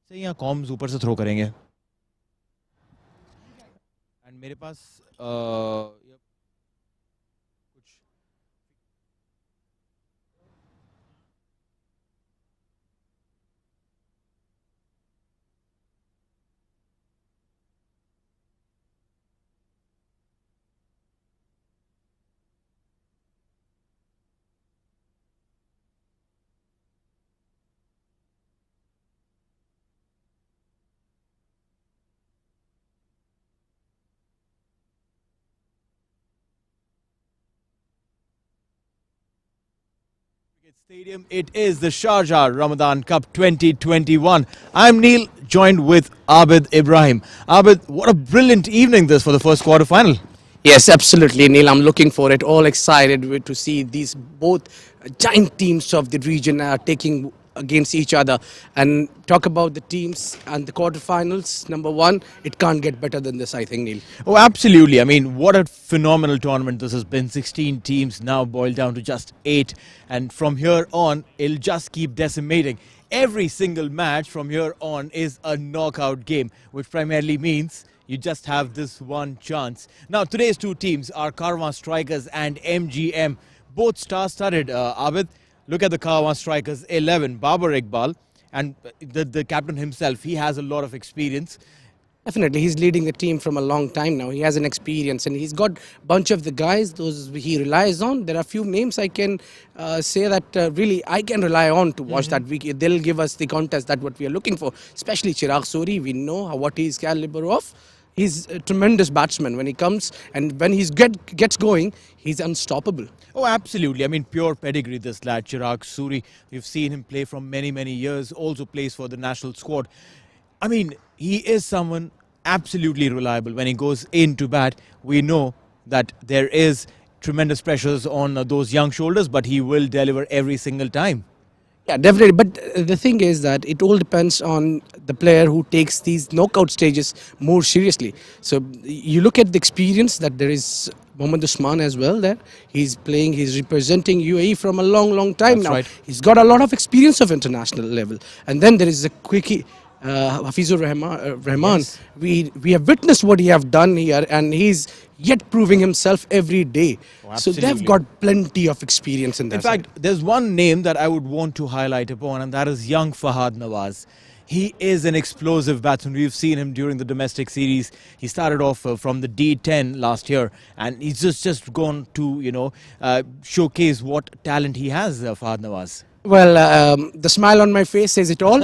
से यहाँ कॉम्स ऊपर से थ्रो करेंगे एंड मेरे पास कुछ Stadium. It is the Sharjah Ramadan Cup 2021. I'm Neil, joined with Abid Ibrahim. Abid, what a brilliant evening this for the first quarter final. Yes, absolutely, Neil. I'm looking for it. All excited to see these both giant teams of the region taking against each other and talk about the teams and the quarterfinals. Number one, it can't get better than this, I think, Neil. Oh, absolutely. I mean, what a phenomenal tournament this has been. 16 teams now boiled down to just 8. And from here on, it'll just keep decimating. Every single match from here on is a knockout game, which primarily means you just have this one chance. Now, today's two teams are Karwan Strikers and MGM. Both star-studded, Abid. Look at the Karwan Strikers 11, Babar Iqbal, and the captain himself. He has a lot of experience. Definitely, he's leading the team from a long time now. He has an experience and he's got a bunch of the guys those he relies on. There are a few names I can say that really I can rely on to watch that week. They'll give us the contest that what we are looking for, especially Chirag Suri. We know what he's caliber of. He's a tremendous batsman when he comes, and when he gets going, he's unstoppable. Oh, absolutely. I mean, pure pedigree, this lad, Chirag Suri. We've seen him play for many, many years, also plays for the national squad. I mean, he is someone absolutely reliable. When he goes into bat, we know that there is tremendous pressures on those young shoulders, but he will deliver every single time. Yeah, definitely. But the thing is that it all depends on the player who takes these knockout stages more seriously. So you look at the experience that there is Mohammad Usman as well there. He's playing, he's representing UAE from a long, long time now. Right. He's got a lot of experience of international level. And then there is a quickie. Hafizur Rahman, Yes. we have witnessed what he have done here, and he's yet proving himself every day. Oh, So they've absolutely. got plenty of experience in that. In fact, there's one name that I would want to highlight upon, and that is young Fahad Nawaz. He is an explosive batsman. We've seen him during the domestic series. He started off from the D10 last year, and he's just gone to, showcase what talent he has, Fahad Nawaz. Well, the smile on my face says it all.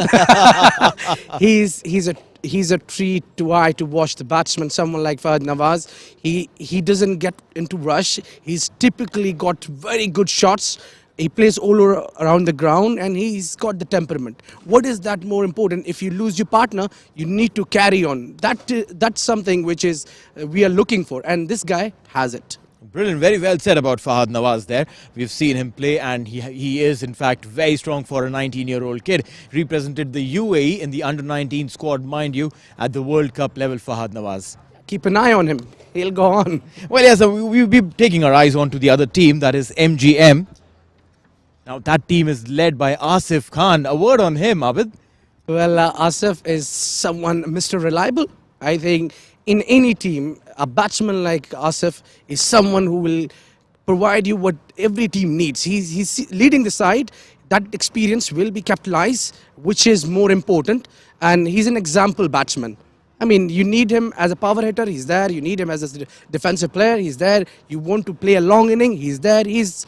He's a treat to eye to watch the batsman. Someone like Fahad Nawaz, he doesn't get into rush. He's typically got very good shots. He plays all around the ground, and he's got the temperament. What is that more important? If you lose your partner, you need to carry on. That's something which is we are looking for, and this guy has it. Brilliant, very well said about Fahad Nawaz there. We've seen him play, and he is in fact very strong for a 19-year-old kid. Represented the UAE in the under-19 squad, mind you, at the World Cup level, Fahad Nawaz. Keep an eye on him. He'll go on. Well, yes, we'll be taking our eyes on to the other team, that is MGM. Now, that team is led by Asif Khan. A word on him, Abid. Well, Asif is someone, Mr. Reliable. I think in any team, a batsman like Asif is someone who will provide you what every team needs. He's leading the side. That experience will be capitalized, which is more important. And he's an example batsman. I mean, you need him as a power hitter, he's there. You need him as a defensive player, he's there. You want to play a long inning, he's there. He's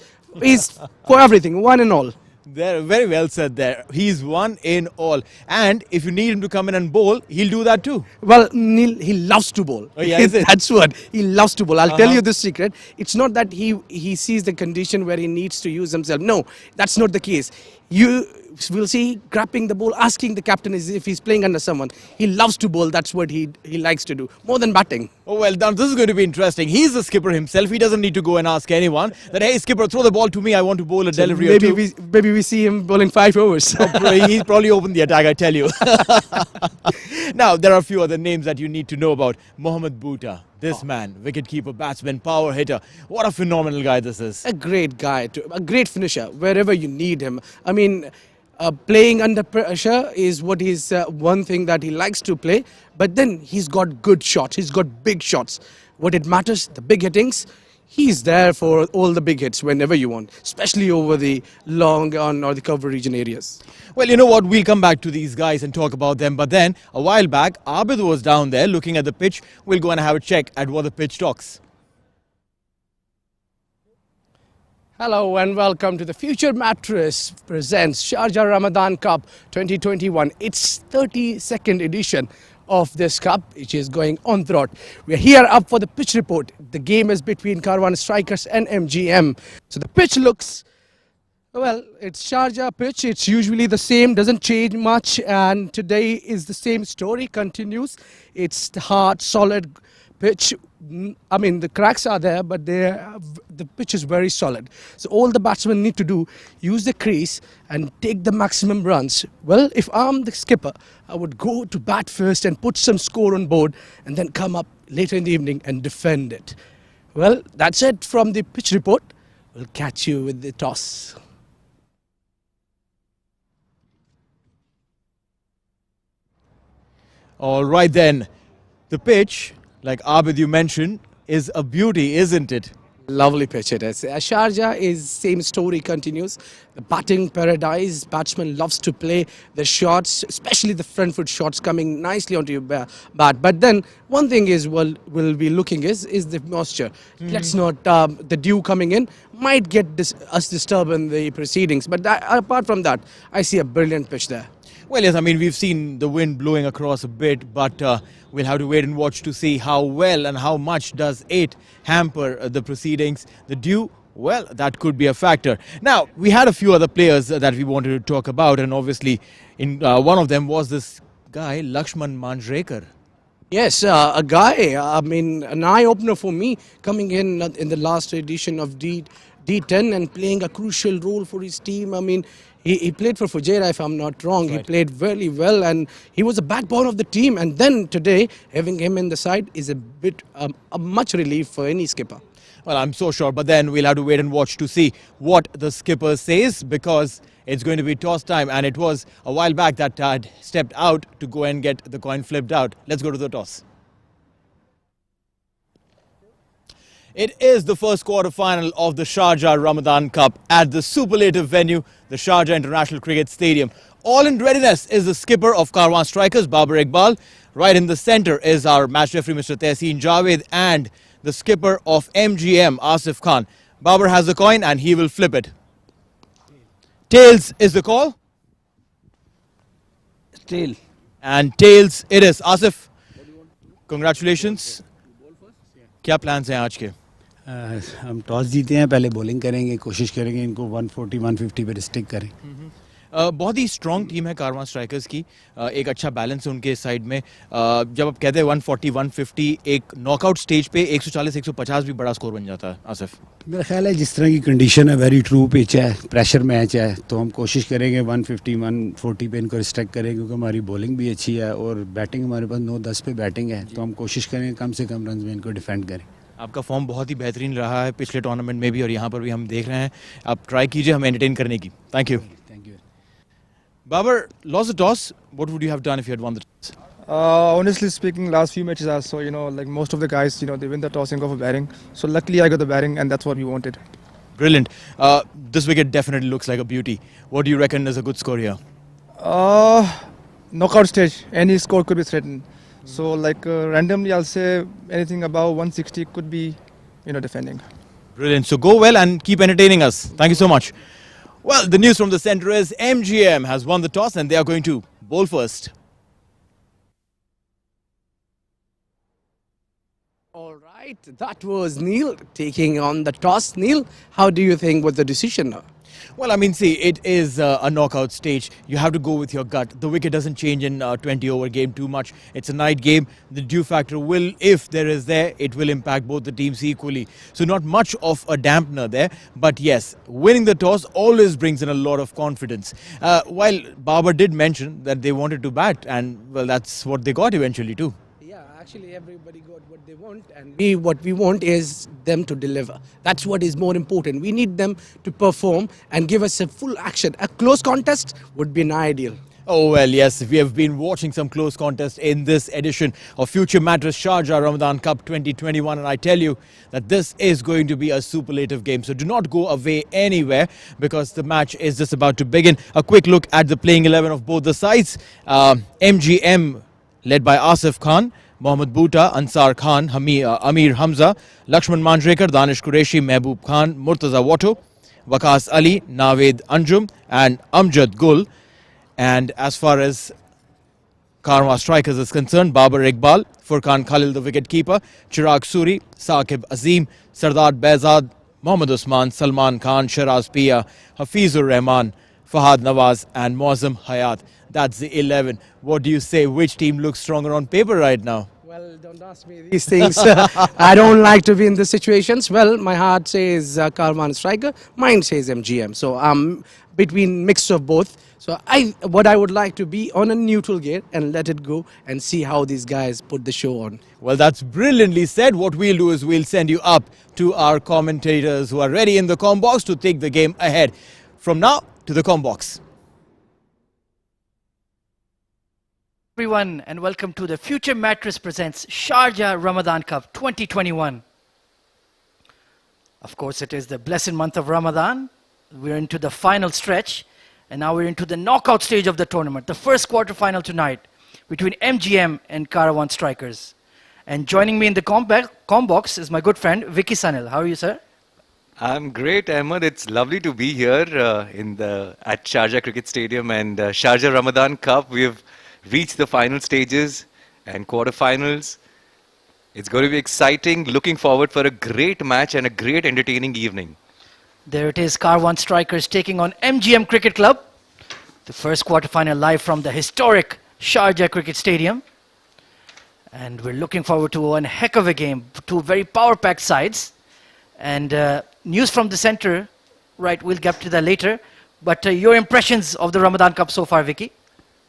for everything, one and all. There, very well said there. He's one in all. And if you need him to come in and bowl, he'll do that too. Well, Neil, he loves to bowl. Oh, yeah, is it? That's what. He loves to bowl. I'll tell you this secret. It's not that he sees the condition where he needs to use himself. No, that's not the case. You will see grabbing the ball, asking the captain if he's playing under someone. He loves to bowl. That's what he likes to do, more than batting. Oh, well, now this is going to be interesting. He's the skipper himself. He doesn't need to go and ask anyone that, hey, skipper, throw the ball to me. I want to bowl a delivery or two. Maybe we see him bowling 5 overs. He's probably opened the attack, I tell you. Now, there are a few other names that you need to know about. Mohammad Bhuta, this man, wicketkeeper, batsman, power hitter. What a phenomenal guy this is. A great guy, a great finisher, wherever you need him. I mean, Playing under pressure is what is one thing that he likes to play. But then he's got good shots. He's got big shots. What it matters, the big hittings. He's there for all the big hits whenever you want, especially over the long on or the cover region areas. Well, you know what? We'll come back to these guys and talk about them. But then, a while back, Abid was down there looking at the pitch. We'll go and have a check at what the pitch talks. Hello and welcome to the Future Mattress presents Sharjah Ramadan Cup 2021. It's 32nd edition of this cup, which is going on throughout. We're here up for the pitch report. The game is between Karwan Strikers and MGM. So the pitch looks, well, it's Sharjah pitch. It's usually the same, doesn't change much. And today is the same story, continues. It's the hard, solid pitch. I mean, the cracks are there, but the pitch is very solid. So all the batsmen need to do, use the crease and take the maximum runs. Well, if I'm the skipper, I would go to bat first and put some score on board and then come up later in the evening and defend it. Well, that's it from the pitch report. We'll catch you with the toss. All right then. The pitch, like Abid you mentioned, is a beauty, isn't it? Lovely pitch it is. Sharjah is same story continues. The batting paradise. Batsman loves to play the shots, especially the front foot shots coming nicely onto your bat. But then one thing is we'll be looking is the moisture. Let's not the dew coming in might get us disturb in the proceedings. But apart from that, I see a brilliant pitch there. Well, yes, I mean, we've seen the wind blowing across a bit, but we'll have to wait and watch to see how well and how much does it hamper the proceedings. The dew, well, that could be a factor. Now, we had a few other players that we wanted to talk about, and obviously one of them was this guy, Lakshman Manjrekar. Yes, a guy, I mean, an eye-opener for me, coming in the last edition of D10 and playing a crucial role for his team. I mean, he played for Fujairah, if I'm not wrong. Right. He played very well and he was a backbone of the team. And then today, having him in the side is a bit a much relief for any skipper. Well, I'm so sure. But then we'll have to wait and watch to see what the skipper says, because it's going to be toss time. And it was a while back that Tad stepped out to go and get the coin flipped out. Let's go to the toss. It is the first quarter-final of the Sharjah Ramadan Cup at the superlative venue, the Sharjah International Cricket Stadium. All in readiness is the skipper of Karwan Strikers, Babar Iqbal. Right in the centre is our match referee, Mr. Tehseen Javed, and the skipper of MGM, Asif Khan. Babar has the coin and he will flip it. Tails is the call. Tail. And tails it is. Asif, congratulations. क्या plans हैं आज के? हम toss जीते हैं, पहले bowling करेंगे, कोशिश करेंगे इनको 140 150 पे स्टिक करें. बहुत ही स्ट्रॉन्ग टीम है कारवां स्ट्राइकर्स की. एक अच्छा बैलेंस है उनके साइड में. जब आप कहते हैं 140 150 एक नॉकआउट स्टेज पे 140 150 भी बड़ा स्कोर बन जाता है. आसिफ, मेरा ख्याल है जिस तरह की कंडीशन है, वेरी ट्रू पिच है, प्रेशर मैच है, तो हम कोशिश करेंगे 150 140 पे इनको रिस्ट्रिक्ट करें, क्योंकि हमारी बॉलिंग भी अच्छी है और बैटिंग हमारे पास 9-10 पे बैटिंग है, तो हम कोशिश करेंगे कम से कम रन में इनको डिफेंड करें. आपका फॉर्म बहुत ही बेहतरीन रहा है पिछले टूर्नामेंट में भी और यहाँ पर भी हम देख रहे हैं. आप ट्राई कीजिए हमें एंटरटेन करने की. Thank you. Babar, lost the toss. What would you have done if you had won the toss? Honestly speaking, last few matches I saw, like most of the guys, they win the toss and go for batting. So luckily I got the batting and that's what we wanted. Brilliant. This wicket definitely looks like a beauty. What do you reckon is a good score here? Knockout stage, any score could be threatened. So like randomly I'll say anything above 160 could be, defending. Brilliant. So go well and keep entertaining us. Thank you so much. Well, the news from the centre is MGM has won the toss and they are going to bowl first. All right, that was Neil taking on the toss. Neil, how do you think was the decision now? Well, I mean, see, it is a knockout stage. You have to go with your gut. The wicket doesn't change in a 20-over game too much. It's a night game. The dew factor will, if there is there, it will impact both the teams equally. So not much of a dampener there. But yes, winning the toss always brings in a lot of confidence. While Babar did mention that they wanted to bat, and well, that's what they got eventually too. Yeah, Actually, everybody got what they want, and what we want is them to deliver. That's what is more important. We need them to perform and give us a full action. A close contest would be an ideal. Oh, well, yes, we have been watching some close contests in this edition of Future Mattress Sharjah Ramadan Cup 2021, and I tell you that this is going to be a superlative game. So do not go away anywhere, because the match is just about to begin. A quick look at the playing 11 of both the sides. MGM led by Asif Khan, Mohammad Bhuta, Ansar Khan, Amir Hamza, Lakshman Manjrekar, Danish Qureshi, Mehboob Khan, Murtaza Watto, Waqas Ali, Naved Anjum and Amjad Gul. And as far as Karwan strikers is concerned, Babar Iqbal, Furqan Khalil the wicket-keeper, Chirag Suri, Saqib Azim, Sardar Behzad, Mohammad Usman, Salman Khan, Shiraz Pia, Hafizur Rahman, Fahad Nawaz and Mozam Hayat. That's the 11. What do you say? Which team looks stronger on paper right now? Well, don't ask me these things. I don't like to be in these situations. Well, my heart says Karwan striker, mine says MGM. So I'm between mix of both. So what I would like to be on a neutral gear and let it go and see how these guys put the show on. Well, that's brilliantly said. What we'll do is we'll send you up to our commentators who are ready in the comm box to take the game ahead. From now to the comm box. Everyone, and welcome to the Future Mattress presents Sharjah Ramadan Cup 2021. Of course, it is the blessed month of Ramadan. We're into the final stretch, and now we're into the knockout stage of the tournament, the first quarter-final tonight between MGM and Karwan strikers. And joining me in the comm box is my good friend Vicky Sanil. How are you, sir? I'm great, Ahmed. It's lovely to be here at Sharjah Cricket Stadium and Sharjah Ramadan Cup. We've reached the final stages and quarterfinals. It's going to be exciting. Looking forward for a great match and a great entertaining evening. There it is, Karwan strikers taking on MGM Cricket Club. The first quarterfinal live from the historic Sharjah Cricket Stadium. And we're looking forward to one heck of a game. Two very power-packed sides. And news from the center, right, we'll get to that later. But your impressions of the Ramadan Cup so far, Vicky?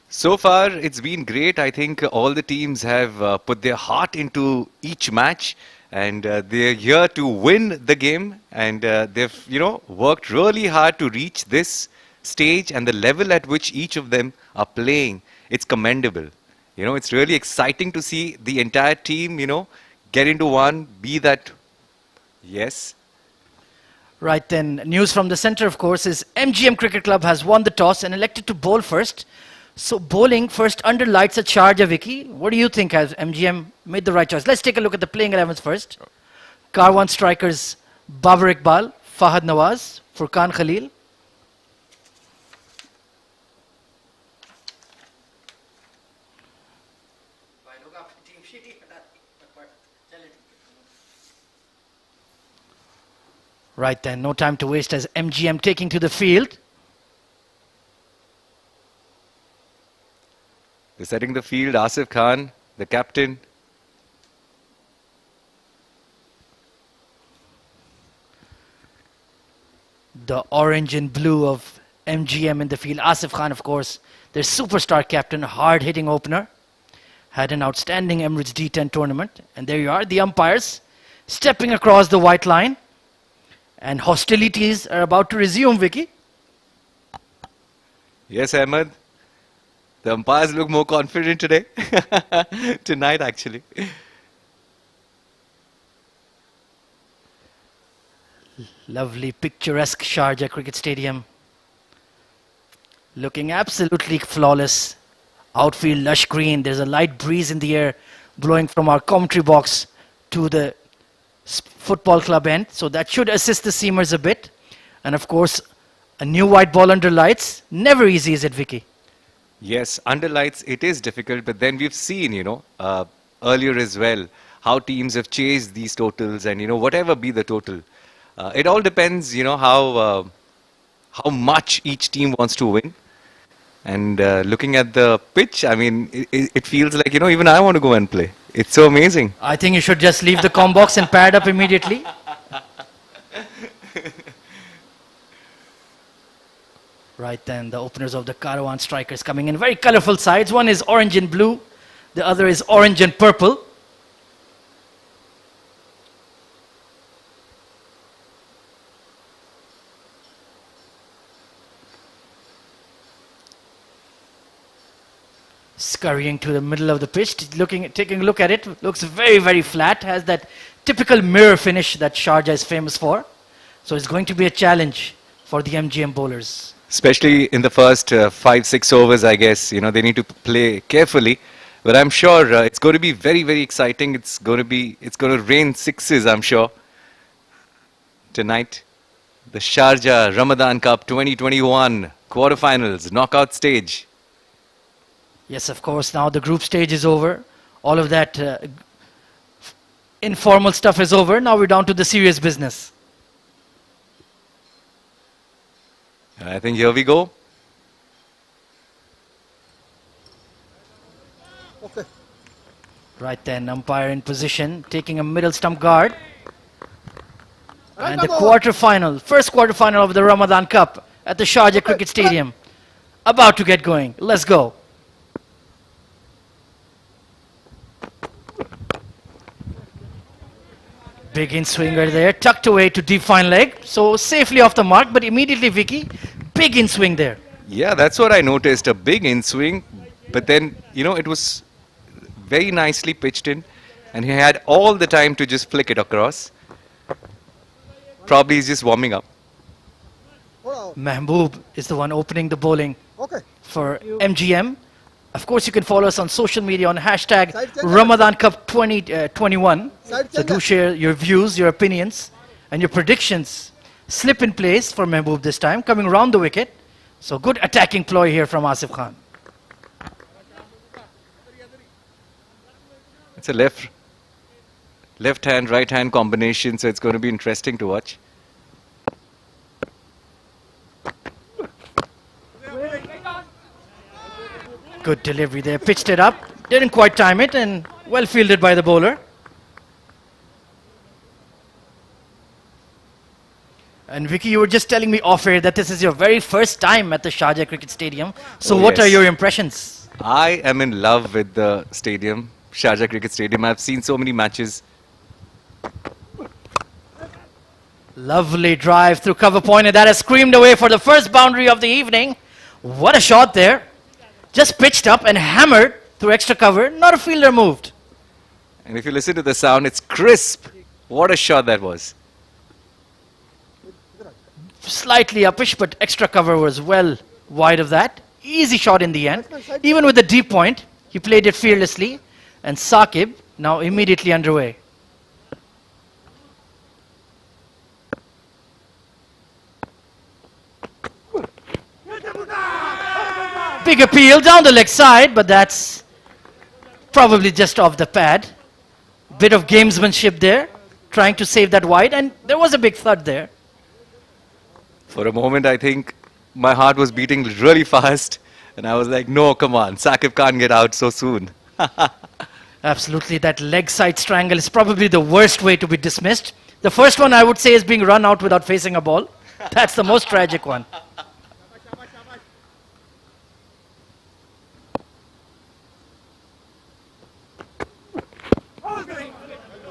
So far, it's been great. I think all the teams have put their heart into each match. And they're here to win the game, and they've, worked really hard to reach this stage and the level at which each of them are playing. It's commendable. It's really exciting to see the entire team, get into one, be that. Yes. Right then, news from the center, of course, is MGM Cricket Club has won the toss and elected to bowl first. So bowling first under lights at Sharjah, Vicky. What do you think? Has MGM made the right choice? Let's take a look at the playing 11s first. Karwan strikers, Babar Iqbal, Fahad Nawaz, Furqan Khalil. Right then, no time to waste as MGM taking to the field. They're setting the field. Asif Khan, the captain. The orange and blue of MGM in the field. Asif Khan, of course, their superstar captain, hard-hitting opener. Had an outstanding Emirates D10 tournament. And there you are, the umpires stepping across the white line. And hostilities are about to resume, Vicky. Yes, Ahmed. The umpires look more confident today. Tonight, actually. Lovely, picturesque Sharjah Cricket Stadium. Looking absolutely flawless. Outfield lush green. There's a light breeze in the air blowing from our commentary box to the football club end. So that should assist the seamers a bit. And of course, a new white ball under lights. Never easy, is it, Vicky? Yes, under lights it is difficult, but then we've seen, earlier as well, how teams have chased these totals and, whatever be the total. It all depends, how much each team wants to win. And looking at the pitch, I mean, it feels like, even I want to go and play. It's so amazing. I think you should just leave the comm box and pad up immediately. Right then, the openers of the Karwan strikers coming in. Very colorful sides. One is orange and blue. The other is orange and purple. Scurrying to the middle of the pitch, taking a look at it, looks very, very flat, has that typical mirror finish that Sharjah is famous for. So it's going to be a challenge for the MGM bowlers. Especially in the first 5-6 overs, I guess, they need to play carefully. But I'm sure it's going to be very, very exciting. It's going to rain sixes, I'm sure. Tonight, the Sharjah Ramadan Cup 2021 quarterfinals knockout stage. Yes, of course, now the group stage is over. All of that informal stuff is over. Now we're down to the serious business. I think here we go. Right then, umpire in position, taking a middle stump guard. And the quarterfinal, first quarterfinal of the Ramadan Cup at the Sharjah Cricket Stadium. About to get going. Let's go. Big in swinger there, tucked away to deep fine leg. So safely off the mark, but immediately Vicky, big in swing there. Yeah, that's what I noticed. A big in swing, but then, it was very nicely pitched in, and he had all the time to just flick it across. Probably he's just warming up. Mehboob is the one opening the bowling for MGM. Of course, you can follow us on social media on hashtag Ramadan Cup 2021. So do share your views, your opinions, and your predictions. Slip in place for Mehboob this time, coming round the wicket. So good attacking ploy here from Asif Khan. It's a left hand, right hand combination, so it's going to be interesting to watch. Good delivery there, pitched it up, didn't quite time it, and well fielded by the bowler. And Vicky, you were just telling me off air that this is your very first time at the Sharjah Cricket Stadium. So what are your impressions? I am in love with the stadium, Sharjah Cricket Stadium. I've seen so many matches. Lovely drive through cover point, and that has screamed away for the first boundary of the evening. What a shot there. Just pitched up and hammered through extra cover. Not a fielder moved. And if you listen to the sound, it's crisp. What a shot that was. Slightly uppish, but extra cover was well wide of that. Easy shot in the end. Even with the deep point, he played it fearlessly. And Saqib now immediately underway. Big appeal down the leg side, but that's probably just off the pad. Bit of gamesmanship there, trying to save that wide, and there was a big thud there. For a moment, I think my heart was beating really fast, and I was like, no, come on, Saqib can't get out so soon. Absolutely, that leg side strangle is probably the worst way to be dismissed. The first one I would say is being run out without facing a ball. That's the most tragic one.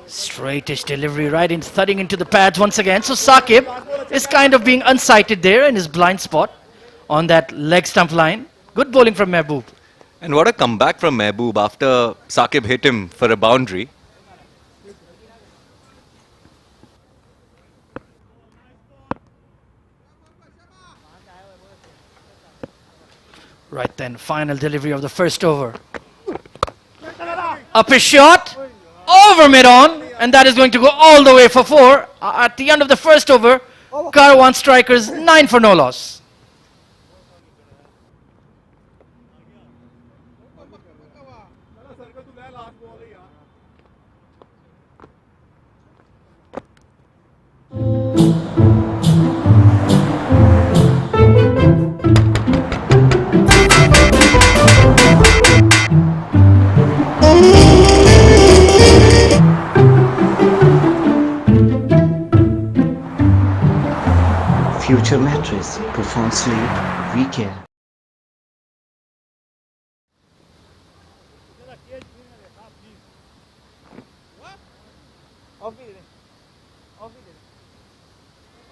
Straightish delivery right in, thudding into the pads once again. So Saqib is kind of being unsighted there in his blind spot on that leg stump line. Good bowling from Mehboob. And what a comeback from Mehboob after Saqib hit him for a boundary. Right then, final delivery of the first over. Up his shot, over mid-on, and that is going to go all the way for 4. At the end of the first over, Karwan strikers 9 for no loss. Future mattress, profound sleep, we care.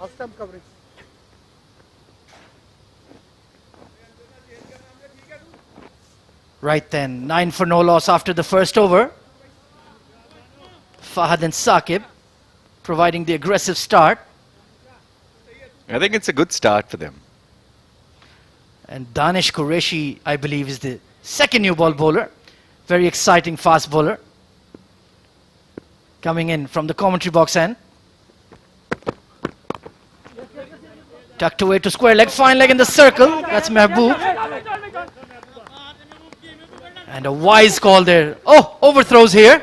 Off stump coverage. Right then, 9 for no loss after the first over. Fahad and Saqib providing the aggressive start. I think it's a good start for them. And Danish Qureshi, I believe, is the second new ball bowler. Very exciting fast bowler. Coming in from the commentary box end. Tucked away to square leg, fine leg in the circle. That's Mehboob. And a wise call there. Oh, overthrows here.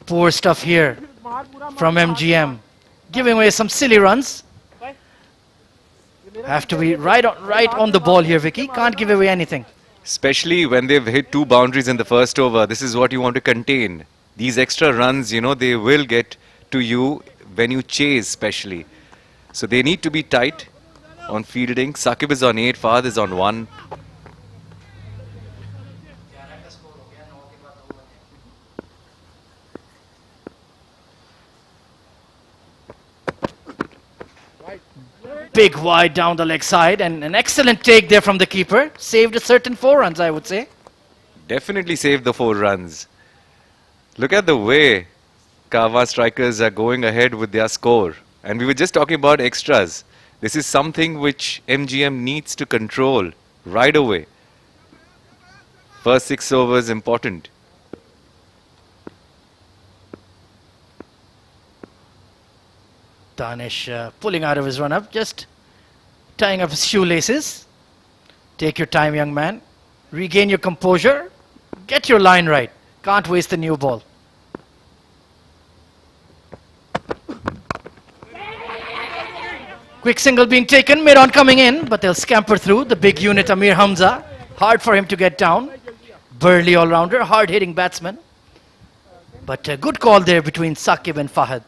Poor stuff here from MGM. Giving away some silly runs. Have to be right on the ball here, Vicky. Can't give away anything. Especially when they've hit 2 boundaries in the first over. This is what you want to contain. These extra runs, you know, they will get to you when you chase, especially. So they need to be tight on fielding. Saqib is on 8, Fahad is on 1. Big wide down the leg side, and an excellent take there from the keeper. Saved a certain 4 runs, I would say. Definitely saved the 4 runs. Look at the way Karwan strikers are going ahead with their score. And we were just talking about extras. This is something which MGM needs to control right away. First 6 overs important. Danish pulling out of his run-up, just tying up his shoelaces. Take your time, young man. Regain your composure. Get your line right. Can't waste the new ball. Quick single being taken, mid-on coming in, but they'll scamper through. The big unit, Amir Hamza. Hard for him to get down. Burly all-rounder, hard-hitting batsman. But a good call there between Saqib and Fahad.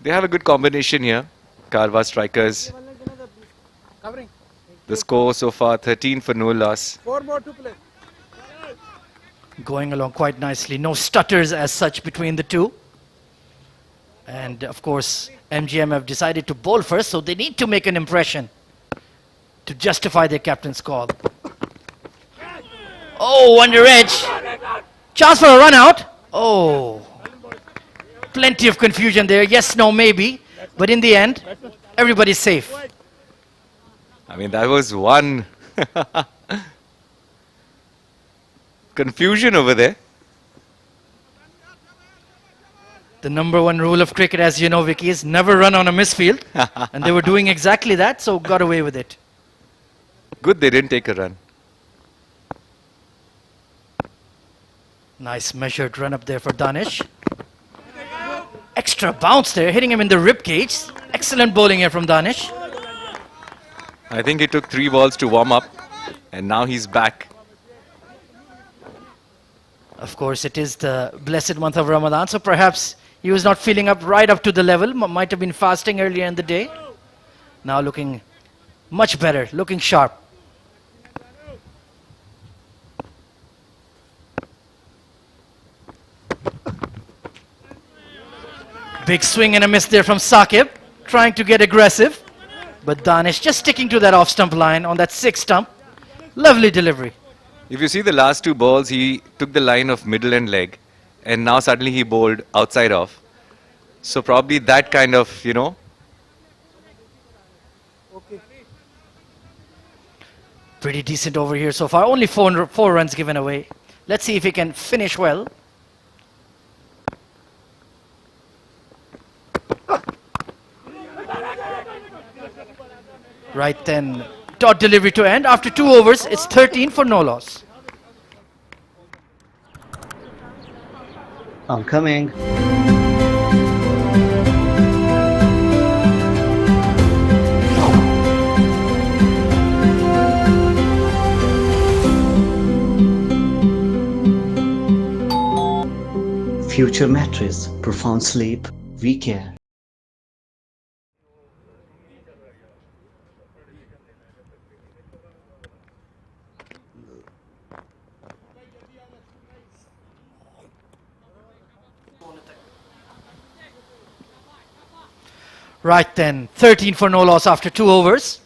They have a good combination here. Karwan strikers. The score so far 13 for no loss. 4 more to play. Going along quite nicely. No stutters as such between the two. And of course, MGM have decided to bowl first, so they need to make an impression to justify their captain's call. Oh, under edge. Chance for a run out. Oh. Plenty of confusion there. Yes, no, maybe. But in the end, everybody's safe. I mean, that was one confusion over there. The number 1 rule of cricket, as you know, Vicky, is never run on a misfield. And they were doing exactly that, so got away with it. Good they didn't take a run. Nice measured run up there for Danish. Extra bounce there, hitting him in the rib cage. Excellent bowling here from Danish. I think he took 3 balls to warm up, and now he's back. Of course, it is the blessed month of Ramadan, so perhaps he was not feeling up right up to the level. Might have been fasting earlier in the day. Now looking much better, looking sharp. Big swing and a miss there from Saqib, trying to get aggressive. But Danish just sticking to that off-stump line on that 6th stump. Lovely delivery. If you see the last 2 balls, he took the line of middle and leg, and now suddenly he bowled outside off. So probably that kind of, you know. Pretty decent over here so far. Only 4 runs given away. Let's see if he can finish well. Right then, dot delivery to end. After 2 overs, it's 13 for no loss. I'm coming. Future mattress, profound sleep, we care. Right then, 13 for no loss after 2 overs.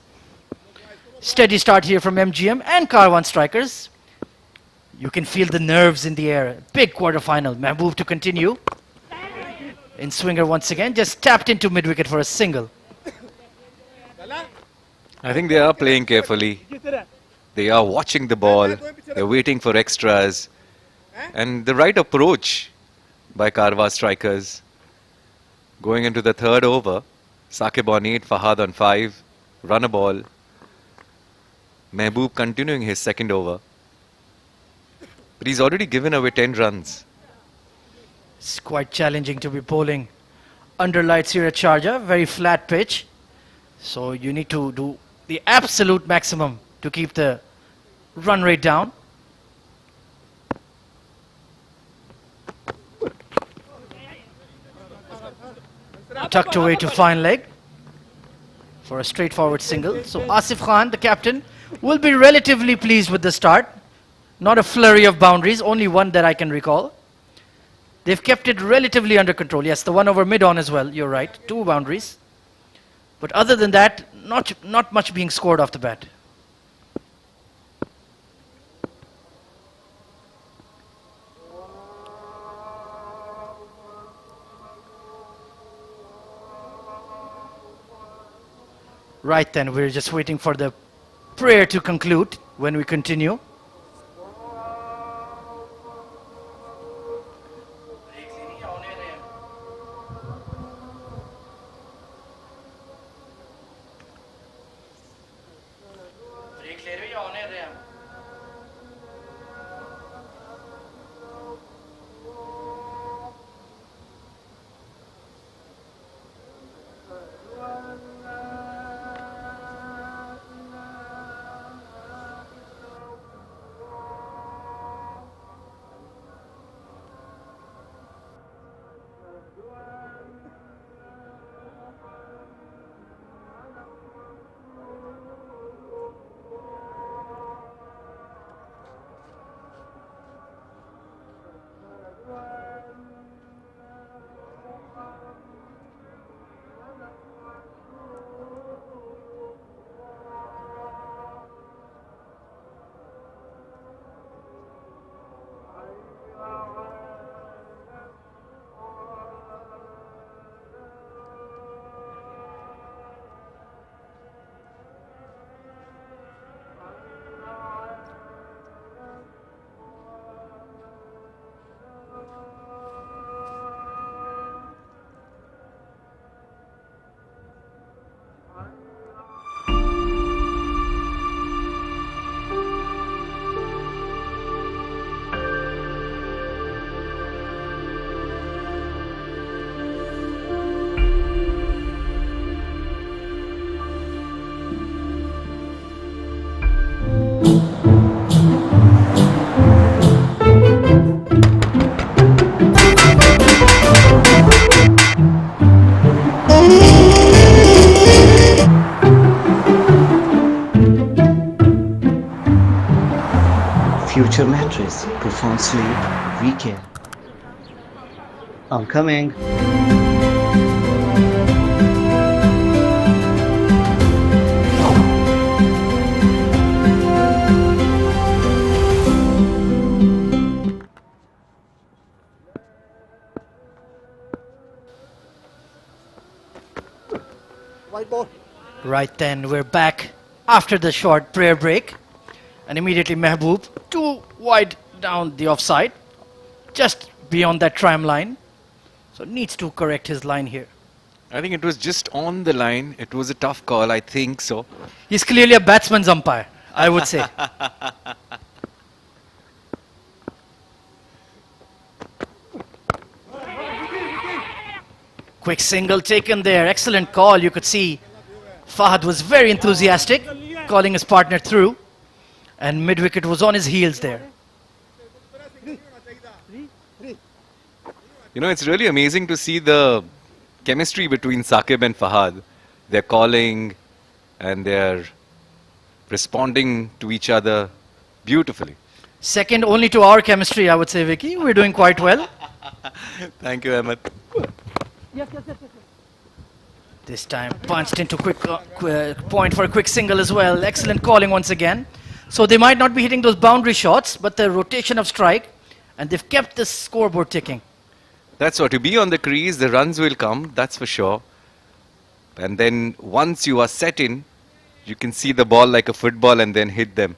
Steady start here from MGM and Karwan strikers. You can feel the nerves in the air. Big quarterfinal. Mehboob to continue. In swinger once again. Just tapped into mid-wicket for a single. I think they are playing carefully. They are watching the ball. They're waiting for extras. And the right approach by Karwa strikers. Going into the third over. Saqib on 8, Fahad on 5. Run a ball. Mehboob continuing his second over. But he's already given away 10 runs. It's quite challenging to be bowling under lights here at Sharjah. Very flat pitch. So you need to do the absolute maximum to keep the run rate down. Tucked away to fine leg for a straightforward single. So Asif Khan, the captain, will be relatively pleased with the start. Not a flurry of boundaries, only one that I can recall. They've kept it relatively under control. Yes, the one over mid-on as well, you're right. 2 boundaries. But other than that, not much being scored off the bat. Right then, we're just waiting for the prayer to conclude when we continue. Future mattress. Profound sleep. We care. I'm coming. Right then, we're back after the short prayer break. And immediately Mehboob, too wide down the offside, just beyond that tram line. So needs to correct his line here. I think it was just on the line. It was a tough call, I think so. He's clearly a batsman's umpire, I would say. Quick single taken there. Excellent call. You could see Fahad was very enthusiastic, calling his partner through. And mid-wicket was on his heels there. You know, it's really amazing to see the chemistry between Saqib and Fahad. They're calling and they're responding to each other beautifully. Second only to our chemistry, I would say, Vicky. We're doing quite well. Thank you, Ahmed. This time punched into quick point for a quick single as well. Excellent calling once again. So they might not be hitting those boundary shots, but the rotation of strike, and they've kept the scoreboard ticking. That's what, to be on the crease, the runs will come, that's for sure. And then once you are set in, you can see the ball like a football and then hit them.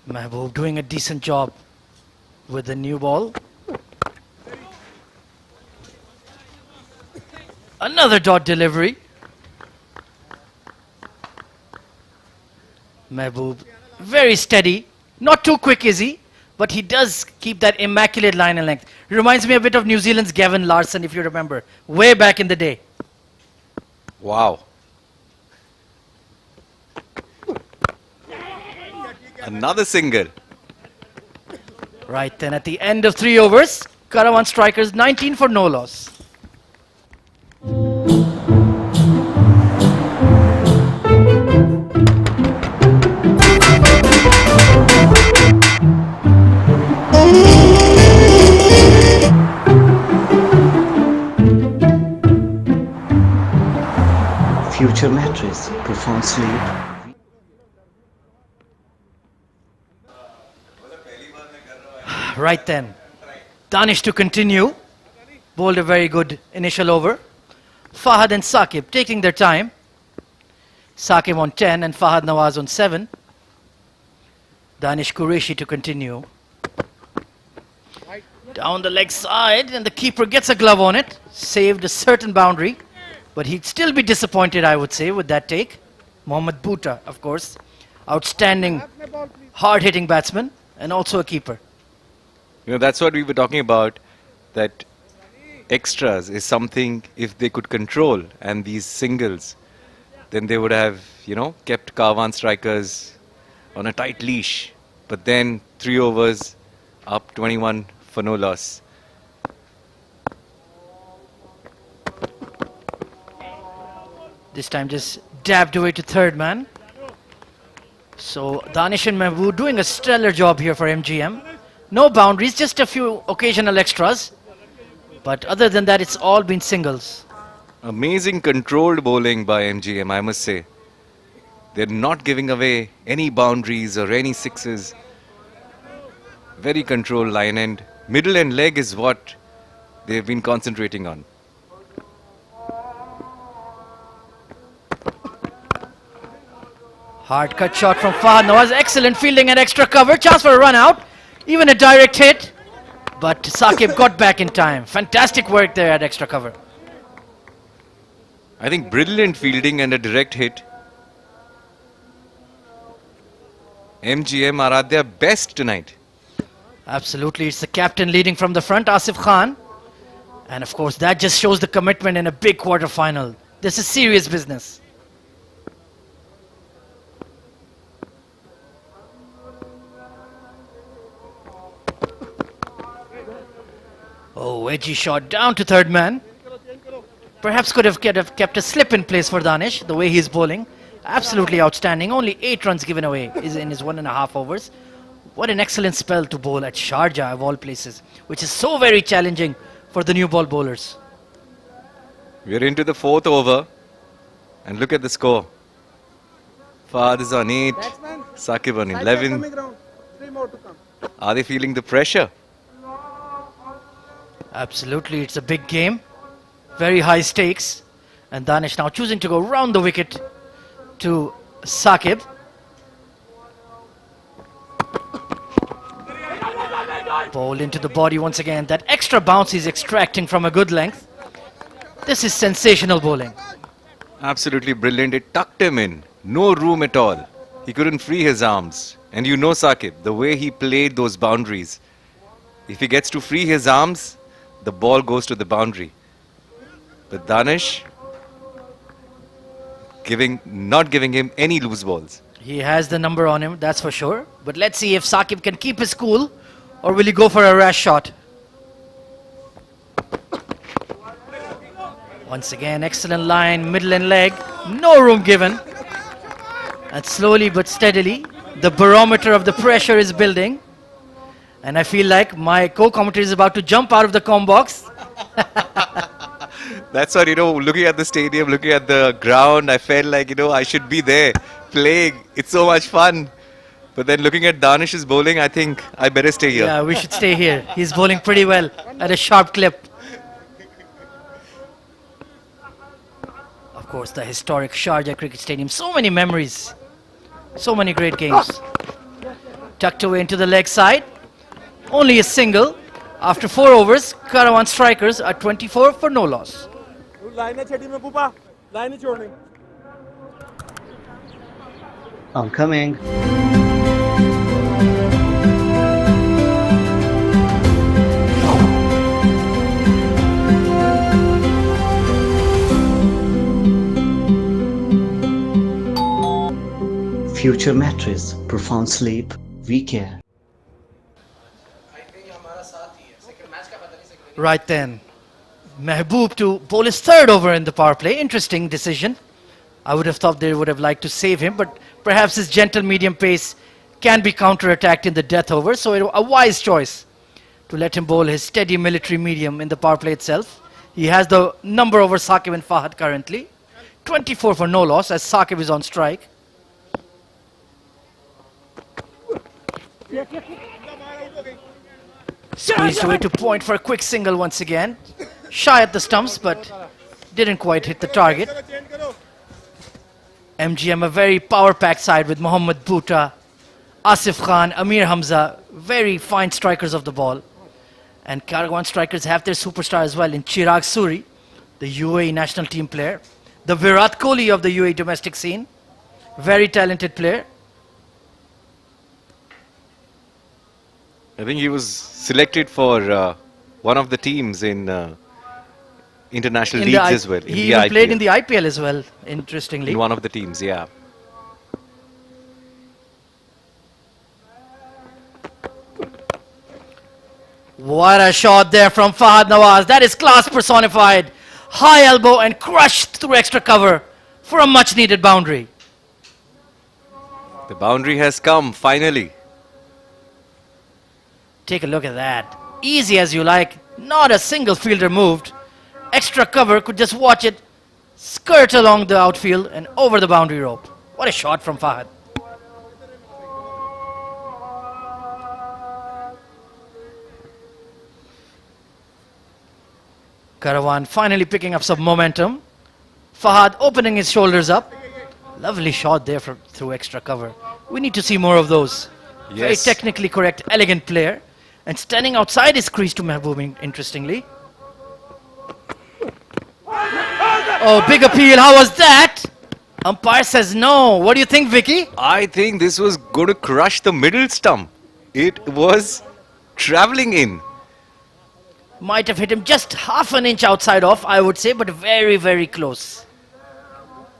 Mehboob doing a decent job with the new ball. Another dot delivery. Mehboob very steady, not too quick is he, but he does keep that immaculate line and length. He reminds me a bit of New Zealand's Gavin Larson, if you remember, way back in the day. Wow. Another single. Right then, at the end of 3 overs, Karwan strikers 19 for no loss. Future mattress profound sleep. Right then, Danish to continue. Bowled a very good initial over. Fahad and Saqib taking their time. Saqib on 10 and Fahad Nawaz on 7. Danish Qureshi to continue. Down the leg side, and the keeper gets a glove on it. Saved a certain boundary, but he'd still be disappointed, I would say, with that take. Mohammad Bhuta, of course. Outstanding, hard-hitting batsman and also a keeper. You know, that's what we were talking about, that extras is something, if they could control, and these singles, then they would have, you know, kept Karwan strikers on a tight leash. But then 3 overs, up 21 for no loss. This time just dabbed away to third man. So Danish and Mehboob doing a stellar job here for MGM. No boundaries, just a few occasional extras. But other than that, it's all been singles. Amazing controlled bowling by MGM, I must say. They're not giving away any boundaries or any sixes. Very controlled line end. Middle and leg is what they've been concentrating on. Hard cut shot from Fahad Nawaz. Excellent fielding and extra cover. Chance for a run out. Even a direct hit. But Saqib got back in time. Fantastic work there at extra cover. I think brilliant fielding and a direct hit. MGM are at their best tonight. Absolutely. It's the captain leading from the front, Asif Khan. And of course, that just shows the commitment in a big quarter-final. This is serious business. Oh, edgy shot down to third man. Perhaps could have kept a slip in place for Danish, the way he's bowling. Absolutely outstanding. Only 8 runs given away is in his 1.5 overs. What an excellent spell to bowl at Sharjah, of all places, which is so very challenging for the new ball bowlers. We're into the 4th over. And look at the score. Fahad is on 8. Saqib on 11. Are they feeling the pressure? Absolutely, it's a big game. Very high stakes. And Danish now choosing to go round the wicket to Saqib. Bowled into the body once again. That extra bounce he's extracting from a good length. This is sensational bowling. Absolutely brilliant. It tucked him in. No room at all. He couldn't free his arms. And you know Saqib, the way he played those boundaries. If he gets to free his arms, the ball goes to the boundary. But Danish not giving him any loose balls. He has the number on him, that's for sure. But let's see if Saqib can keep his cool, or will he go for a rash shot? Once again, excellent line, middle and leg, no room given. And slowly but steadily, the barometer of the pressure is building. And I feel like my co-commentator is about to jump out of the comm box. That's what, looking at the stadium, looking at the ground, I felt like, I should be there playing. It's so much fun. But then looking at Danish's bowling, I think I better stay here. Yeah, we should stay here. He's bowling pretty well at a sharp clip. Of course, the historic Sharjah Cricket Stadium. So many memories. So many great games. Tucked away into the leg side. Only a single. After 4 overs, Karwan strikers are 24 for no loss. I'm coming. Future mattress, profound sleep, we care. Right then. Mehboob to bowl his 3rd over in the power play. Interesting decision. I would have thought they would have liked to save him, but perhaps his gentle medium pace can be counter-attacked in the death over, so a wise choice to let him bowl his steady military medium in the power play itself. He has the number over Saqib and Fahad currently. 24 for no loss as Saqib is on strike. Squeezed away to point for a quick single once again. Shy at the stumps, but didn't quite hit the target. MGM a very power-packed side with Mohammad Bhutta, Asif Khan, Amir Hamza, very fine strikers of the ball. And Karwan strikers have their superstar as well in Chirag Suri, the UAE national team player. The Virat Kohli of the UAE domestic scene. Very talented player. I think he was selected for one of the teams in international leagues as well. He even played in the IPL as well, interestingly. In one of the teams, yeah. What a shot there from Fahad Nawaz. That is class personified. High elbow and crushed through extra cover for a much needed boundary. The boundary has come finally. Take a look at that. Easy as you like. Not a single fielder moved. Extra cover could just watch it skirt along the outfield and over the boundary rope. What a shot from Fahad. Karwan finally picking up some momentum. Fahad opening his shoulders up. Lovely shot there through extra cover. We need to see more of those. Yes. Very technically correct, elegant player. And standing outside his crease to Mehboob, interestingly. Oh, big appeal. How was that? Umpire says no. What do you think, Vicky? I think this was going to crush the middle stump. It was traveling in. Might have hit him just half an inch outside off, I would say, but very, very close.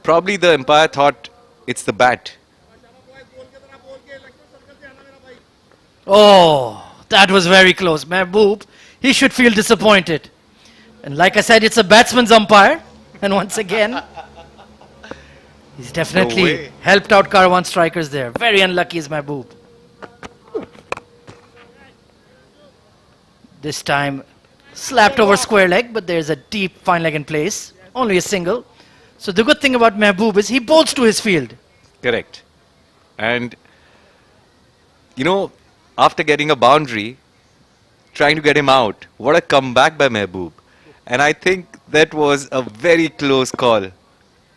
Probably the umpire thought it's the bat. Oh, that was very close. Mehboob, he should feel disappointed. And like I said, it's a batsman's umpire. And once again, he's definitely helped out Karwan strikers there. Very unlucky is Mehboob. This time, slapped over square leg, but there's a deep fine leg in place. Only a single. So the good thing about Mehboob is he bowls to his field. Correct. And, you know, after getting a boundary, trying to get him out, what a comeback by Mehboob. And I think that was a very close call,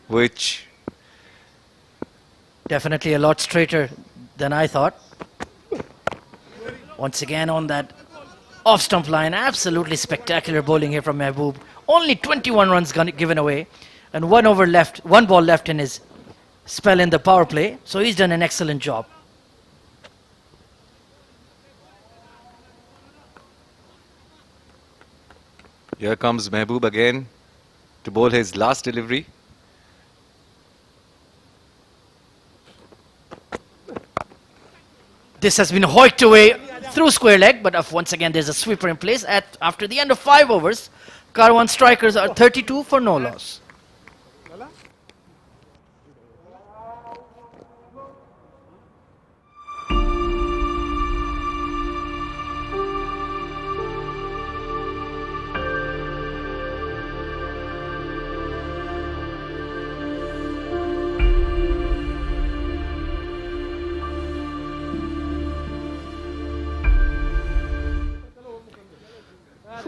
which... Definitely a lot straighter than I thought. Once again on that off-stump line, absolutely spectacular bowling here from Mehboob. Only 21 runs given away and one ball left in his spell in the power play. So he's done an excellent job. Here comes Mehboob again to bowl his last delivery. This has been hoiked away through square leg, but once again there's a sweeper in place. After the end of 5 overs, Karwan strikers are 32 for no loss.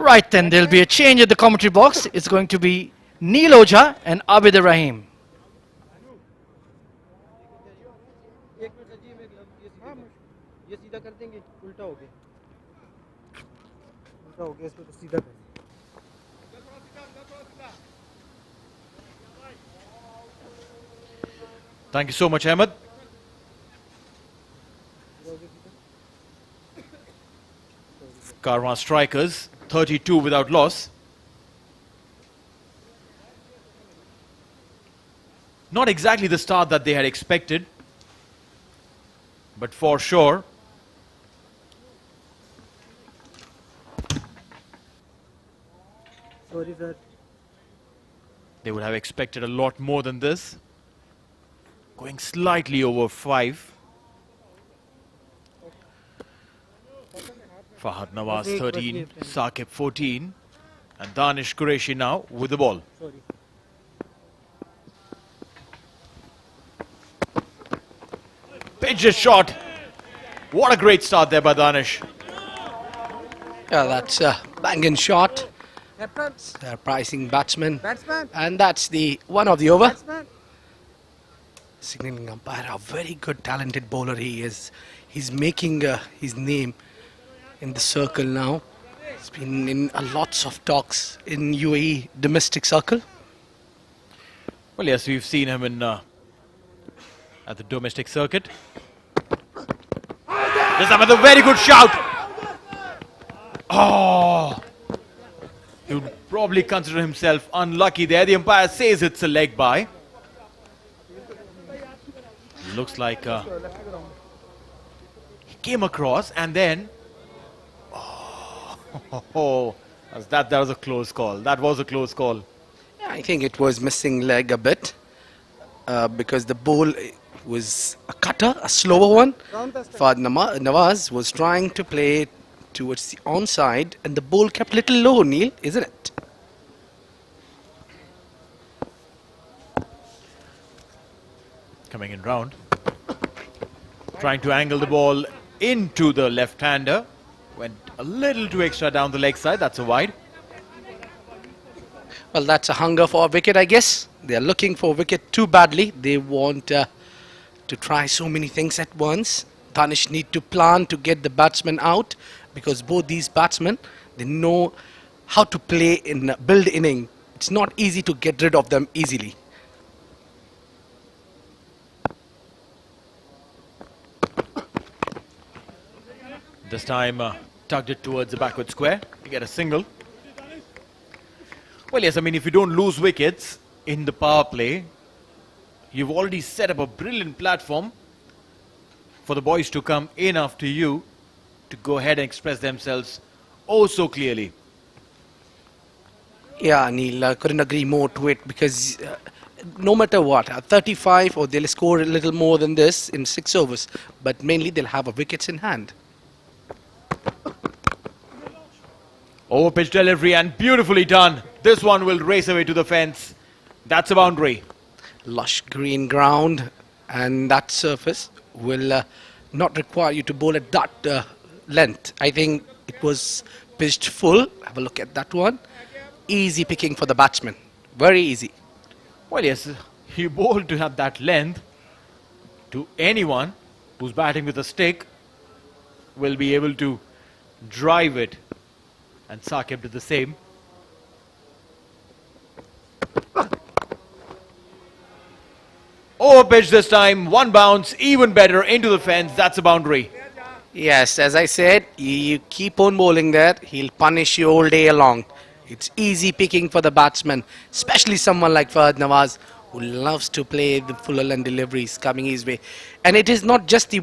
Right then, there'll be a change at the commentary box. It's going to be Neil Ojha and Abid Rahim. Thank you so much, Ahmed. Karwan strikers, 32 without loss. Not exactly the start that they had expected, but for sure. Sorry, sir. They would have expected a lot more than this. Going slightly over 5. Fahad Nawaz 13, Saqib 14, and Danish Qureshi now with the ball. Sorry. Pitched a shot. What a great start there by Danish. Yeah, that's a banging shot. Surprising batsman. And that's the one of the over. Signaling umpire, a very good talented bowler he is. He's making his name in the circle now. He's been in lots of talks in UAE domestic circle. Well, yes, we've seen him in at the domestic circuit. This time with a very good shout. Oh, he would probably consider himself unlucky there. The umpire says it's a leg by. Looks like he came across and then. Oh, that was a close call. That was a close call. Yeah, I think it was missing leg a bit because the ball was a cutter, a slower one. Fahad Nawaz was trying to play towards the onside and the ball kept a little low, Neil, isn't it? Coming in round. Trying to angle the ball into the left-hander. Went a little too extra down the leg side. That's a wide. Well, that's a hunger for a wicket, I guess. They're looking for a wicket too badly. They want to try so many things at once. Danish need to plan to get the batsman out because both these batsmen, they know how to play in build inning. It's not easy to get rid of them easily. This time tugged it towards the backward square to get a single. Well, yes, I mean, if you don't lose wickets in the power play, you've already set up a brilliant platform for the boys to come in after you to go ahead and express themselves oh so clearly. Yeah, Neil, I couldn't agree more to it because no matter what, 35 or they'll score a little more than this in 6 overs, but mainly they'll have a wickets in hand. Over pitch delivery and beautifully done. This one will race away to the fence. That's a boundary. Lush green ground and that surface will not require you to bowl at that length. I think it was pitched full. Have a look at that one. Easy picking for the batsman. Very easy. Well, yes, he bowled to have that length. To anyone who's batting with a stick will be able to drive it. And Saqib did the same. Over pitch this time, one bounce, even better into the fence. That's a boundary. Yes, as I said, you keep on bowling there, he'll punish you all day along. It's easy picking for the batsman, especially someone like Fahad Nawaz, who loves to play the fuller length deliveries coming his way. And it is not just the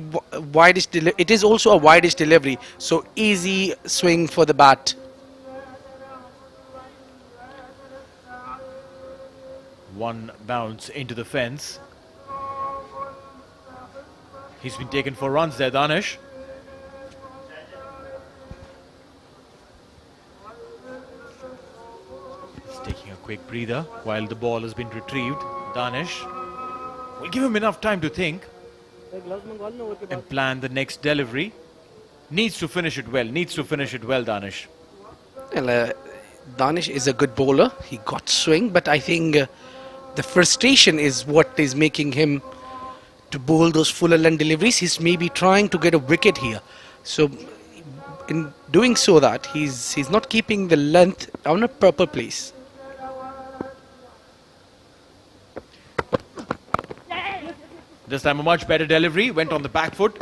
widest delivery, it is also a widest delivery. So easy swing for the bat. One bounce into the fence. He's been taken for runs there, Danish. He's taking a quick breather while the ball has been retrieved. Danish will give him enough time to think and plan the next delivery. Needs to finish it well, Danish. Well, Danish is a good bowler. He got swing, but I think the frustration is what is making him to bowl those fuller length deliveries. He's maybe trying to get a wicket here. So in doing so that he's not keeping the length on a proper place. This time a much better delivery, went on the back foot,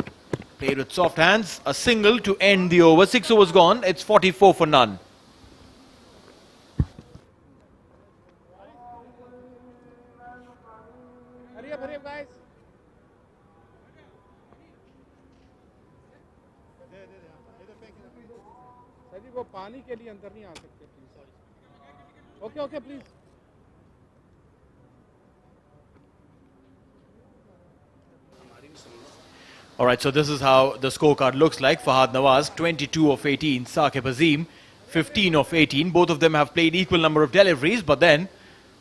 played with soft hands, a single to end the over. 6 overs gone, it's 44 for none. Alright, so this is how the scorecard looks like. Fahad Nawaz, 22 of 18. Saqib Azim, 15 of 18. Both of them have played equal number of deliveries, but then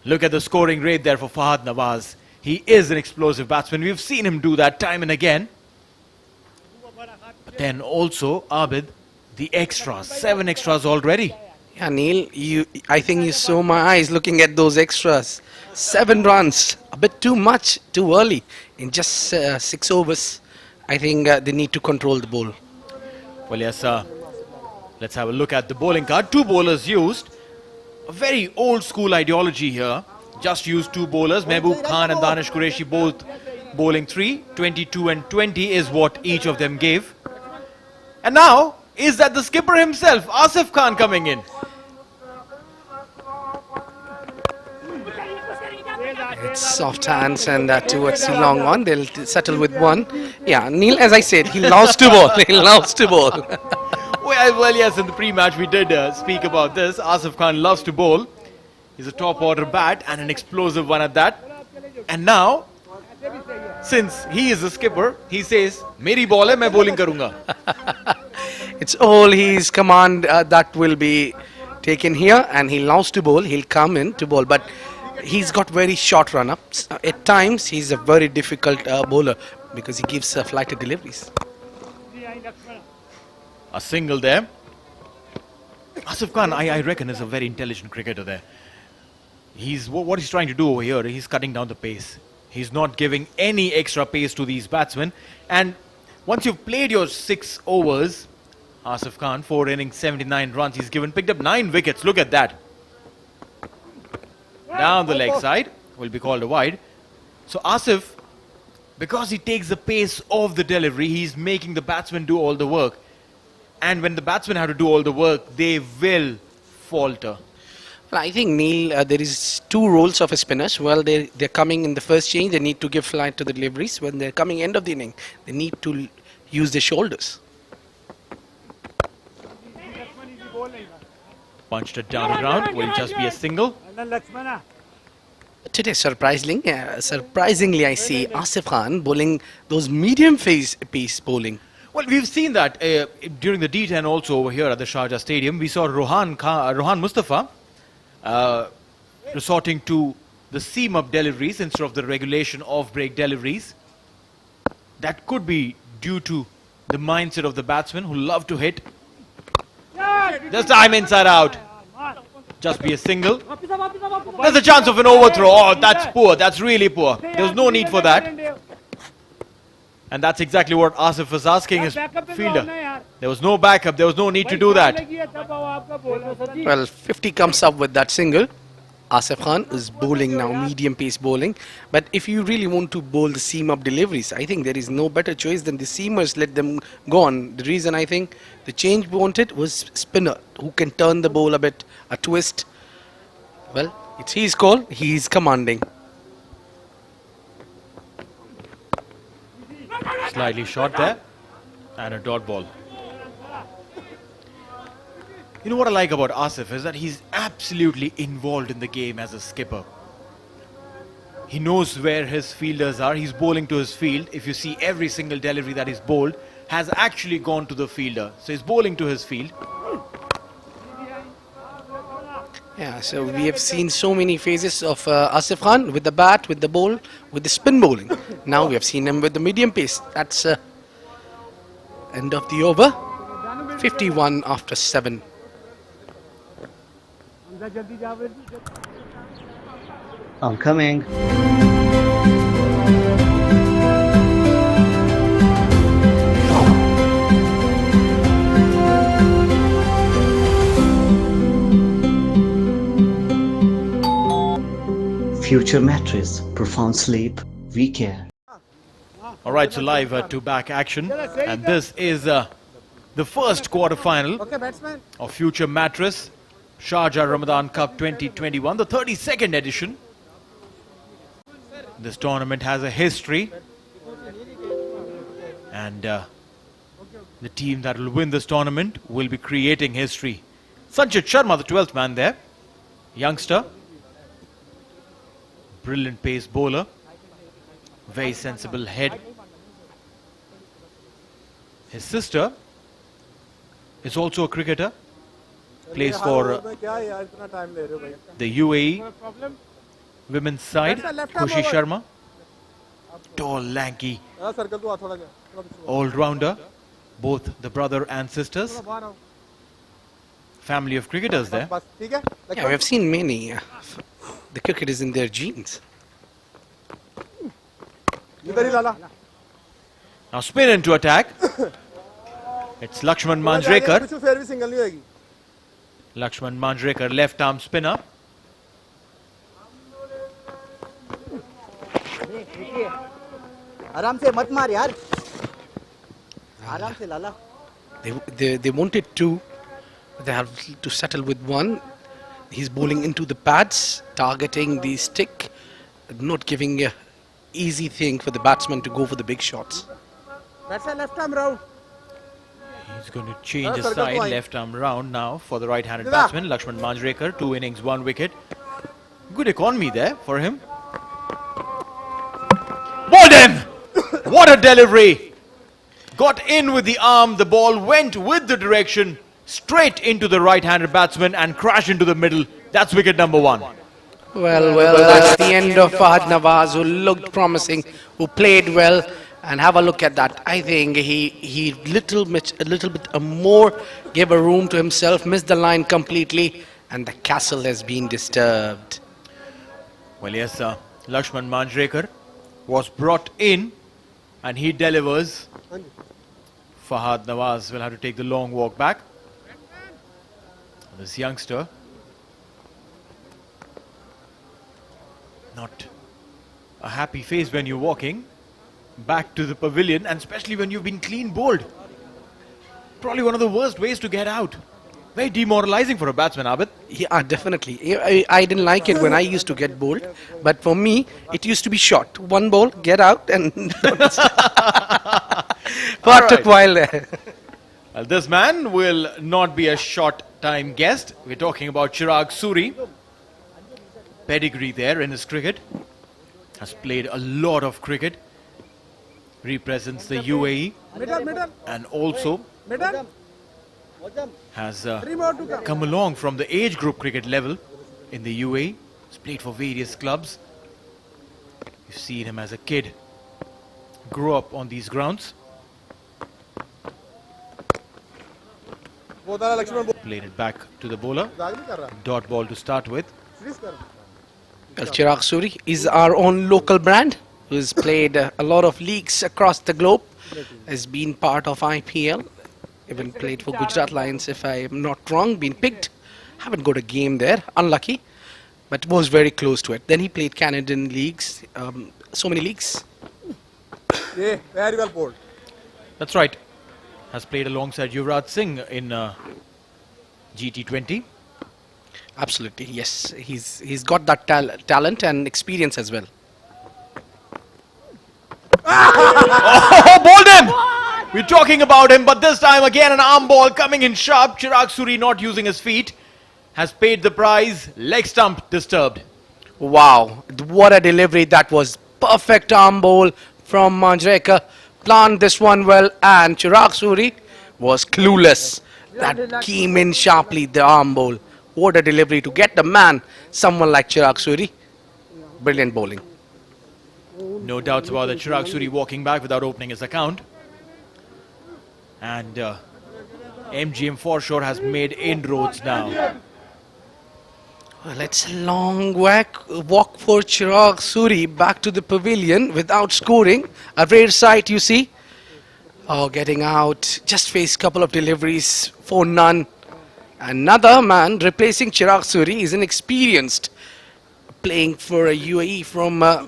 look at the scoring rate there for Fahad Nawaz. He is an explosive batsman. We've seen him do that time and again. But then also, Abid, the extras. 7 extras already. Yeah, Neil, I think you saw my eyes looking at those extras. 7 runs, a bit too much, too early. In just 6 overs, I think they need to control the ball. Well, yes, let's have a look at the bowling card. 2 bowlers used. A very old school ideology here. Just used 2 bowlers. Mehboob Khan and Danish Qureshi both bowling 3. 22 and 20 is what each of them gave. And now, is that the skipper himself, Asif Khan, coming in? It's soft hands and towards the long one. They'll settle with 1. Yeah, Neil, as I said, he loves to bowl. He loves to bowl. Well, yes, in the pre-match we did speak about this. Asif Khan loves to bowl. He's a top-order bat and an explosive one at that. And now, since he is the skipper, he says, "Meri ball hai, main bowling karunga." It's all his command that will be taken here, and he loves to bowl. He'll come in to bowl, but he's got very short run-ups. At times, he's a very difficult bowler because he gives flighted deliveries. A single there. Asif Khan, I reckon, is a very intelligent cricketer there. What he's trying to do over here, he's cutting down the pace. He's not giving any extra pace to these batsmen. And once you've played your 6 overs, Asif Khan, 4 innings, 79 runs, he's picked up 9 wickets. Look at that. Down the leg side, will be called a wide. So Asif, because he takes the pace of the delivery, he's making the batsmen do all the work. And when the batsmen have to do all the work, they will falter. Well, I think, Neil, there is 2 roles of a spinners. Well, they're coming in the first change, they need to give flight to the deliveries. When they're coming end of the inning, they need to use their shoulders. Punched it down the ground, will just be a single. Today, surprisingly, I see Asif Khan bowling those medium pace bowling. Well, we've seen that during the D10 also over here at the Sharjah Stadium. We saw Rohan Mustafa resorting to the seam-up deliveries instead of the regulation off-break deliveries. That could be due to the mindset of the batsmen who love to hit. This time inside out. Just be a single. There's a chance of an overthrow. Oh, that's poor. That's really poor. There's no need for that. And that's exactly what Asif was asking his fielder. There was no backup. There was no need to do that. Well, 50 comes up with that single. Asif Khan is bowling now, medium pace bowling. But if you really want to bowl the seam-up deliveries, I think there is no better choice than the seamers. Let them go on. The reason I think the change wanted was spinner, who can turn the bowl a bit, a twist. Well, it's his call. He's commanding. Slightly short there. And a dot ball. You know what I like about Asif is that he's absolutely involved in the game as a skipper. He knows where his fielders are. He's bowling to his field. If you see every single delivery that he's bowled has actually gone to the fielder. So he's bowling to his field. Yeah, so we have seen so many phases of Asif Khan with the bat, with the bowl, with the spin bowling. Now we have seen him with the medium pace. That's end of the over. 51 after 7. I'm coming. Future mattress, profound sleep, we care. All right, so live to back action, and this is the first quarter-final of Future Mattress Sharjah Ramadan Cup 2021, the 32nd edition. This tournament has a history, and the team that will win this tournament will be creating history. Sanchit Sharma, the 12th man there, youngster, brilliant pace bowler, very sensible head. His sister is also a cricketer, plays for the UAE women's side. Khushi Sharma, tall, lanky, all-rounder, both the brother and sisters. Family of cricketers there. Yeah, we have seen many. The cricket is in their genes. Now spin into attack. It's Lakshman Manjrekar. Lakshman Manjrekar, left arm spinner. आराम से मत मार यार आराम से लाला They wanted two. They have to settle with one. He's bowling into the pads, targeting the stick, not giving a easy thing for the batsman to go for the big shots. That's a left arm round. He's going to change his side, left arm round now for the right-handed batsman. Lakshman Manjrekar, 2 innings, 1 wicket. Good economy there for him. Bowled him! What a delivery! Got in with the arm, the ball went with the direction, straight into the right-handed batsman and crashed into the middle. That's wicket number 1. Well, that's the end of Fahad Nawaz, who looked promising, who played well. And have a look at that. I think he a little bit more gave a room to himself, missed the line completely, and the castle has been disturbed. Well, yes, Lakshman Manjrekar was brought in and he delivers. Fahad Nawaz will have to take the long walk back. This youngster, not a happy face when you're walking back to the pavilion, and especially when you've been clean bowled. Probably one of the worst ways to get out. Very demoralizing for a batsman, Abid. Yeah, definitely. I didn't like it when I used to get bowled, but for me, it used to be short. One ball, get out, and but took a while there. Well, this man will not be a short-time guest. We're talking about Chirag Suri. Pedigree there in his cricket. Has played a lot of cricket. Represents the UAE and also has come along from the age group cricket level in the UAE. He's played for various clubs. You've seen him as a kid grow up on these grounds. Played it back to the bowler. Dot ball to start with. Well, Chirag Suri is our own local brand, who's played a lot of leagues across the globe, has been part of IPL, even played for Gujarat Lions, if I am not wrong, been picked. Haven't got a game there, unlucky, but was very close to it. Then he played Canadian leagues, so many leagues. Yeah, very well bowled. That's right. Has played alongside Yuvraj Singh in GT20. Absolutely, yes. He's got that talent and experience as well. Oh, bowled him! We're talking about him, but this time again an arm ball coming in sharp. Chirag Suri not using his feet. Has paid the prize. Leg stump disturbed. Wow, what a delivery that was. Perfect arm ball from Manjrekar. Planned this one well, and Chirag Suri was clueless. That came in sharply, the arm ball. What a delivery to get the man, someone like Chirag Suri. Brilliant bowling. No doubts about the Chirag Suri walking back without opening his account. And MGM for sure has made inroads now. Well, it's a long walk for Chirag Suri back to the pavilion without scoring. A rare sight, you see. Oh, getting out. Just faced couple of deliveries for none. Another man replacing Chirag Suri is inexperienced, playing for a UAE from a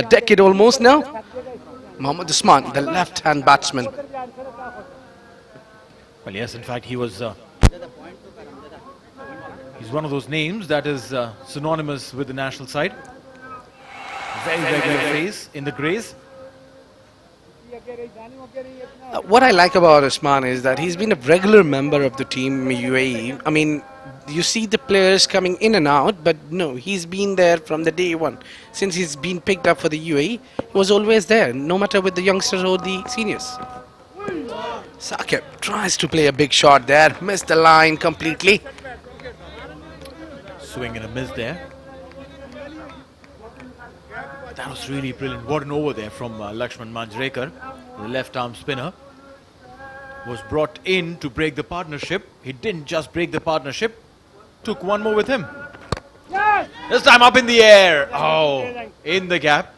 decade almost now. Mohammad Usman, the left-hand batsman. Well, yes, in fact, he's one of those names that is synonymous with the national side. Very regular face in the greys. What I like about Usman is that he's been a regular member of the team UAE. I mean, you see the players coming in and out, but no, he's been there from the day one. Since he's been picked up for the UAE, he was always there, no matter with the youngsters or the seniors. Saqib tries to play a big shot there, missed the line completely. Swing and a miss there. That was really brilliant. What an over there from Lakshman Manjrekar, the left arm spinner. Was brought in to break the partnership. He didn't just break the partnership, took one more with him. This time up in the air. Oh, in the gap.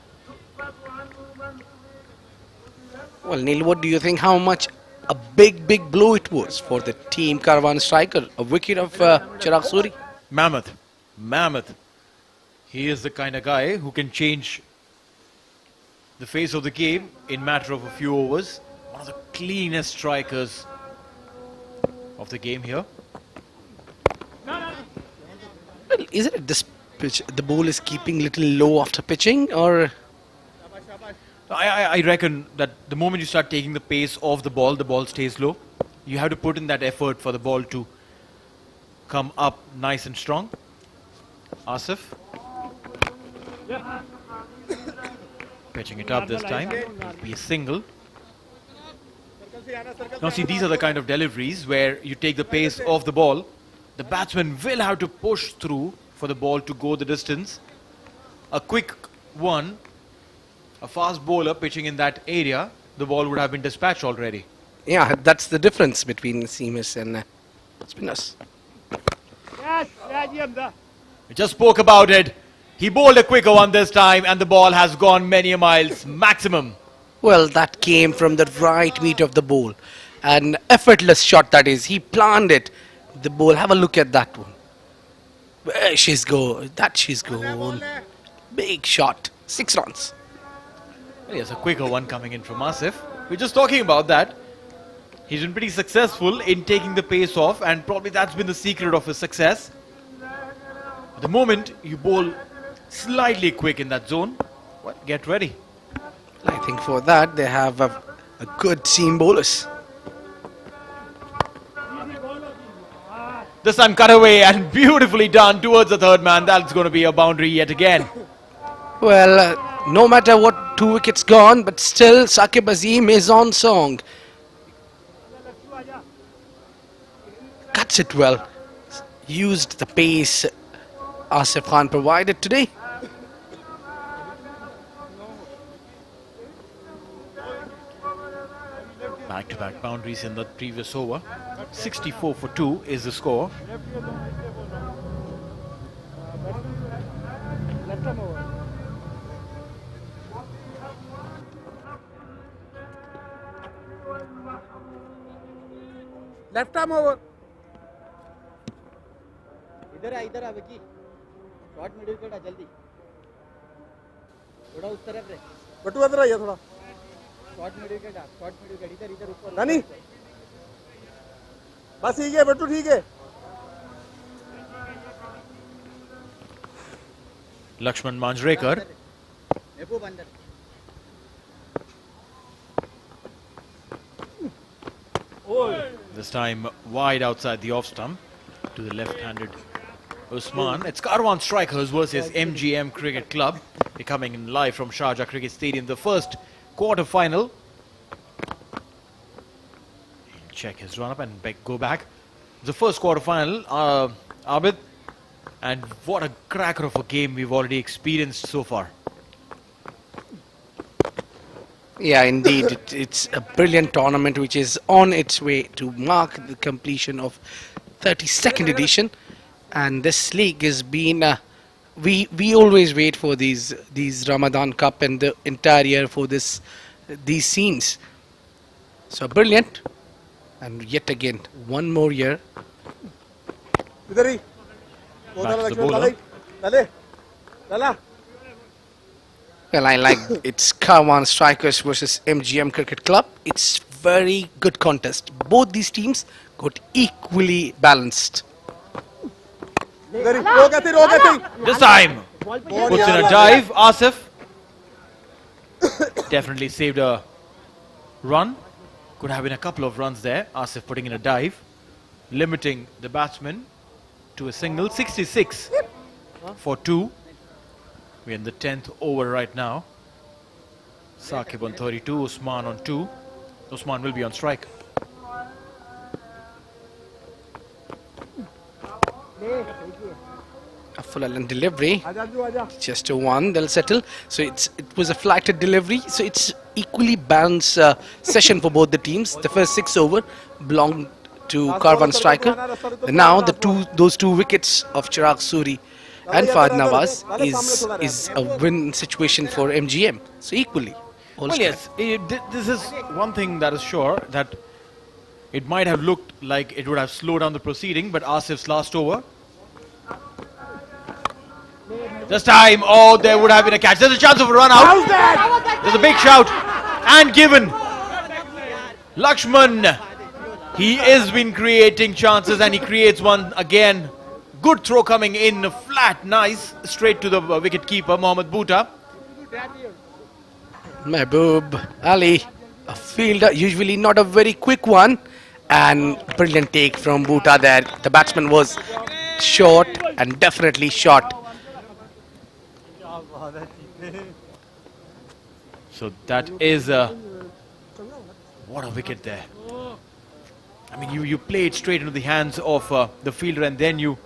Well, Neil, what do you think? How much a big blow it was for the team Karwan striker? A wicket of Chirag Suri? Mammoth. He is the kind of guy who can change the face of the game in matter of a few overs. One of the cleanest strikers of the game here. Well, is it this pitch the ball is keeping little low after pitching, or? I reckon that the moment you start taking the pace off the ball stays low. You have to put in that effort for the ball to come up nice and strong. Asif. Pitching it up this time. It'll be a single. Now see, these are the kind of deliveries where you take the pace off the ball. The batsman will have to push through for the ball to go the distance. A quick one, a fast bowler pitching in that area, the ball would have been dispatched already. Yeah, that's the difference between seamers and spinners. We just spoke about it. He bowled a quicker one this time and the ball has gone many a miles maximum. Well, that came from the right meat of the ball. An effortless shot, that is. He planned it. The ball, have a look at that one. Where she's gone. That she's gone. Big shot. 6 runs. Well, yes, a quicker one coming in from Asif. We're just talking about that. He's been pretty successful in taking the pace off, and probably that's been the secret of his success. At the moment you bowl slightly quick in that zone, well, get ready. I think for that they have a good seam bowlers. This time cut away and beautifully done towards the third man. That's going to be a boundary yet again. Well, no matter what 2 wickets gone, but still Saqib Azim is on song. Cuts it well. Used the pace Asif Khan provided today. Back-to-back boundaries in the previous over. 64 for 2 is the score. Left arm over इधर आ Vicky shot mid wicket आ जल्दी थोड़ा उस तरफ रे बटू इधर आइए थोड़ा shot mid wicket इधर ऊपर रानी बस ठीक है बटू ठीक है Lakshman Manjrekar. This time wide outside the off stump to the left-handed Usman. It's Karwan strikers versus MGM Cricket Club. They're coming in live from Sharjah Cricket Stadium. The first quarter-final. Check his run-up and go back. The first quarter-final, Abid. And what a cracker of a game we've already experienced so far. Yeah, indeed. It's a brilliant tournament which is on its way to mark the completion of 32nd edition. And this league has been we always wait for these Ramadan Cup and the entire year for these scenes. So brilliant, and yet again one more year. इधर ही Back to the Lakshman bowler. लाले लाला Well, I like it's Karwan Strikers versus MGM Cricket Club. It's very good contest. Both these teams got equally balanced. इधर ही रो गए This time puts in a dive. Asif definitely saved a run. Could have been a couple of runs there. Asif putting in a dive, limiting the batsman to a single. 66 for 2. We're in the 10th over right now. Saqib on 32, Usman on 2. Usman will be on strike. A full island delivery, just a one, they'll settle. So it was a flighted delivery, so it's equally balanced session for both the teams. The first 6 over belonged to Karwan Striker. And now those two wickets of Chirag Suri and Fahad Nawaz is a win situation for MGM. So equally. all Well, strike. yes, this is one thing that is sure, that it might have looked like it would have slowed down the proceeding, but Asif's last over. This time, oh, there would have been a catch. There's a chance of a run out. There's a big shout and given. Lakshman, he has been creating chances and he creates one again. Good throw coming in, flat, nice, straight to the wicket keeper, Mohammad Bhuta. Mehboob Ali, a fielder, usually not a very quick one, and brilliant take from Bhuta there. The batsman was short and definitely short. So that is what a wicket there. I mean, you play it straight into the hands of the fielder and then you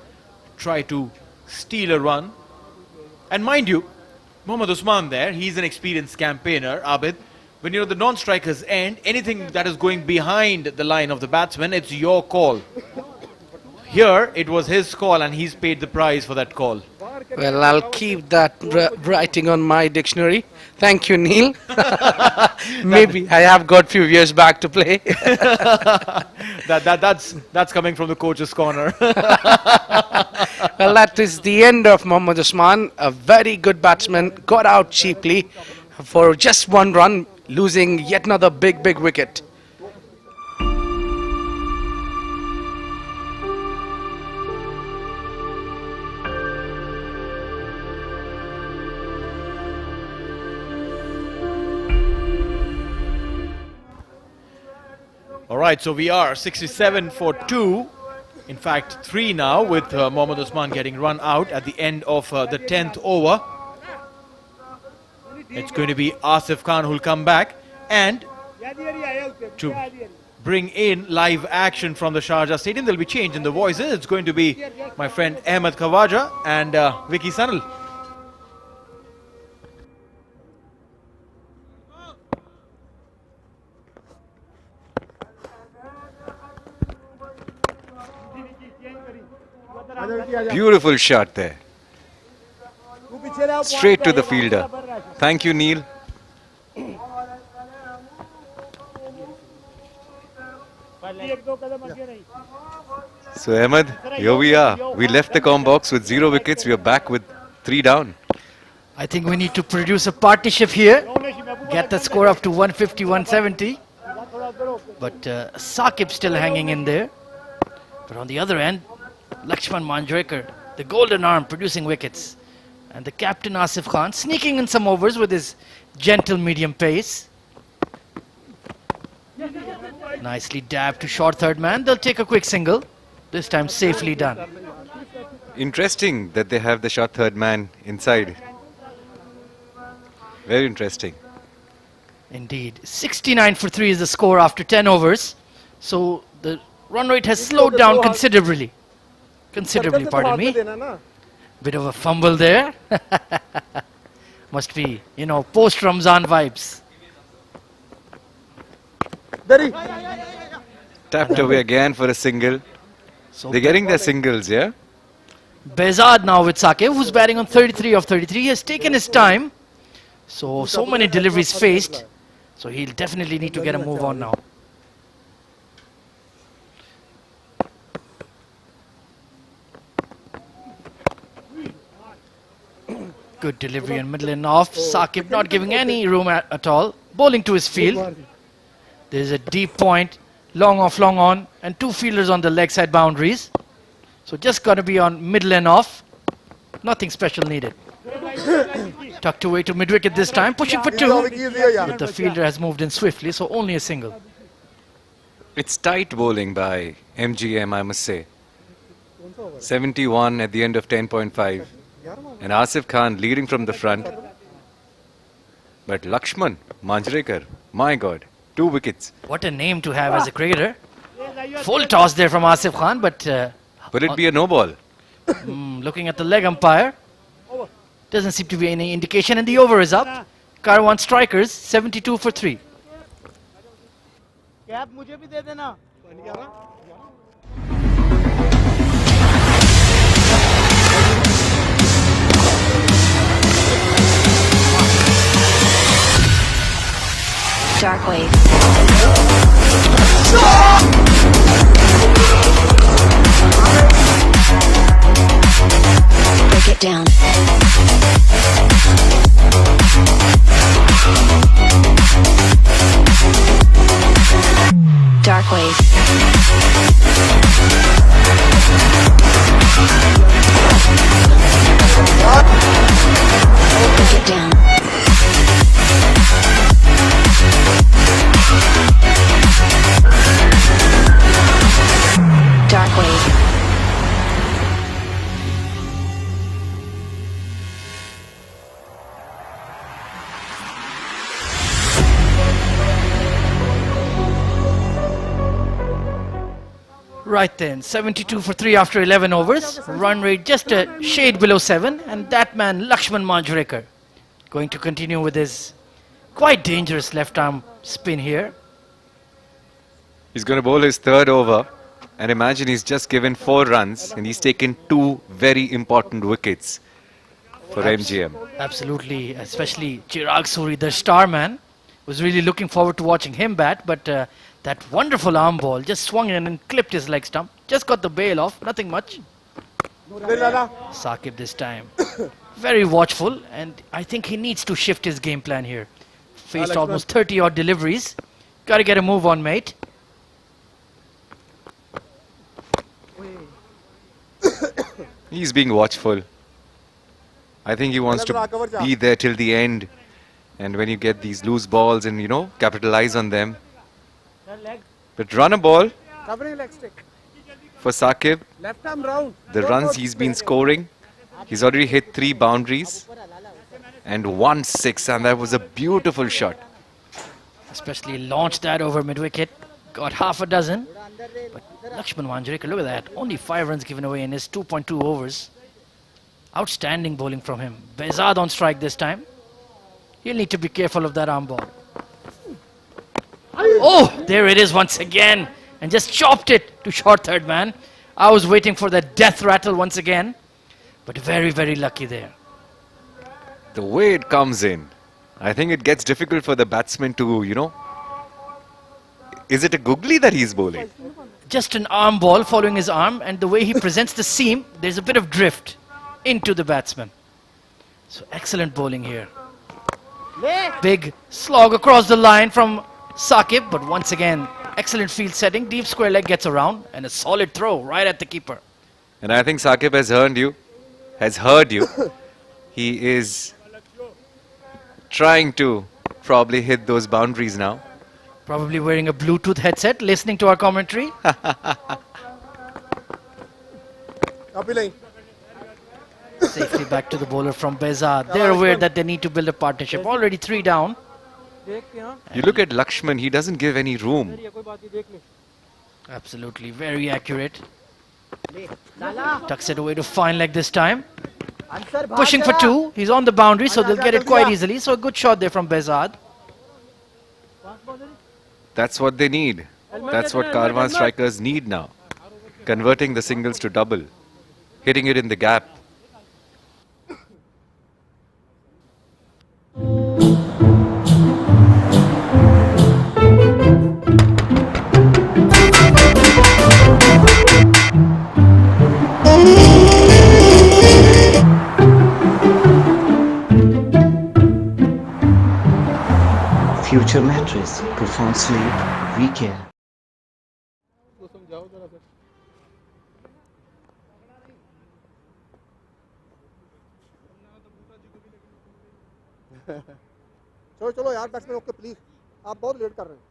try to steal a run. And mind you, Mohammad Usman there, he's an experienced campaigner, Abid. When the non-strikers end, anything that is going behind the line of the batsman, it's your call. Here, it was his call and he's paid the price for that call. Well, I'll keep that writing on my dictionary. Thank you, Neil. Maybe I have got few years back to play. That's coming from the coach's corner. Well, that is the end of Mohammad Usman. A very good batsman, got out cheaply for just one run, losing yet another big wicket. All right, so we are 67 for 2. In fact, 3 now, with Mohammad Usman getting run out at the end of the 10th over. It's going to be Asif Khan who'll come back, and to bring in live action from the Sharjah Stadium, there'll be change in the voices. It's going to be my friend Ahmed Khawaja and Vicky Sanal. Beautiful shot there. Straight to the fielder. Thank you, Neil. So, Ahmed, here we are. We left the com box with 0 wickets. We are back with 3 down. I think we need to produce a partnership here. Get the score up to 150, 170. But Saqib still hanging in there. But on the other end, Lakshman Manjrekar, the golden arm, producing wickets. And the captain Asif Khan sneaking in some overs with his gentle medium pace. Nicely dabbed to short third man. They'll take a quick single. This time safely done. Interesting that they have the shot third man inside. Very interesting. Indeed. 69 for 3 is the score after 10 overs. So the run rate has slowed down considerably. Considerably, pardon me. Bit of a fumble there. Must be, post-Ramzan vibes. Tapped away again for a single. So They're getting their singles, yeah? Behzad now with Saqib, who's batting on 33 of 33. He has taken his time. So many deliveries faced. So he'll definitely need to get a move on now. Good delivery and middle and off. Saqib not giving any room at all. Bowling to his field. There's a deep point. Long off, long on. And two fielders on the leg side boundaries. So just got to be on middle and off. Nothing special needed. Tucked away to mid-wicket this time. Pushing for two. But the fielder has moved in swiftly. So only a single. It's tight bowling by MGM, I must say. 71 at the end of 10.5. And Asif Khan leading from the front. But Lakshman Manjrekar, my God, 2 wickets. What a name to have as a cricketer. Full toss there from Asif Khan, but... Will it be a no ball? Looking at the leg umpire. Doesn't seem to be any indication, and the over is up. Karwan strikers, 72 for 3. Dark wave. Break it down. Dark wave. Break it down. Dark wave. Right then, 72 for 3 after 11 overs. Run rate just a shade below 7. And that man, Lakshman Manjrekar, going to continue with his quite dangerous left arm spin here. He's going to bowl his 3rd over. And imagine he's just given 4 runs and he's taken 2 very important wickets for MGM. Absolutely, especially Chirag Suri, the star man. Was really looking forward to watching him bat, but that wonderful arm ball just swung in and clipped his leg stump. Just got the bail off, nothing much. Saqib this time. Very watchful, and I think he needs to shift his game plan here. Faced almost 30 odd deliveries. Got to get a move on, mate. He's being watchful. I think he wants to be there till the end. And when you get these loose balls and, you know, capitalize on them. But run a ball for Saqib. The runs he's been scoring. He's already hit 3 boundaries. And 1 6. And that was a beautiful shot. Especially launched that over mid-wicket. Got half a dozen. But Lakshman Manjrekar, look at that. Only 5 runs given away in his 2.2 overs. Outstanding bowling from him. Behzad on strike this time. He'll need to be careful of that arm ball. Oh, there it is once again. And just chopped it to short third man. I was waiting for that death rattle once again. But very, very lucky there. The way it comes in, I think it gets difficult for the batsman to, you know. Is it a googly that he's bowling? Just an arm ball following his arm. And the way he presents the seam, there's a bit of drift into the batsman. So excellent bowling here. Big slog across the line from Saqib, but once again, excellent field setting. Deep square leg gets around and a solid throw right at the keeper. And I think Saqib has heard you. He is trying to probably hit those boundaries now. Probably wearing a Bluetooth headset, listening to our commentary. Safely back to the bowler from Behzad. They're aware that they need to build a partnership. Already 3 down. You look at Lakshman, he doesn't give any room. Absolutely, very accurate. Tucks it away to fine leg this time. Pushing for 2. He's on the boundary, so they'll get it quite easily. So a good shot there from Behzad. That's what they need. That's what Karwan strikers need now. Converting the singles to double. hitting it in the gap. Future mattress profound sleep recare. चलो चलो यार batsman okay please आप बहुत late कर रहे हैं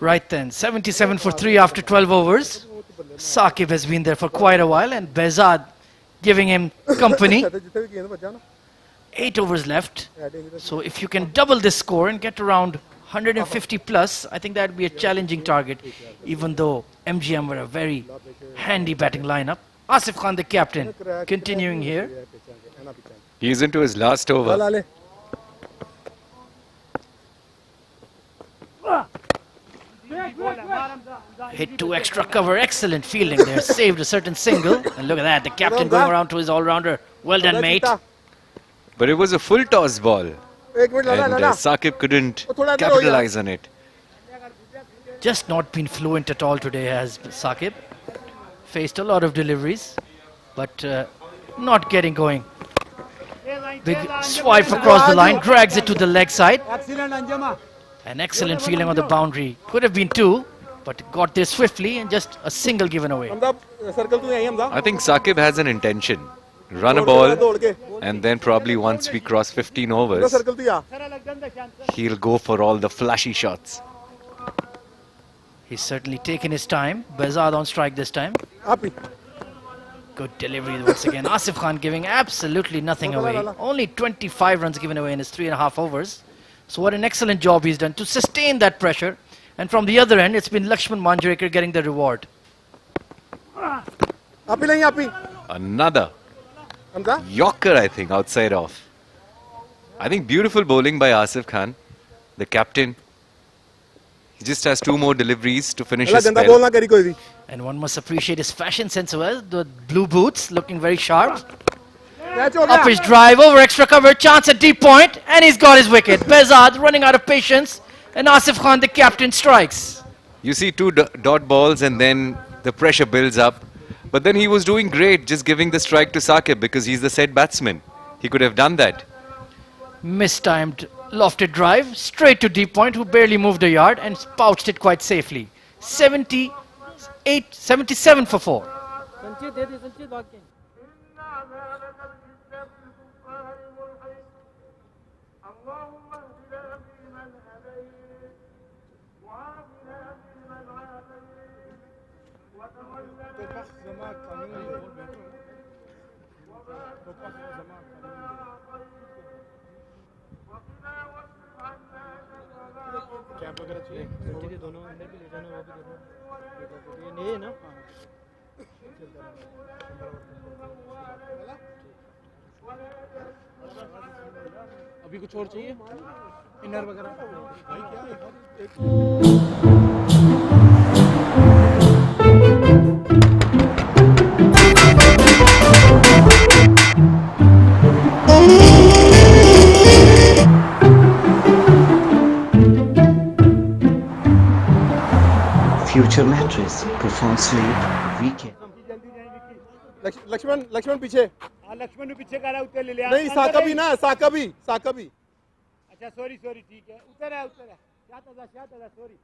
Right then, 77 for 3 after 12 overs. Saqib has been there for quite a while, and Behzad giving him company. जितने भी गेंद बचा ना 8 overs left. So if you can double this score and get around 150 plus, I think that would be a challenging target, even though MGM were a very handy batting lineup. Asif Khan, the captain, continuing here. He's into his last over. Hit 2 extra cover, excellent fielding there, saved a certain single. And look at that, the captain going around to his all-rounder. Well done, mate. But it was a full toss ball. And Saqib couldn't capitalize on it. Just not been fluent at all today has Saqib. Faced a lot of deliveries, but not getting going. Big swipe across the line, drags it to the leg side. An excellent feeling on the boundary. Could have been 2, but got there swiftly and just a single given away. I think Saqib has an intention. Run a ball, and then probably once we cross 15 overs, he'll go for all the flashy shots. He's certainly taken his time. Behzad on strike this time. Good delivery once again. Asif Khan giving absolutely nothing away. Only 25 runs given away in his 3.5 overs. So what an excellent job he's done to sustain that pressure. And from the other end, it's been Lakshman Manjrekar getting the reward. Another Yorker, I think, outside off. I think beautiful bowling by Asif Khan, the captain. He just has 2 more deliveries to finish his spell. And one must appreciate his fashion sense as well. The blue boots looking very sharp. Up his drive, over extra cover, chance at deep point, and he's got his wicket. Behzad running out of patience, and Asif Khan, the captain, strikes. You see 2 dot balls and then the pressure builds up. But then he was doing great, just giving the strike to Saqib because he's the set batsman. He could have done that. Mistimed lofted drive, straight to deep point, who barely moved a yard and pouched it quite safely. 77 for 4. अभी कुछ और चाहिए inner वगैरह Future mattress profound sleep recare. Lakshman पीछे लक्ष्मण भी पीछे का उतर ले लिया नहीं साकबी ना साकबी अच्छा सॉरी ठीक है उतर है सॉरी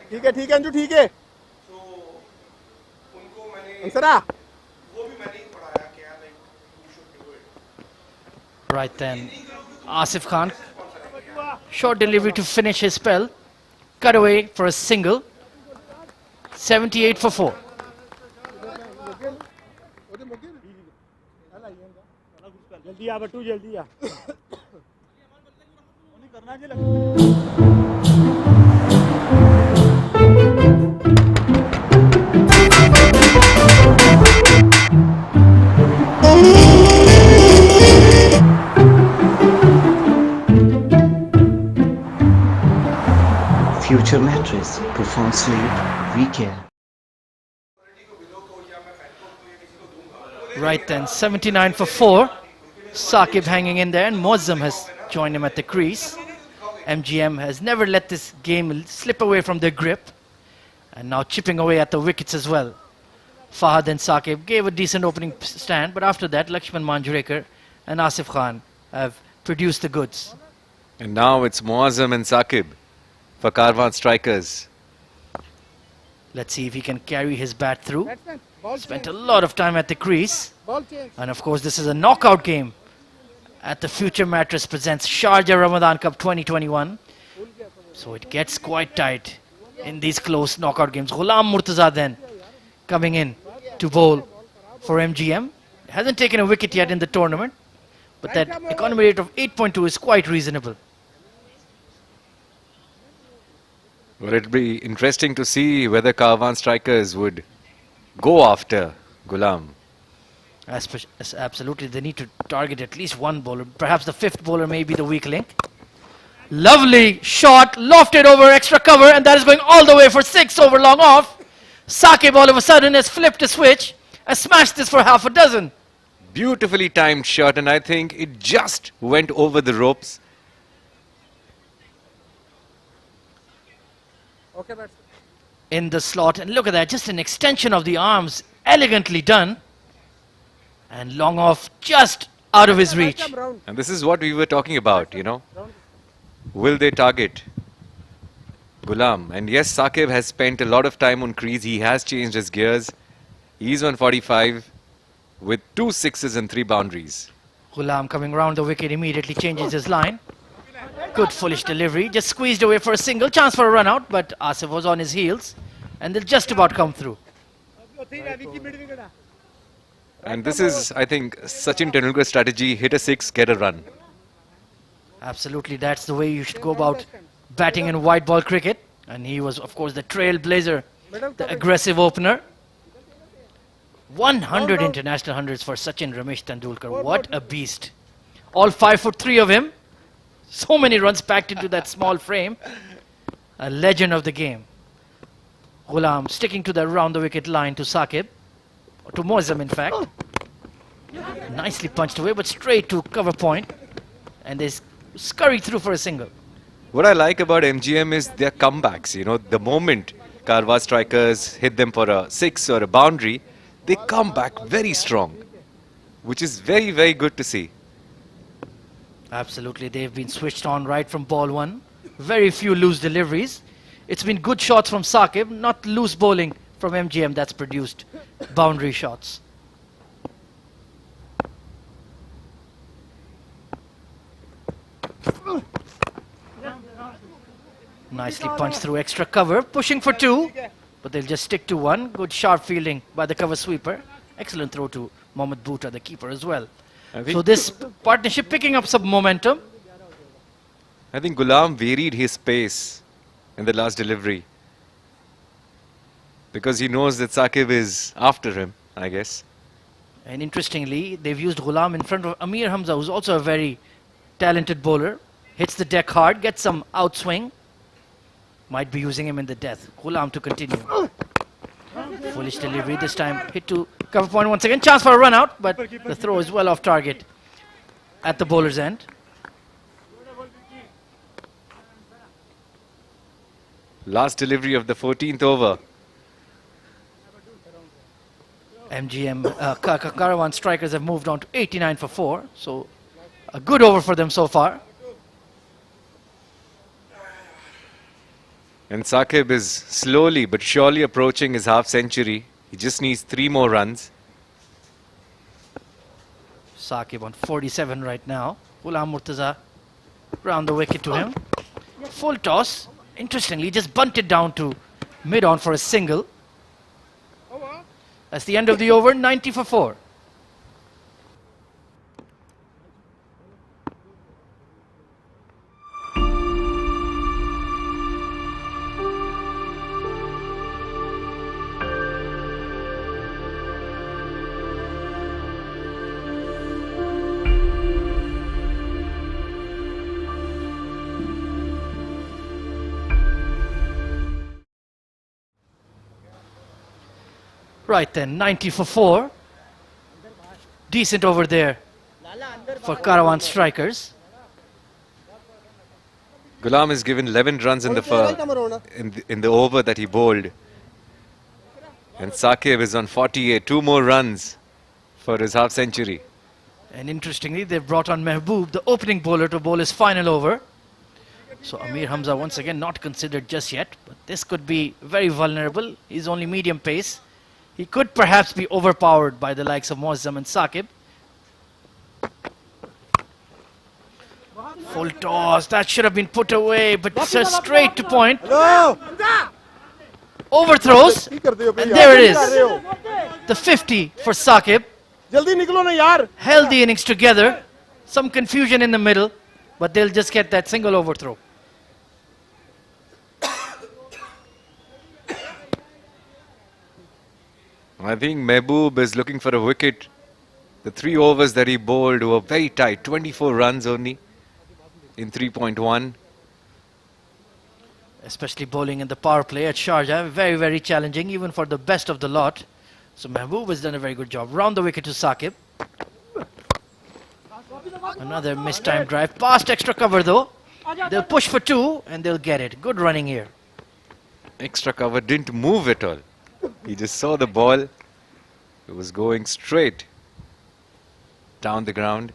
ठीक है अंजू ठीक है अंसरा Right then, Asif Khan, short delivery to finish his spell. Cut away for a single. 78 for 4. जल्दी आ बट्टू जल्दी आ Future mattress profound sleep, we-care. Right then, 79 for 4. Saqib hanging in there, and Moazzam has joined him at the crease. MGM has never let this game slip away from their grip, and now chipping away at the wickets as well. Fahad and Saqib gave a decent opening stand, but after that, Lakshman Manjrekar and Asif Khan have produced the goods. And now it's Moazzam and Saqib for Karwan strikers. Let's see if he can carry his bat through. Spent a lot of time at the crease. And of course, this is a knockout game at the Future Mattress Presents Sharjah Ramadan Cup 2021. So it gets quite tight in these close knockout games. Ghulam Murtaza then coming in to bowl for MGM. Hasn't taken a wicket yet in the tournament, but that economy rate of 8.2 is quite reasonable. Well, it'll be interesting to see whether Karwan strikers would go after Ghulam. Absolutely, they need to target at least one bowler. Perhaps the fifth bowler may be the weak link. Lovely shot, lofted over extra cover, and that is going all the way for 6 over long off. Saqib all of a sudden has flipped a switch and smashed this for half a dozen. Beautifully timed shot, and I think it just went over the ropes. Okay, batsman. In the slot, and look at that, just an extension of the arms, elegantly done. And long off, just out of his reach. And this is what we were talking about, you know. Will they target Ghulam? And yes, Saqib has spent a lot of time on crease. He has changed his gears. He's on 45 with 2 sixes and 3 boundaries. Ghulam coming round the wicket immediately changes his line. Good foolish delivery, just squeezed away for a single, chance for a run out, but Asif was on his heels and they'll just about come through. And this is, I think, Sachin Tendulkar's strategy: hit a 6, get a run. Absolutely, that's the way you should go about batting in white ball cricket. And he was, of course, the trailblazer, the aggressive opener. 100 international hundreds for Sachin Ramesh Tendulkar. What a beast. All 5'3" of him. So many runs packed into that small frame. A legend of the game. Ghulam sticking to the round the wicket line to Saqib. Or to Moazzam, in fact. Nicely punched away, but straight to cover point. And they scurry through for a single. What I like about MGM is their comebacks. You know, the moment Karwan strikers hit them for a 6 or a boundary, they come back very strong, which is very, very good to see. Absolutely, they've been switched on right from ball 1. Very few loose deliveries. It's been good shots from Saqib, not loose bowling from MGM that's produced boundary shots. Nicely punched through extra cover, pushing for 2, but they'll just stick to 1. Good sharp fielding by the cover sweeper. Excellent throw to Mohammad Bhuta, the keeper, as well. So this partnership picking up some momentum. I think Ghulam varied his pace in the last delivery because he knows that Saqib is after him, I guess. And interestingly, they've used Ghulam in front of Amir Hamza, who's also a very talented bowler. Hits the deck hard, gets some outswing. Might be using him in the death. Ghulam to continue. Foolish delivery this time. Hit to cover point once again. Chance for a run out, but the throw is well off target at the bowler's end. Last delivery of the 14th over. MGM, Karwan strikers have moved on to 89 for 4. So a good over for them so far. And Saqib is slowly but surely approaching his half century. He just needs 3 more runs. Saqib on 47 right now. Ghulam Murtaza round the wicket to him. Full toss. Interestingly, just bunted down to mid-on for a single. That's the end of the over, 90 for 4. Right then, 90 for 4. Decent over there for Karwan strikers. Ghulam is given 11 runs in the over that he bowled. And Saqib is on 48. 2 more runs for his half century. And interestingly, they've brought on Mehboob, the opening bowler, to bowl his final over. So Amir Hamza once again not considered just yet, but this could be very vulnerable. He's only medium pace. He could perhaps be overpowered by the likes of Muazzam and Saqib. Full toss, that should have been put away, but just straight to point. Overthrows, and there it is. The 50 for Saqib. Held the innings together. Some confusion in the middle, but they'll just get that single overthrow. I think Mehboob is looking for a wicket. The 3 overs that he bowled were very tight. 24 runs only in 3.1. Especially bowling in the power play at Sharjah. Very, very challenging, even for the best of the lot. So Mehboob has done a very good job. Round the wicket to Saqib. Another mistimed drive. Past extra cover though. They'll push for 2 and they'll get it. Good running here. Extra cover didn't move at all. He just saw the ball. It was going straight down the ground.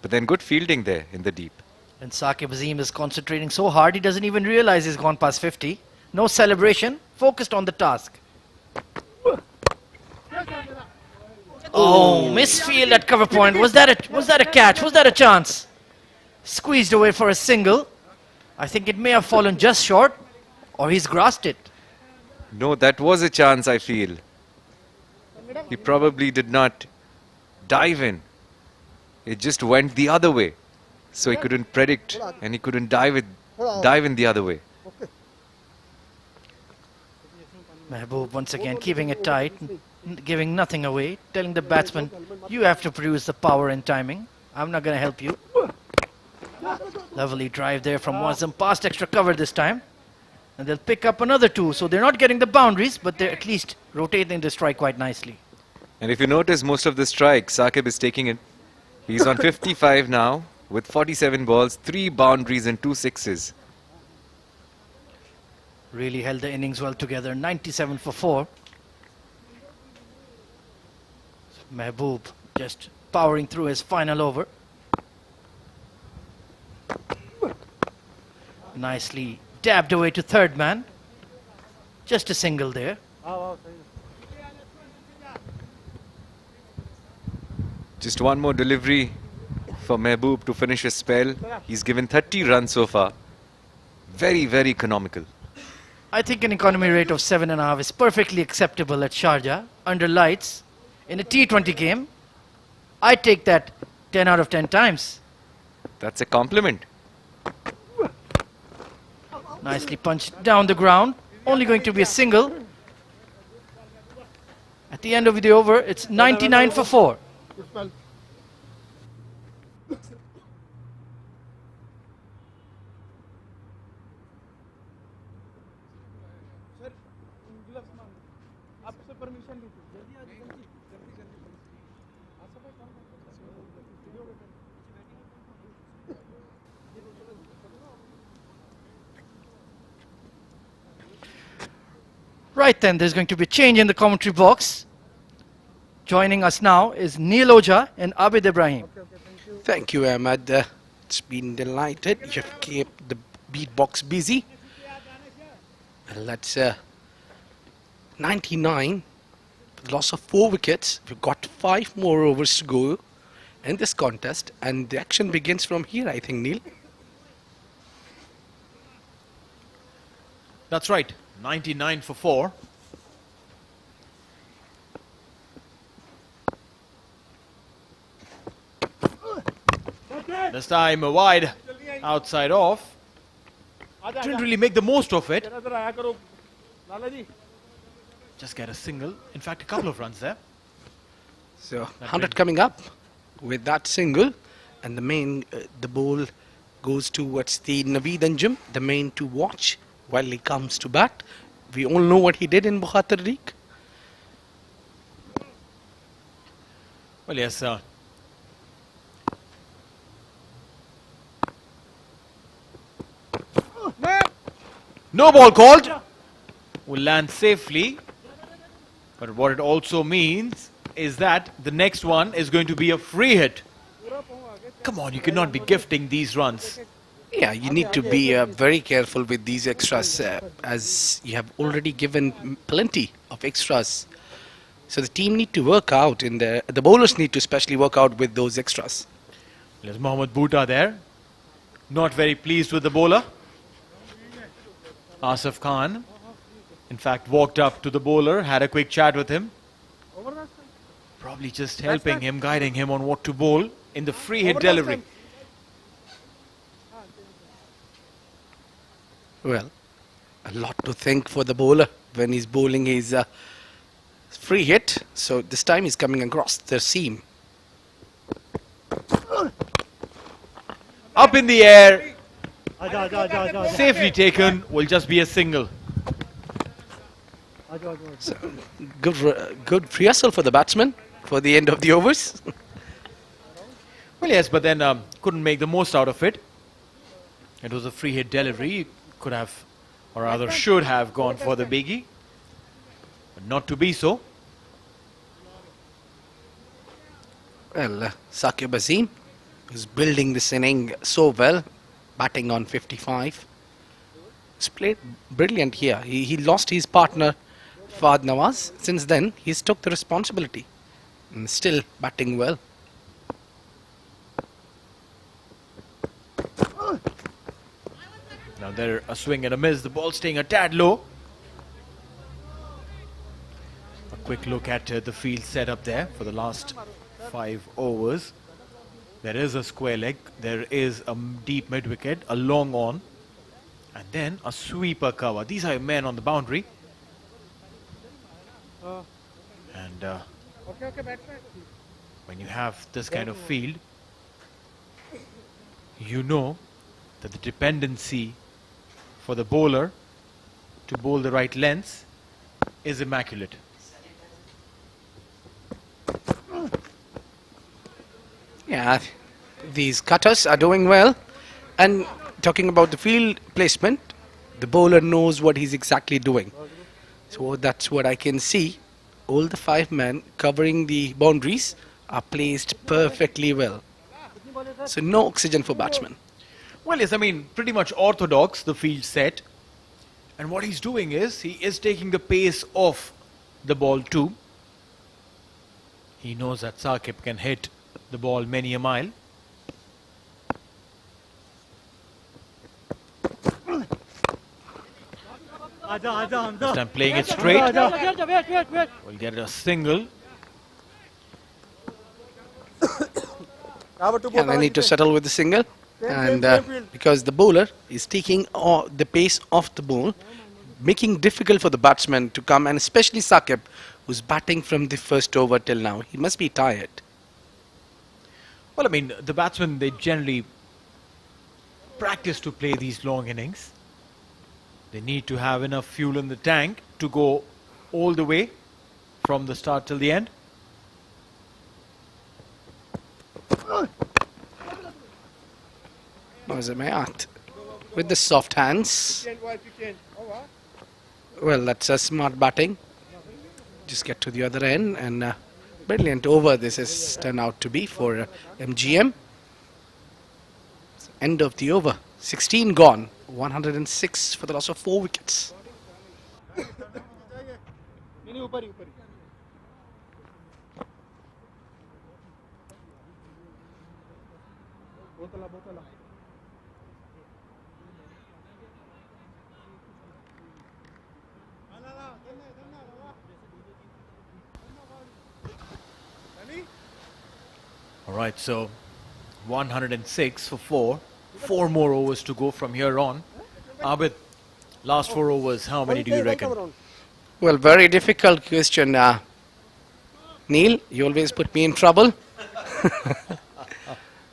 But then good fielding there in the deep. And Saqib Azim is concentrating so hard he doesn't even realize he's gone past 50. No celebration. Focused on the task. Oh, misfield at cover point. Was that a catch? Was that a chance? Squeezed away for a single. I think it may have fallen just short, or he's grasped it. No, that was a chance, I feel. He probably did not dive in. It just went the other way. So he couldn't predict and he couldn't dive in the other way. Mehboob once again keeping it tight, giving nothing away, telling the batsman, you have to produce the power and timing. I'm not going to help you. Lovely drive there from Muazzam, past extra cover this time. And they'll pick up another 2. So they're not getting the boundaries, but they're at least rotating the strike quite nicely. And if you notice, most of the strikes, Saqib is taking it. He's on 55 now with 47 balls, 3 boundaries and 2 sixes. Really held the innings well together. 97 for 4. Mehboob just powering through his final over. Nicely dabbed away to third man. Just a single there. Just one more delivery for Mehboob to finish his spell. He's given 30 runs so far. Very, very economical. I think an economy rate of 7.5 is perfectly acceptable at Sharjah under lights in a T20 game. I take that 10 out of 10 times. That's a compliment. Nicely punched down the ground. Only going to be a single. At the end of the over, it's 99 for 4. Right then, there's going to be a change in the commentary box. Joining us now is Neil Ojha and Abid Ibrahim. Thank you, Ahmad. It's been delighted. You've kept the beat box busy. And let's 99, loss of 4 wickets. We've got 5 more overs to go in this contest, and the action begins from here, I think, Neil. That's right. 99 for 4. This time a wide, outside off. Didn't really make the most of it. Just get a single. In fact, a couple of runs there. So 100 coming up with that single, and the ball goes towards the Naveed Anjum, the main to watch while he comes to bat. We all know what he did in Bukhatar League. Well, yes, no ball called. Will land safely. But what it also means is that the next one is going to be a free hit. Come on, you cannot be gifting these runs. Yeah, you need to be very careful with these extras as you have already given plenty of extras. So the team need to work out the bowlers need to especially work out with those extras. There's Mohammad Bhuta there. Not very pleased with the bowler. Asif Khan, in fact, walked up to the bowler, had a quick chat with him. Probably just helping him, guiding him on what to bowl in the free hit delivery. Well, a lot to think for the bowler when he's bowling his free hit. So this time he's coming across the seam. Up in the air, safely taken, will just be a single. So, good rehearsal for the batsman for the end of the overs. Well, yes, but then couldn't make the most out of it. It was a free hit delivery. Could have, or rather should have gone for the biggie, but not to be so. Well, Saqib Azim is building this inning so well, batting on 55. He's played brilliant here. He lost his partner Fahad Nawaz. Since then, he's took the responsibility and still batting well. Now there a swing and a miss. The ball staying a tad low. A quick look at the field setup there for the last 5 overs. There is a square leg. There is a deep mid wicket, a long on, and then a sweeper cover. These are men on the boundary. And when you have this kind of field, you know that the dependency for the bowler to bowl the right lengths is immaculate. Yeah, these cutters are doing well. And talking about the field placement, the bowler knows what he's exactly doing. So that's what I can see. All the 5 men covering the boundaries are placed perfectly well. So no oxygen for batsmen. Well, yes, I mean, pretty much orthodox, the field set. And what he's doing is, he is taking the pace off the ball too. He knows that Saqib can hit the ball many a mile. This time playing it straight. We'll get a single. And I need to settle with the single. And because the bowler is taking the pace off the ball, making difficult for the batsman to come, and especially Saqib, who's batting from the first over till now. He must be tired. Well, I mean, the batsmen, they generally practice to play these long innings. They need to have enough fuel in the tank to go all the way from the start till the end. Mazamayat with the soft hands. Well, that's a smart batting. Just get to the other end, and brilliant over this has turned out to be for MGM. End of the over. 16 gone. 106 for the loss of 4 wickets. All right, so 106 for 4. 4 more overs to go from here on. Abid, last 4 overs, how many do you reckon? Well, very difficult question. Neil, you always put me in trouble.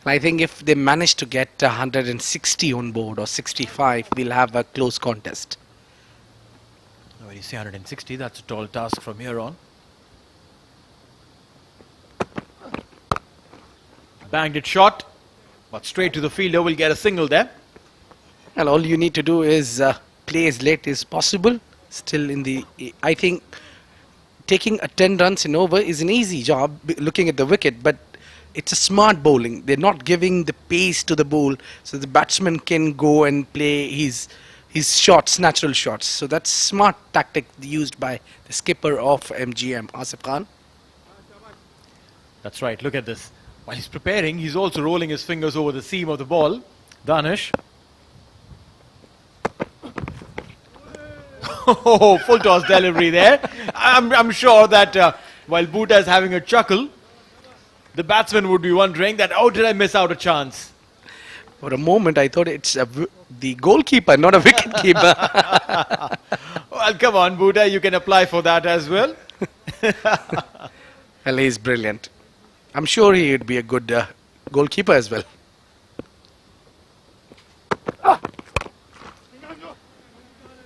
I think if they manage to get 160 on board or 65, we'll have a close contest. When you say 160, that's a tall task from here on. Banged it short, but straight to the fielder. Will get a single there. And all you need to do is play as late as possible. Still in the, I think, taking a 10 runs in over is an easy job looking at the wicket, but it's a smart bowling. They're not giving the pace to the bowl, so the batsman can go and play his shots, natural shots. So that's smart tactic used by the skipper of MGM, Asif Khan. That's right, look at this. While he's preparing, he's also rolling his fingers over the seam of the ball. Danish. Oh, full toss delivery there. I'm sure that while Bhuta is having a chuckle, the batsman would be wondering that, oh, did I miss out a chance? For a moment, I thought it's the goalkeeper, not a wicket keeper. Well, come on, Bhuta, you can apply for that as well. Well, he's brilliant. I'm sure he would be a good goalkeeper as well.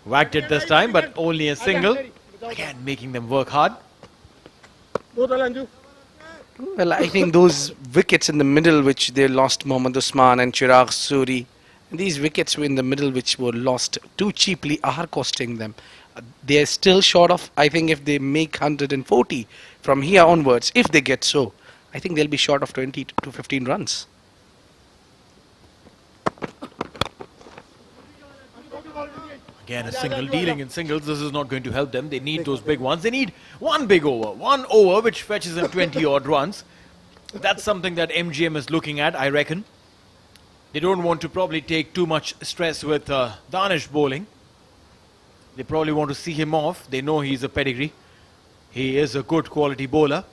Whacked it this time, but only a single. Again, making them work hard. Well, I think those wickets in the middle which they lost, Mohammad Usman and Chirag Suri, these wickets in the middle which were lost too cheaply are costing them. They're still short of, I think if they make 140 from here onwards, if they get so, I think they'll be short of 20 to 15 runs. Again, a single dealing in singles. This is not going to help them. They need those big ones. They need one big over. One over which fetches them 20 odd runs. That's something that MGM is looking at, I reckon. They don't want to probably take too much stress with Danish bowling. They probably want to see him off. They know he's a pedigree. He is a good quality bowler.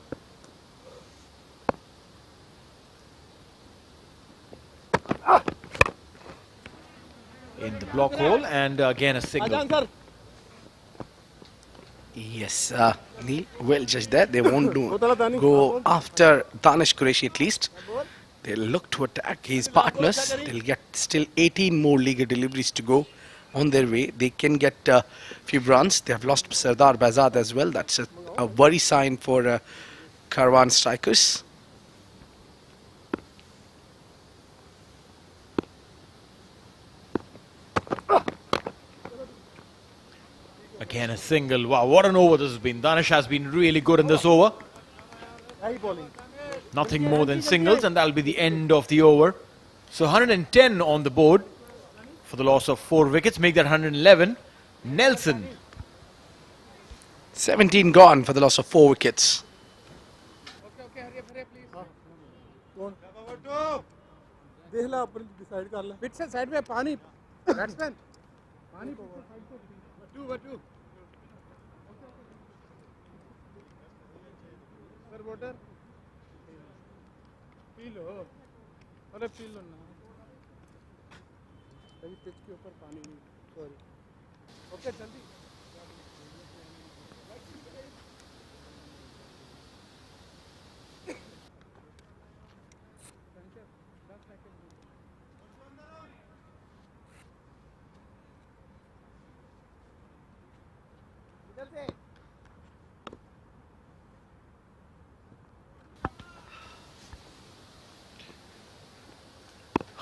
In the block hole, and again a single. Yes, Neil, well judged there. They won't go after Danish Qureshi at least. They'll look to attack his partners. They'll get still 18 more league deliveries to go on their way. They can get a few runs. They have lost Sardar Bazad as well. That's a worry sign for Karwan strikers. Again a single. Wow, what an over this has been. Danish has been really good in this over. Nothing more than singles, and that'll be the end of the over. So 110 on the board for the loss of 4 wickets. Make that 111. Nelson. 17 gone for the loss of 4 wickets. देख ला अपन decide कर ले pitch से side में पानी batsman पानी बटू sir water P low अरे P low ना कहीं पिच के ऊपर पानी नहीं सॉरी ओके जल्दी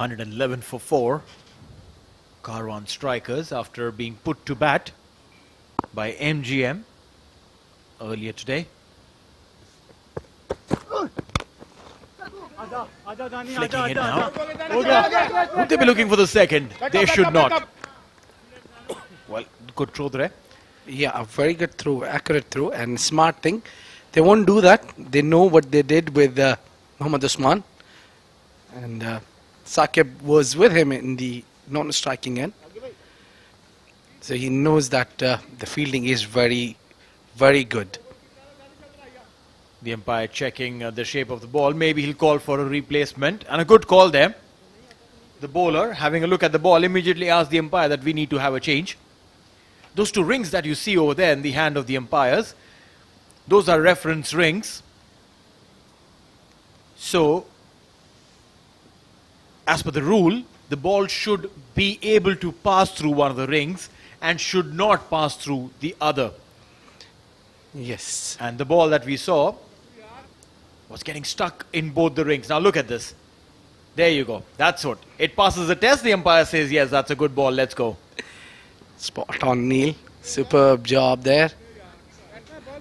$111 for 4. Karwan strikers after being put to bat by MGM earlier today. Flicking it now. Would they be looking for the second? They should not. Well, good throw there. Yeah, a very good throw, accurate throw, and smart thing. They won't do that. They know what they did with Mohammad Usman. And Saqib was with him in the non-striking end. So he knows that the fielding is very, very good. The umpire checking the shape of the ball. Maybe he'll call for a replacement. And a good call there. The bowler, having a look at the ball, immediately asked the umpire that we need to have a change. Those 2 rings that you see over there in the hand of the umpires, those are reference rings. So, as per the rule, the ball should be able to pass through one of the rings and should not pass through the other. Yes. And the ball that we saw was getting stuck in both the rings. Now look at this. There you go. That's what. It passes the test. The umpire says, yes, that's a good ball. Let's go. Spot on, Neil. Superb job there.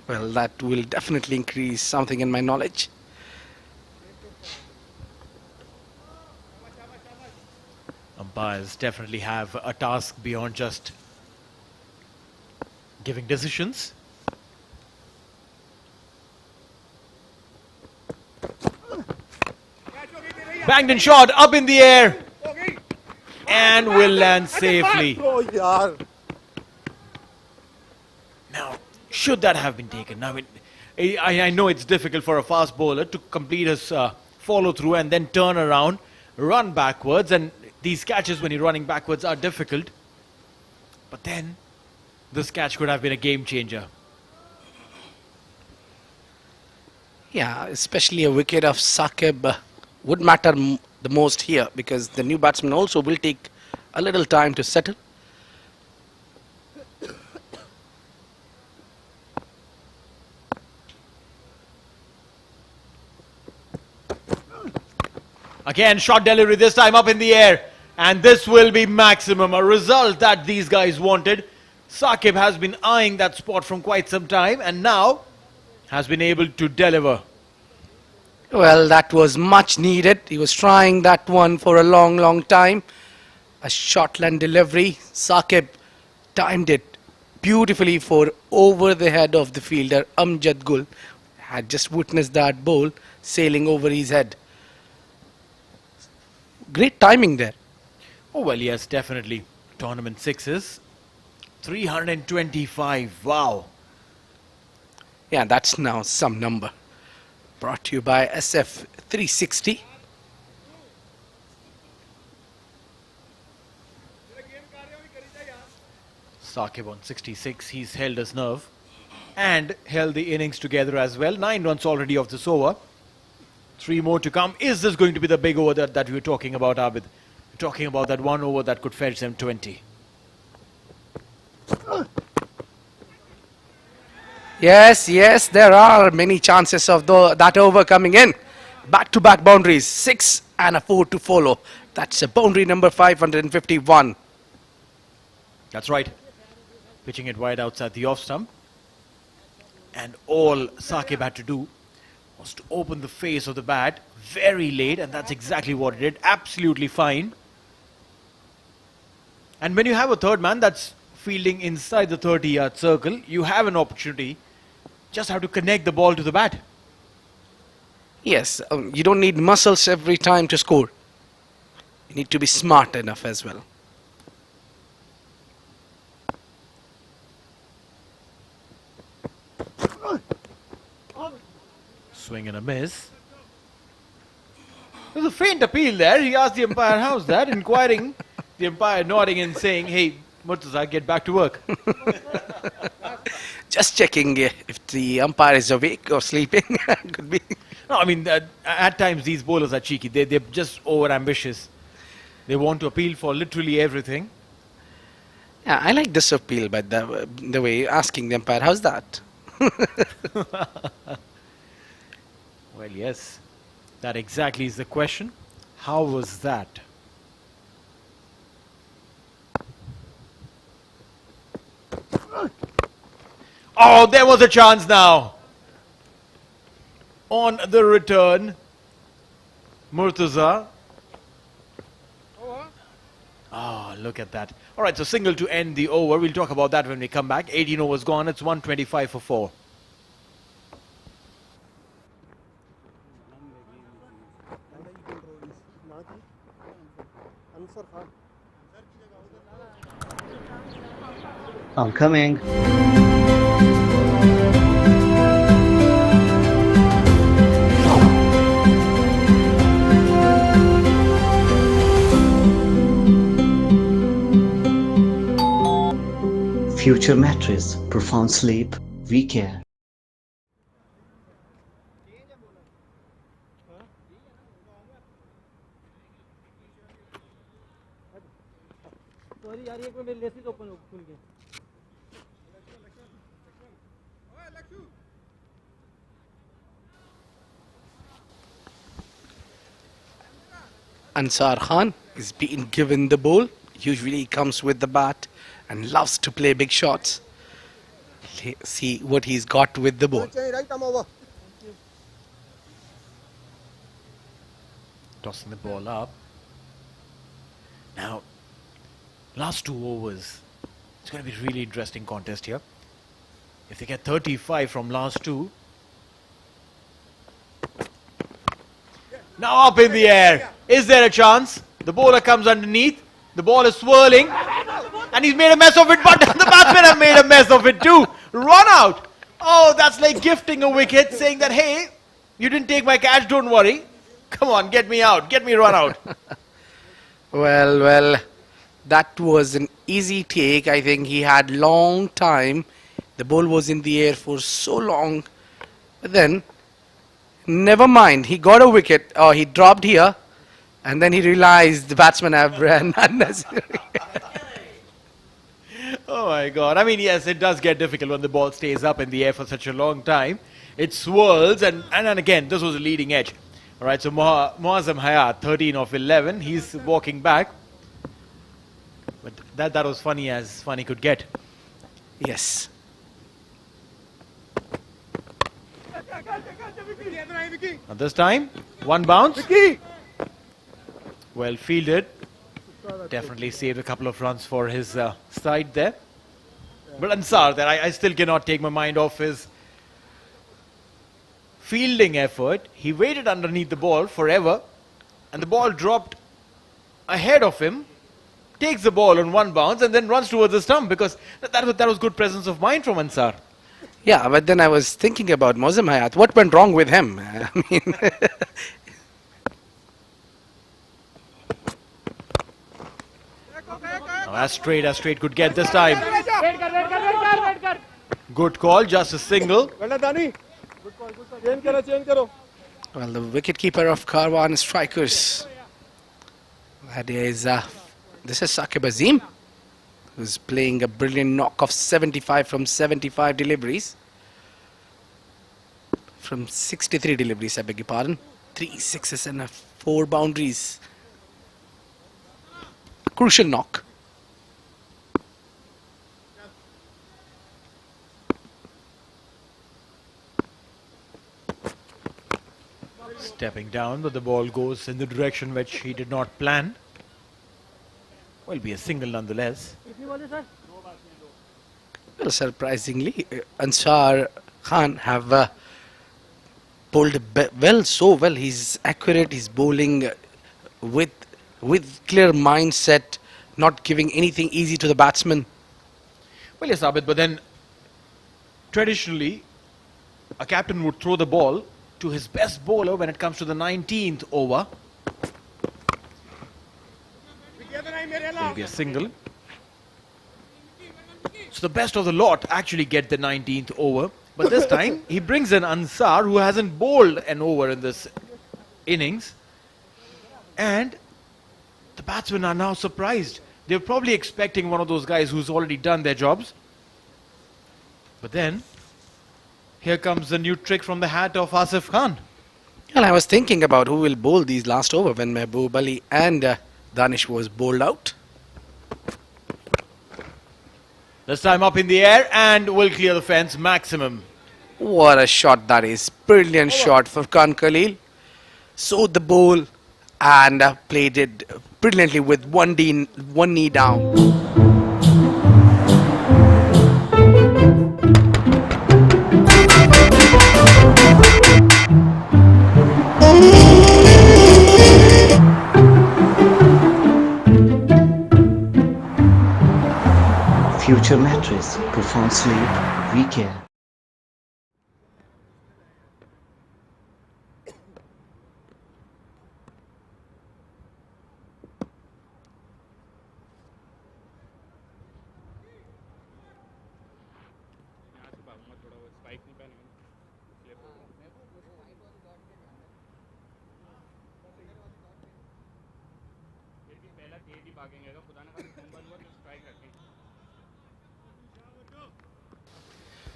Well, that will definitely increase something in my knowledge. Umpires definitely have a task beyond just giving decisions. Banged and shot up in the air and will land safely. Oh, yaar. Now, should that have been taken? I mean, I know it's difficult for a fast bowler to complete his follow through and then turn around, run backwards, and these catches when you're running backwards are difficult. But then, this catch could have been a game changer. Yeah, especially a wicket of Saqib would matter the most here, because the new batsman also will take a little time to settle. Again, shot delivery, this time up in the air. And this will be maximum, a result that these guys wanted. Saqib has been eyeing that spot from quite some time and now has been able to deliver. Well, that was much needed. He was trying that one for a long time. A shortland delivery. Saqib timed it beautifully for over the head of the fielder. Amjad Gul had just witnessed that ball sailing over his head. Great timing there. Oh, well, yes, definitely. Tournament sixes. 325. Wow. Yeah, that's now some number. Brought to you by SF 360. Saqib on 66. He's held his nerve and held the innings together as well. 9 runs already off this over. 3 more to come. Is this going to be the big over that we were talking about, Abid? We're talking about that one over that could fetch them 20. Yes, there are many chances of that over coming in. Back-to-back boundaries, 6 and a 4 to follow. That's a boundary number 551. That's right. Pitching it wide outside the off stump. And all Saqib had to do was to open the face of the bat very late, and that's exactly what it did. Absolutely fine. And when you have a third man that's fielding inside the 30-yard circle, you have an opportunity. Just have to connect the ball to the bat. Yes, you don't need muscles every time to score. You need to be smart enough as well. Swing and a miss. There's a faint appeal there. He asked the umpire, how's that? Inquiring. The umpire nodding and saying, hey, Murtaza, get back to work. Just checking if the umpire is awake or sleeping. Could be. No, I mean, at times these bowlers are cheeky. They're just over-ambitious. They want to appeal for literally everything. Yeah, I like this appeal, but the way you're asking the umpire, how's that? Well, yes. That exactly is the question. How was that? Oh, there was a chance now. On the return, Murtaza. Ah, look at that. All right, so single to end the over. We'll talk about that when we come back. 18 overs gone. It's 125 for 4. I'm coming. Future mattress, profound sleep, we care. Sorry यार एक minute मेरे laces open हो खुल गए Ansar Khan is being given the ball. Usually he comes with the bat and loves to play big shots. See what he's got with the ball. Right, come over. Tossing the ball up. Now, last 2 overs. It's going to be a really interesting contest here. If they get 35 from last 2. Now up in the air. Is there a chance? The bowler comes underneath. The ball is swirling. And he's made a mess of it, but the batsmen have made a mess of it too. Run out. Oh, that's like gifting a wicket, saying that, hey, you didn't take my catch, don't worry. Come on, get me out. Get me run out. Well, that was an easy take. I think he had long time. The ball was in the air for so long. But then, never mind. He got a wicket. Oh, he dropped here. And then he realized the batsman have ran unnecessarily. Oh my God. I mean, yes, it does get difficult when the ball stays up in the air for such a long time. It swirls and again, this was a leading edge. All right, so Muazzam Hayat, 13 of 11. He's walking back. But that was funny as funny could get. Yes. And this time, 1 bounce. Well fielded. Definitely saved a couple of runs for his side there. But Ansar there, I still cannot take my mind off his fielding effort. He waited underneath the ball forever. And the ball dropped ahead of him. Takes the ball on 1 bounce and then runs towards the stump, because that was good presence of mind from Ansar. Yeah, but then I was thinking about Muazzam Hayat. What went wrong with him? I mean, Now as straight could get this time. Good call, just a single. Well done, Dani. Good call, good call. Change karo. well, the wicketkeeper of Karwan Strikers. That is, this is Saqib Azim, who's playing a brilliant knock of 75 from 75 deliveries. From 63 deliveries, I beg your pardon. 3 sixes and 4 boundaries. Crucial knock. Stepping down, but the ball goes in the direction which he did not plan. Will be a single nonetheless. Well, surprisingly, Ansar Khan have bowled so well. He's accurate. He's bowling with clear mindset, not giving anything easy to the batsman. Well, yes, Abid, but then traditionally, a captain would throw the ball to his best bowler when it comes to the 19th over. Will be a single. So the best of the lot actually get the 19th over. But this time, he brings in Ansar, who hasn't bowled an over in this innings. And the batsmen are now surprised. They're probably expecting one of those guys who's already done their jobs. But then, here comes the new trick from the hat of Asif Khan. And I was thinking about who will bowl these last over when Mehboob Ali and Danish was bowled out. This time up in the air and will clear the fence maximum. What a shot that is. Brilliant shot for Khan Khalil. Sowed the ball and played it brilliantly with one knee down. Future mattress, profound sleep, we care.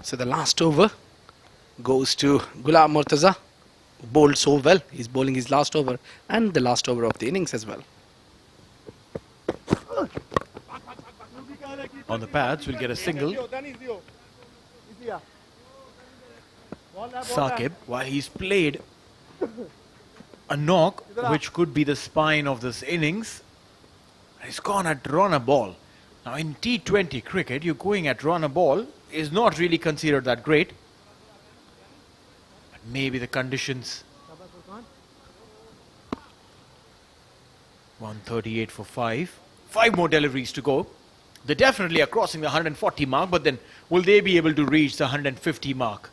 So the last over goes to Ghulam Murtaza, bowled so well. He's bowling his last over and the last over of the innings as well. On the pads, will get a single. Saqib, while he's played a knock, which could be the spine of this innings, he's gone at run a ball. Now in T20 cricket, you're going at run a ball is not really considered that great. But maybe the conditions. 138 for 5. 5 more deliveries to go. They definitely are crossing the 140 mark, but then will they be able to reach the 150 mark?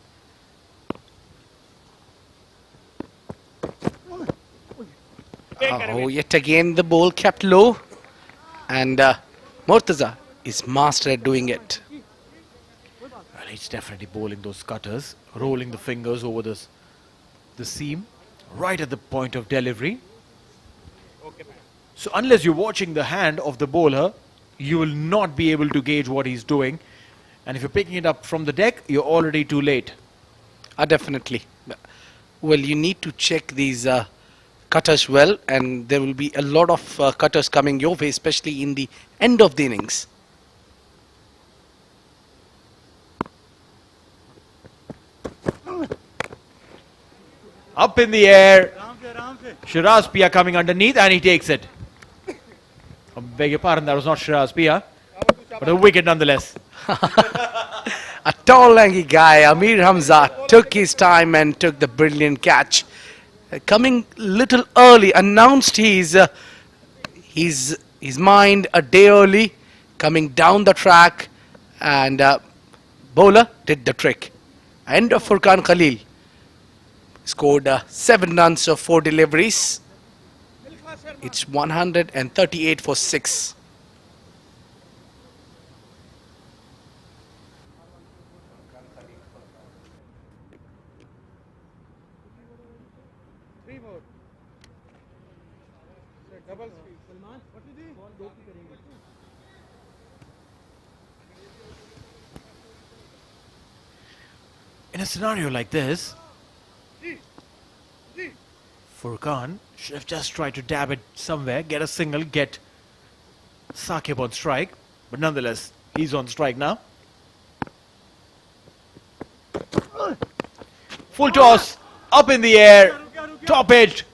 Oh, yet again the ball kept low, and Murtaza is master at doing it. Well, he's definitely bowling those cutters, rolling the fingers over the seam, right at the point of delivery. So unless you're watching the hand of the bowler, you will not be able to gauge what he's doing. And if you're picking it up from the deck, you're already too late. Definitely. Well, you need to check these cutters well, and there will be a lot of cutters coming your way, especially in the end of the innings. Up in the air. Shiraz Pia coming underneath, and he takes it. I beg your pardon, that was not Shiraz Pia, but a wicket nonetheless. A tall, lanky guy, Amir Hamza, took his time and took the brilliant catch. Coming little early, announced his mind a day early, coming down the track, and bowler did the trick. And Furqan Khalil scored 7 runs of 4 deliveries. It's 138 for 6. In a scenario like this, Furqan should have just tried to dab it somewhere, get a single, get Saqib on strike. But nonetheless, he's on strike now. Full toss, up in the air, top edge.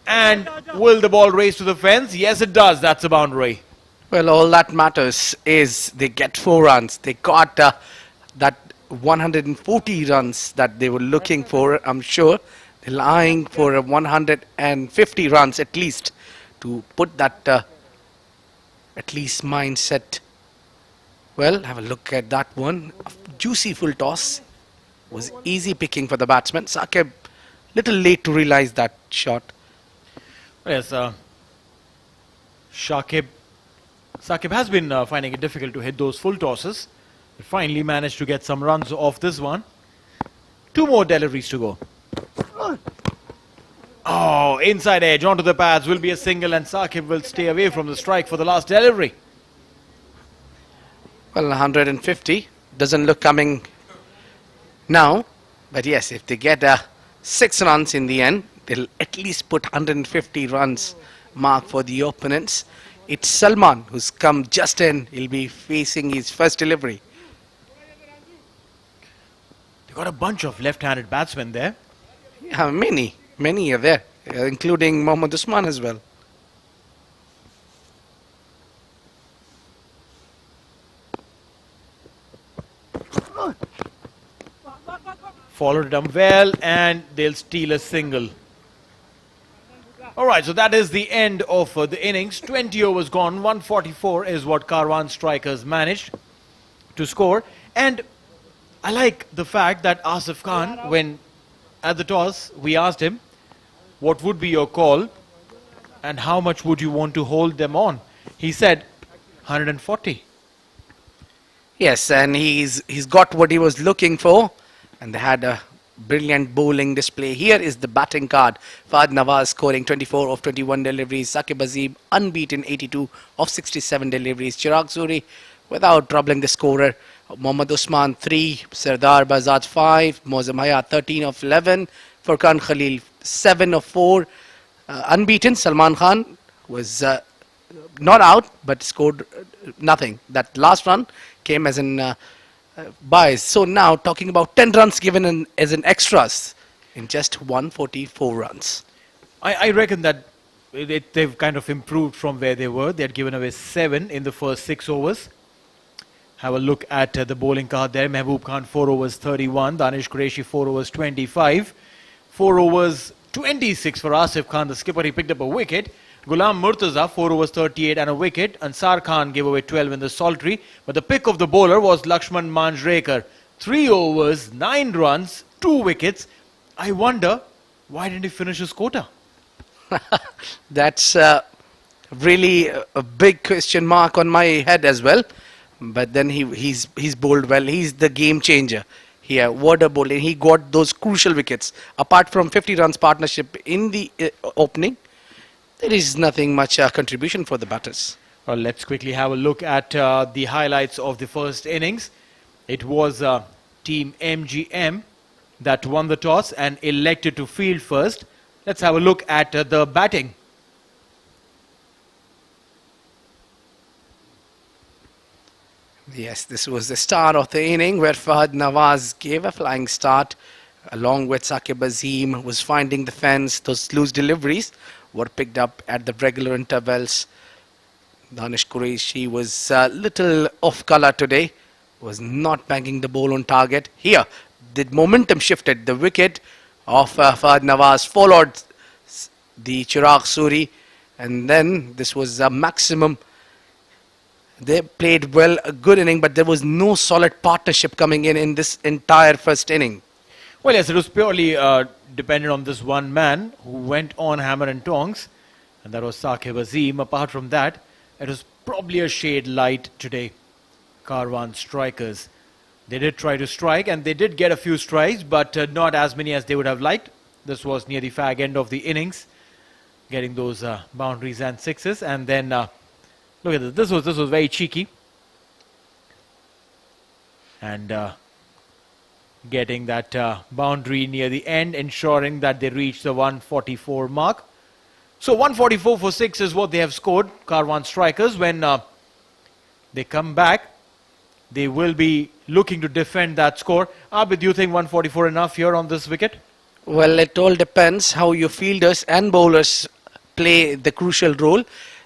And will the ball race to the fence? Yes, it does. That's a boundary. Well, all that matters is they get 4 runs. They got that 140 runs that they were looking for. I'm sure they're eyeing for 150 runs at least to put that at least mindset. Well, have a look at that one. A juicy full toss. Was easy picking for the batsman. Saqib little late to realize that shot. Yes, Saqib has been finding it difficult to hit those full tosses. He finally managed to get some runs off this one. 2 more deliveries to go. Oh, inside edge onto the pads will be a single, and Saqib will stay away from the strike for the last delivery. Well, 150 doesn't look coming now, but yes, if they get 6 runs in the end, they'll at least put 150 runs mark for the opponents. It's Salman who's come just in. He'll be facing his first delivery. They got a bunch of left-handed batsmen there. Yeah, many are there, including Mohammad Usman as well. Followed them well, and they'll steal a single. Alright, so that is the end of the innings. 20 overs gone, 144 is what Karwan strikers managed to score. And I like the fact that Asif Khan, when at the toss, we asked him, what would be your call and how much would you want to hold them on? He said 140. Yes, and he's got what he was looking for, and they had a brilliant bowling display. Here is the batting card. Fahad Nawaz scoring 24 of 21 deliveries. Saqib Azib unbeaten 82 of 67 deliveries. Chirag Suri without troubling the scorer. Mohammad Usman 3, Sardar Bazad 5, Mozam Hayat 13 of 11, Furqan Khalil, 7 of 4, unbeaten. Salman Khan was not out but scored nothing. That last run came as an bias. So now talking about 10 runs given as an extras in just 144 runs. I reckon that they've kind of improved from where they were. They had given away 7 in the first 6 overs. Have a look at the bowling card there. Mehboob Khan 4 overs 31, Danish Qureshi 4 overs 25, 4 overs 26 for Asif Khan, the skipper. He picked up a wicket. Ghulam Murtaza 4 overs 38 and a wicket. Ansar Khan gave away 12 in the solitary. But the pick of the bowler was Lakshman Manjrekar. 3 overs, 9 runs, 2 wickets. I wonder, why didn't he finish his quota? That's really a big question mark on my head as well. But then he's bowled well. He's the game changer here. What a bowling. He got those crucial wickets. Apart from 50 runs partnership in the opening, there is nothing much contribution for the batters. Well, let's quickly have a look at the highlights of the first innings. It was Team MGM that won the toss and elected to field first. Let's have a look at the batting. Yes, this was the start of the inning where Fahad Nawaz gave a flying start along with Saqib Azim, was finding the fence. Those loose deliveries were picked up at the regular intervals. Danish Qureshi was a little off colour today, was not banging the ball on target. Here, the momentum shifted. The wicket of Fahad Nawaz followed the Chirag Suri, and then this was a maximum. They played well, a good inning, but there was no solid partnership coming in this entire first inning. Well, yes, it was purely dependent on this one man who went on hammer and tongs, and that was Saqib Azim. Apart from that, it was probably a shade light today. Karwan strikers. They did try to strike, and they did get a few strikes, but not as many as they would have liked. This was near the fag end of the innings, getting those boundaries and sixes, and then look at this. This was very cheeky, and getting that boundary near the end, ensuring that they reach the 144 mark. So 144 for 6 is what they have scored, Karwan strikers. When they come back, they will be looking to defend that score. Abid, do you think 144 enough here on this wicket? Well, it all depends how your fielders and bowlers play the crucial role.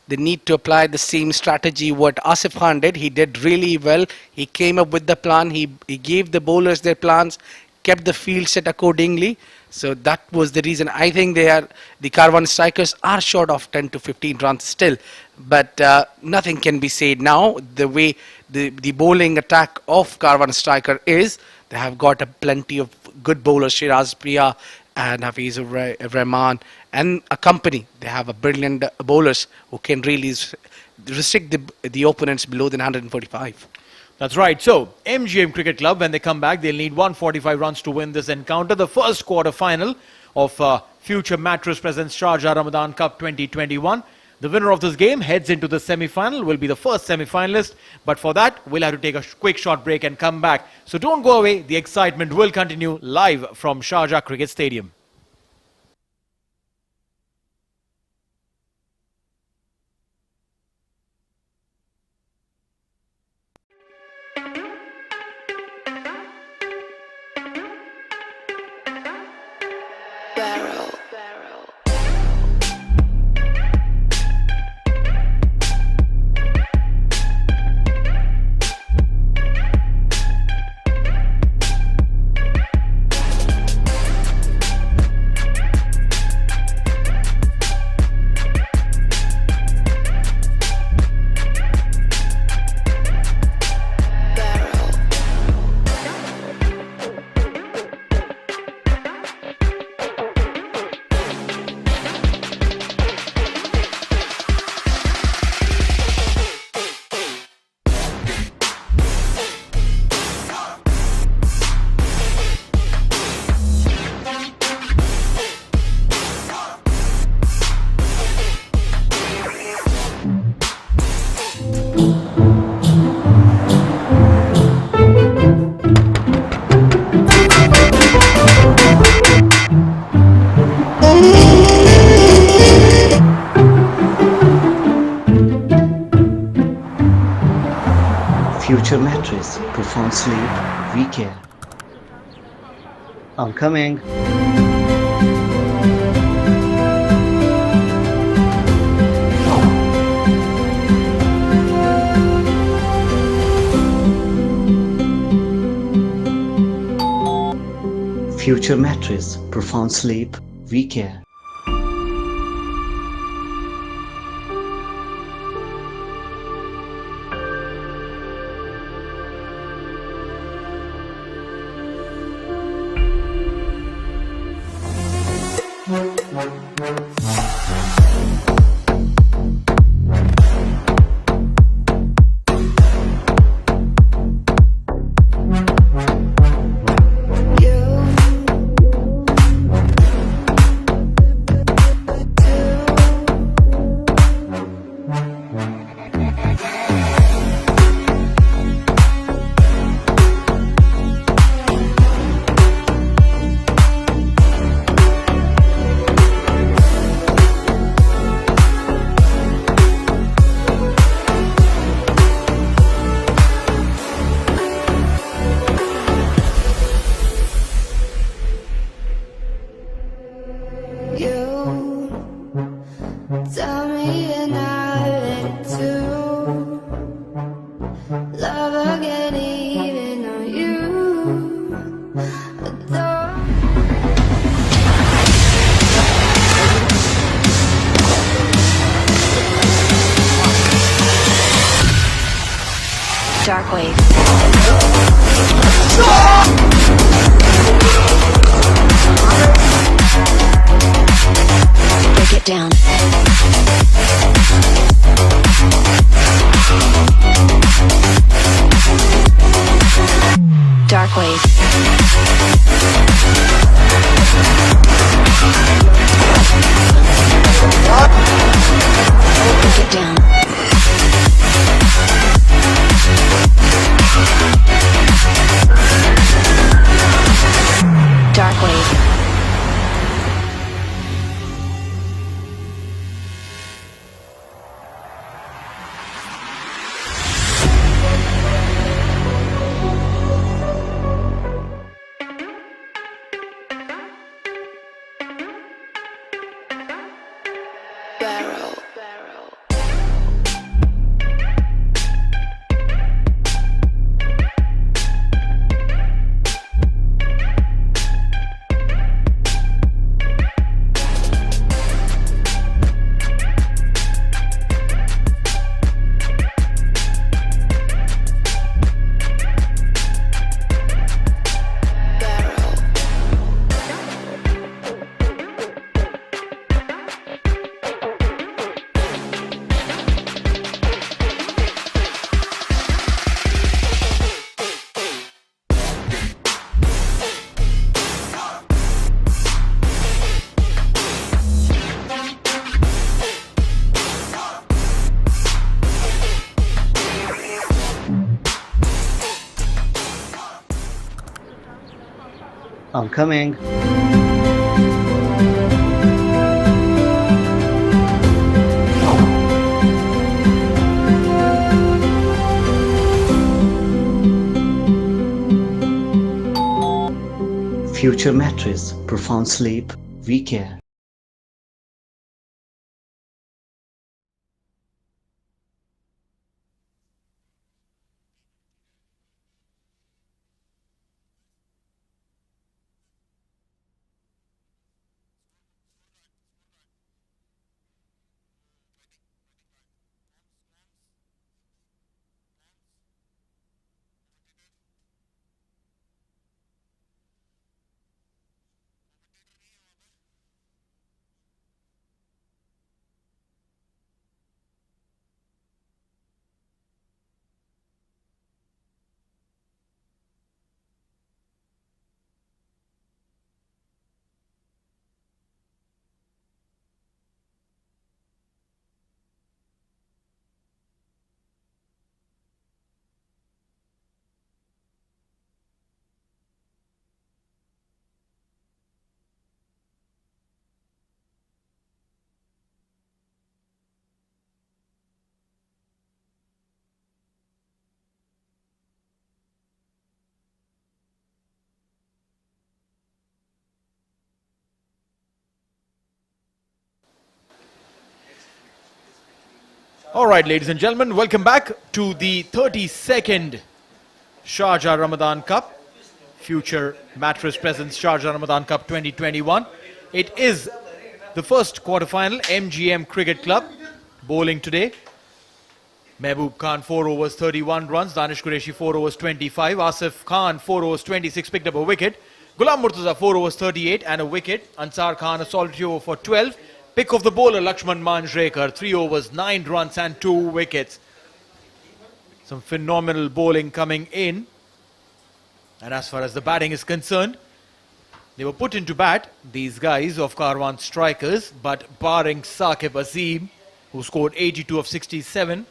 They need to apply the same strategy what Asif Khan did. He did really well. He came up with the plan. He gave the bowlers their plans, kept the field set accordingly. So that was the reason. I think the Karwan strikers are short of 10 to 15 runs still. But nothing can be said now. The way the bowling attack of Karwan striker is, they have got a plenty of good bowlers, Shiraz Priya and Hafizur Rahman, and a company. They have a brilliant bowlers who can really restrict the opponents below than 145. That's right. So, MGM Cricket Club, when they come back, they'll need 145 runs to win this encounter. The first quarter final of future Mattress presents Sharjah Ramadan Cup 2021. The winner of this game heads into the semi-final, will be the first semi-finalist. But for that, we'll have to take a quick short break and come back. So don't go away. The excitement will continue live from Sharjah Cricket Stadium. Future mattress, profound sleep, we care. I'm coming. Future mattress, profound sleep, we care. Tell me you're not ready to love again, even though you adore. Dark wave. Break it down. Dark wave. Break it down. Dark wave. I'm coming. Future mattress, profound sleep, we care. All right, ladies and gentlemen, welcome back to the 32nd Sharjah Ramadan Cup, future mattress presents Sharjah Ramadan Cup 2021. It is the first quarterfinal. MGM Cricket Club bowling today. Mehboob Khan 4 overs 31 runs, Danish Qureshi 4 overs 25, Asif Khan 4 overs 26 picked up a wicket, Ghulam Murtaza 4 overs 38 and a wicket, Ansar Khan a solitary over for 12. Pick of the bowler Lakshman Manjrekar 3 overs 9 runs and 2 wickets. Some phenomenal bowling coming in. And as far as the batting is concerned, they were put into bat, these guys of Karwan strikers, but barring Saqib Azim, who scored 82 of 67,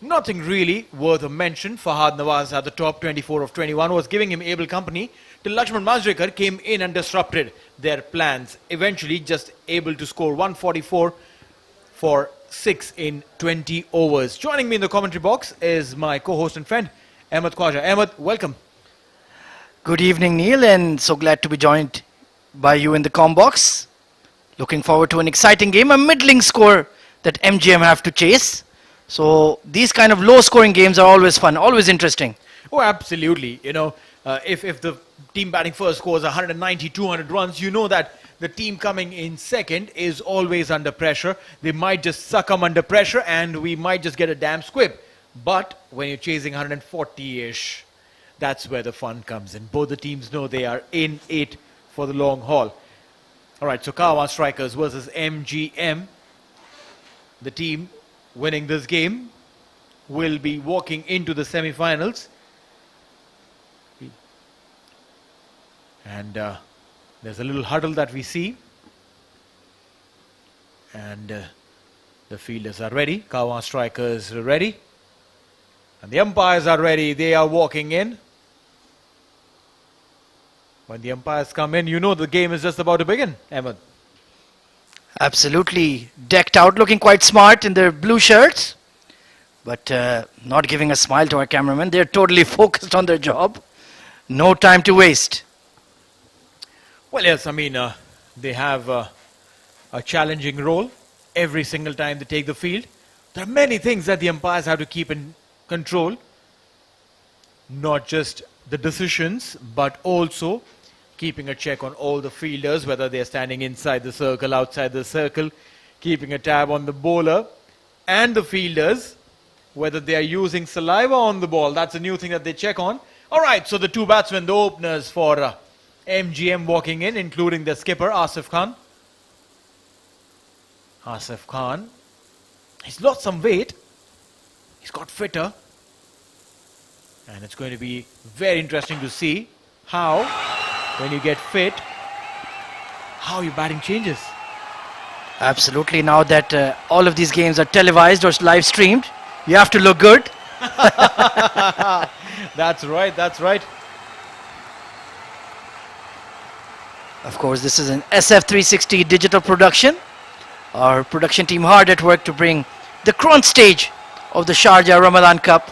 nothing really worth a mention. Fahad Nawaz at the top, 24 of 21, was giving him able company till Lakshman Manjrekar came in and disrupted their plans. Eventually just able to score 144 for 6 in 20 overs. Joining me in the commentary box is my co-host and friend, Ahmed Khwaja. Ahmed, welcome. Good evening, Neil, and so glad to be joined by you in the com box. Looking forward to an exciting game, a middling score that MGM have to chase. So these kind of low-scoring games are always fun, always interesting. Oh, absolutely. You know, if the team batting first scores 190, 200 runs, you know that the team coming in second is always under pressure. They might just succumb under pressure and we might just get a damn squib. But when you're chasing 140-ish, that's where the fun comes in. Both the teams know they are in it for the long haul. All right, so Karwan Strikers versus MGM. The team winning this game will be walking into the semi-finals. And there's a little huddle that we see. And the fielders are ready. Karwan Strikers are ready. And the umpires are ready. They are walking in. When the umpires come in, you know the game is just about to begin, Ahmed. Absolutely decked out, looking quite smart in their blue shirts, but not giving a smile to our cameraman. They're totally focused on their job. No time to waste. Well, yes, I mean, they have a challenging role every single time they take the field. There are many things that the umpires have to keep in control. Not just the decisions, but also keeping a check on all the fielders, whether they're standing inside the circle, outside the circle, keeping a tab on the bowler and the fielders, whether they are using saliva on the ball. That's a new thing that they check on. All right, so the two batsmen, the openers for MGM walking in, including the skipper, Asif Khan. Asif Khan, he's lost some weight. He's got fitter. And it's going to be very interesting to see how, when you get fit, how your batting changes. Absolutely. Now that all of these games are televised or live streamed, you have to look good. That's right, that's right. Of course, this is an SF360 digital production. Our production team hard at work to bring the front stage of the Sharjah Ramadan Cup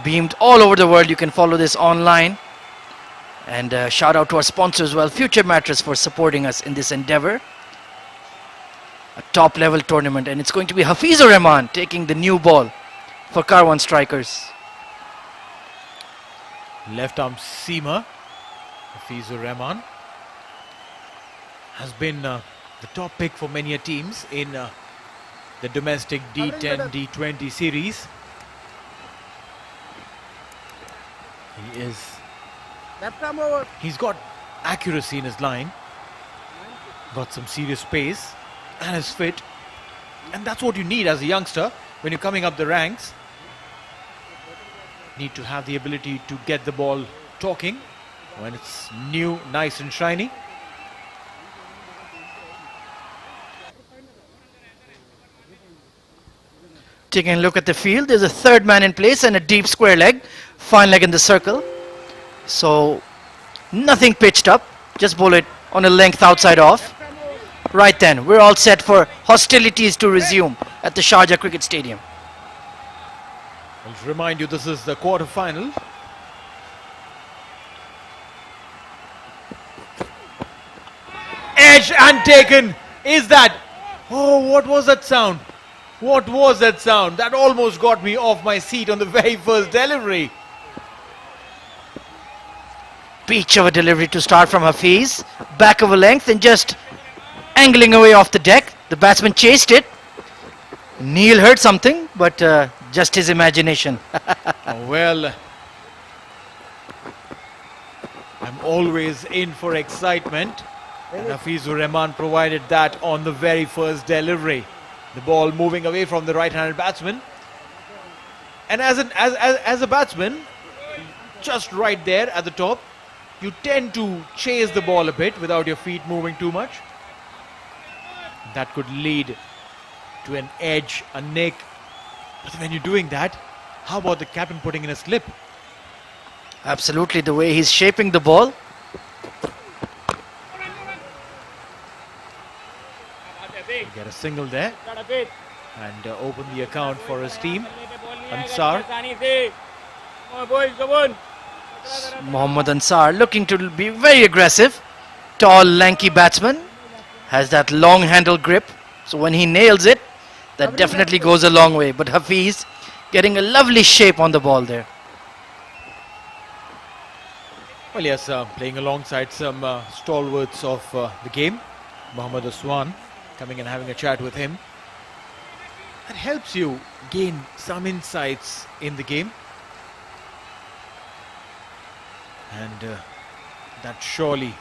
beamed all over the world. You can follow this online. And shout out to our sponsor as well, Future Mattress, for supporting us in this endeavor. A top level tournament, and it's going to be Hafizur Rahman taking the new ball for Karwan Strikers. Left arm seamer, Hafizur Rahman, has been the top pick for many teams in the domestic D10, D20 series. He is... He's got accuracy in his line, got some serious pace, and is fit. And that's what you need as a youngster when you're coming up the ranks. Need to have the ability to get the ball talking when it's new, nice and shiny. Taking a look at the field, there's a third man in place and a deep square leg, fine leg in the circle. So nothing pitched up, just bowl it on a length outside off. Right then, we're all set for hostilities to resume at the Sharjah Cricket Stadium. I'll remind you, this is the quarter-final. Edge and taken. Is that? Oh, what was that sound? What was that sound? That almost got me off my seat on the very first delivery. Peach of a delivery to start from Hafiz. Back of a length and just angling away off the deck. The batsman chased it. Neil heard something, but just his imagination. Well, I'm always in for excitement. And Hafizur Rahman provided that on the very first delivery. The ball moving away from the right-handed batsman. And as a batsman, just right there at the top, you tend to chase the ball a bit without your feet moving too much. That could lead to an edge, a nick. But when you're doing that, how about the captain putting in a slip? Absolutely, the way he's shaping the ball. Get a single there and open the account for his team. Ansar. Mohammad Ansar looking to be very aggressive. Tall, lanky batsman. Has that long handle grip. So when he nails it, that definitely goes a long way. But Hafiz getting a lovely shape on the ball there. Well, yes, playing alongside some stalwarts of the game. Mohammad Aswan coming and having a chat with him. That helps you gain some insights in the game. And that surely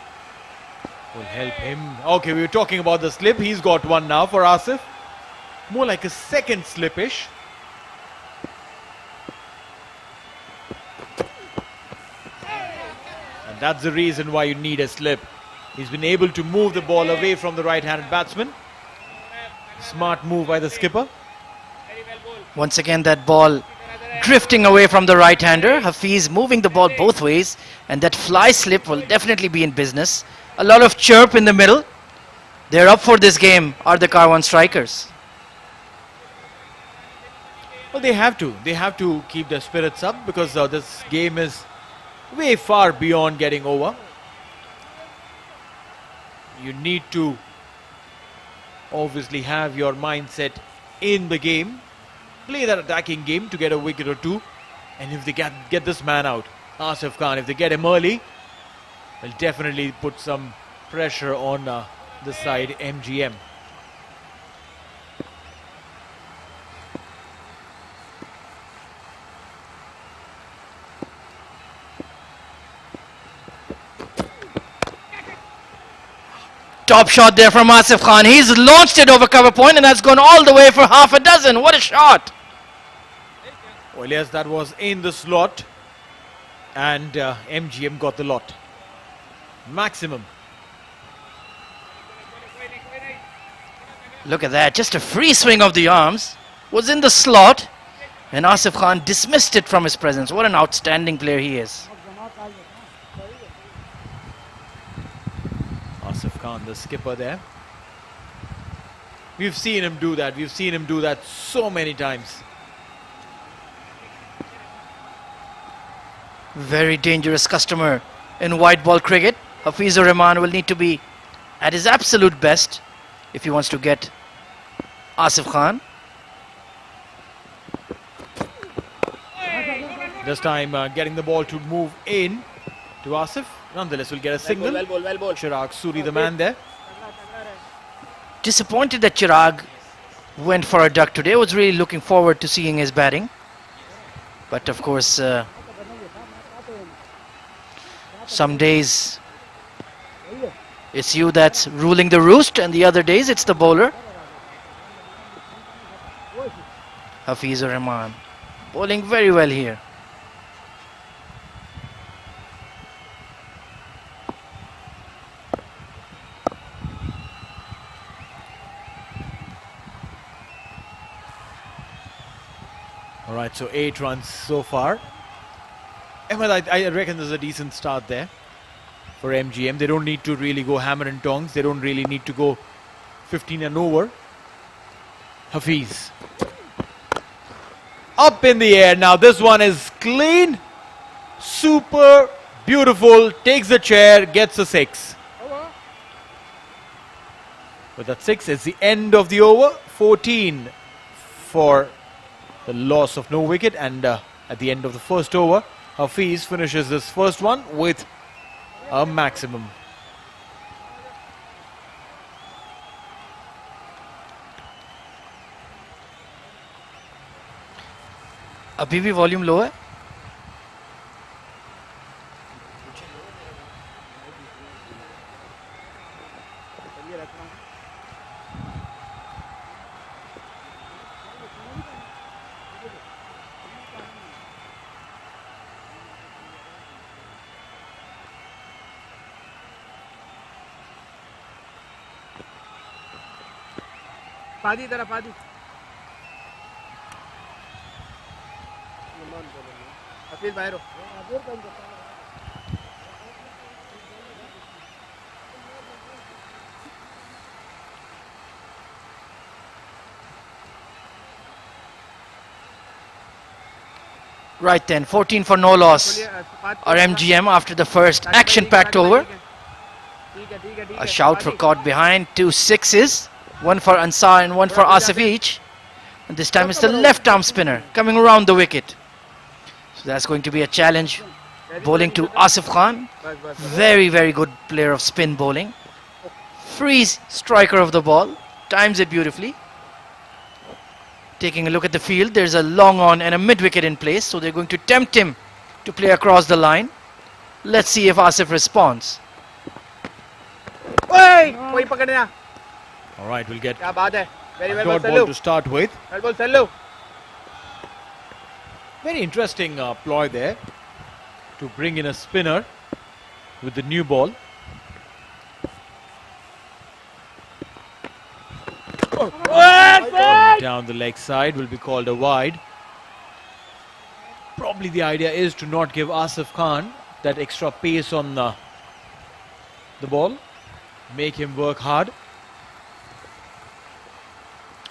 will help him. Okay, we were talking about the slip. He's got one now for Asif. More like a second slipish. And that's the reason why you need a slip. He's been able to move the ball away from the right-handed batsman. Smart move by the skipper. Once again, that ball drifting away from the right-hander. Hafiz moving the ball both ways, and that fly slip will definitely be in business. A lot of chirp in the middle. They're up for this game, are the Karwan strikers. Well, they have to. They have to keep their spirits up because this game is way far beyond getting over. You need to obviously have your mindset in the game. Play that attacking game to get a wicket or two. And if they get this man out, Asif Khan, if they get him early, will definitely put some pressure on the side MGM. Top shot there from Asif Khan. He's launched it over cover point and that's gone all the way for half a dozen. What a shot. Well, yes, that was in the slot. And MGM got the lot. Maximum. Look at that. Just a free swing of the arms. Was in the slot. And Asif Khan dismissed it from his presence. What an outstanding player he is. Asif Khan, the skipper there. We've seen him do that. We've seen him do that so many times. Very dangerous customer in white ball cricket. Hafizur Rahman will need to be at his absolute best if he wants to get Asif Khan. This time getting the ball to move in to Asif. Nonetheless, we'll get a single. Well ball. Chirag Suri, the man there. Disappointed that Chirag went for a duck today. Was really looking forward to seeing his batting. But of course, some days it's you that's ruling the roost and the other days it's the bowler. Hafizur Rahman bowling very well here. Alright, so 8 runs so far. Ahmed, I reckon there's a decent start there for MGM. They don't need to really go hammer and tongs. They don't really need to go 15 and over. Hafiz. Up in the air. Now this one is clean. Super beautiful. Takes the chair, gets a 6. With that 6, it's the end of the over. 14 for the loss of no wicket, and at the end of the first over, Hafiz finishes this first one with a maximum. अभी भी volume low है. पादी तरह पादी हफीज बाहर हो Right then, 14 for no loss. Our MGM after the first action-packed over. A shout for caught behind, 2 sixes. One for Ansar and one for Asif each. And this time it's the left arm spinner coming around the wicket. So that's going to be a challenge. Bowling to Asif Khan. Very, very good player of spin bowling. Freeze striker of the ball. Times it beautifully. Taking a look at the field, there's a long on and a mid wicket in place. So they're going to tempt him to play across the line. Let's see if Asif responds. All right, we'll get क्या बात है very a well dot ball to start with. well ball sallu Very interesting ploy there to bring in a spinner with the new ball. Down the leg side will be called a wide. Probably the idea is to not give Asif Khan that extra pace on the ball, make him work hard.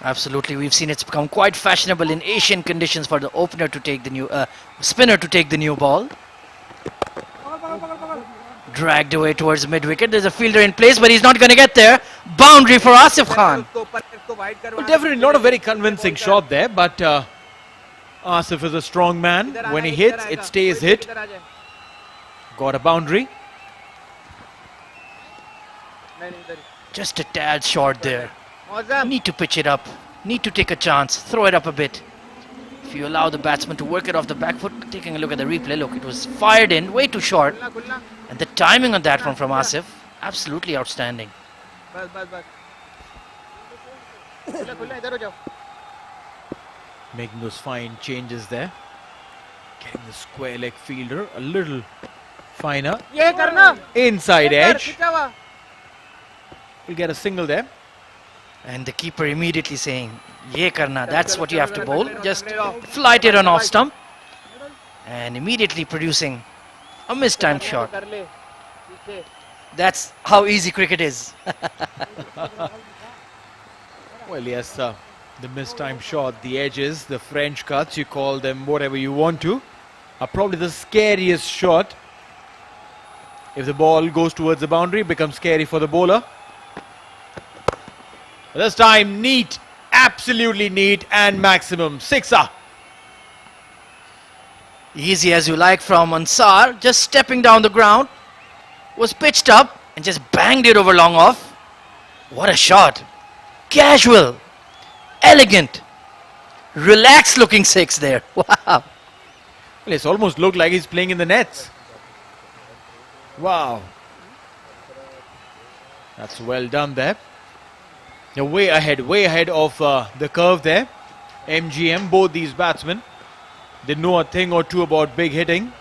Absolutely, we've seen it's become quite fashionable in Asian conditions for the opener to take the new spinner to take the new ball. Dragged away towards mid wicket. There's a fielder in place, but he's not going to get there. Boundary for Asif Khan. Well, definitely not a very convincing shot there, but Asif is a strong man. When he hits, it stays hit. Got a boundary. Just a tad short there. Need to pitch it up. Need to take a chance. Throw it up a bit. If you allow the batsman to work it off the back foot, taking a look at the replay, look, it was fired in, way too short. And the timing on that one from Asif, absolutely outstanding. Making those fine changes there. Getting the square leg fielder a little finer. Inside edge. We'll get a single there. And the keeper immediately saying, Ye karna, that's what you have to bowl. Just flight it on off stump. And immediately producing a mistimed shot. That's how easy cricket is. Well, yes, the mistimed shot, the edges, the French cuts, you call them whatever you want to, are probably the scariest shot. If the ball goes towards the boundary, it becomes scary for the bowler. This time, neat, absolutely neat and maximum. Sixer. Easy as you like from Ansar, just stepping down the ground, was pitched up and just banged it over long off. What a shot. Casual, elegant, relaxed looking six there. Wow. Well, it's almost looked like he's playing in the nets. Wow. That's well done there. They're way ahead of the curve there. MGM, both these batsmen, they know a thing or two about big hitting.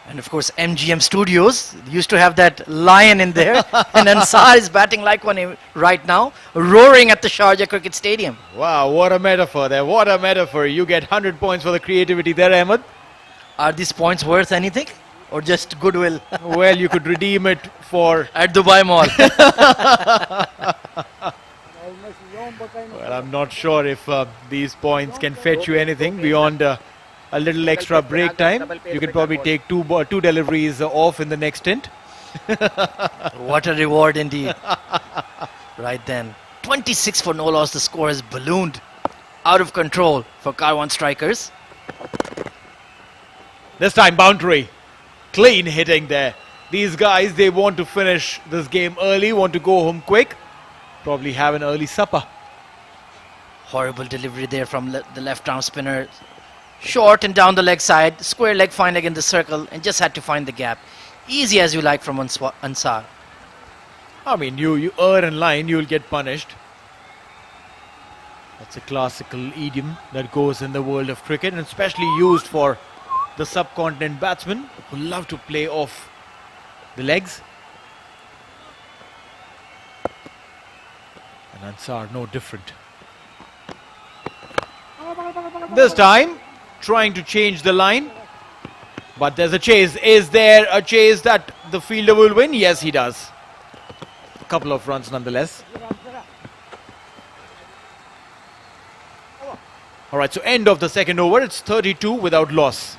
And of course, MGM Studios used to have that lion in there. And Ansar is batting like one right now, roaring at the Sharjah Cricket Stadium. Wow, what a metaphor there. What a metaphor. You get 100 points for the creativity there, Ahmed. Are these points worth anything? Or just goodwill? Well, you could redeem it for... at Dubai Mall. Well, I'm not sure if these points can fetch you anything beyond a little extra break time. You can probably take two deliveries off in the next stint. What a reward indeed. Right then. 26 for no loss. The score has ballooned. out of control for Karwan strikers. This time boundary. Clean hitting there. These guys, they want to finish this game early, want to go home quick. Probably have an early supper. Horrible delivery there from the left arm spinner. Short and down the leg side. Square leg, fine leg in the circle, and just had to find the gap. Easy as you like from Ansar. I mean, you err in line, you'll get punished. That's a classical idiom that goes in the world of cricket, and especially used for the subcontinent batsmen who love to play off the legs. And Ansar no different. This time, trying to change the line. But there's a chase. Is there a chase that the fielder will win? Yes, he does. A couple of runs nonetheless. Alright, so end of the second over. It's 32 without loss.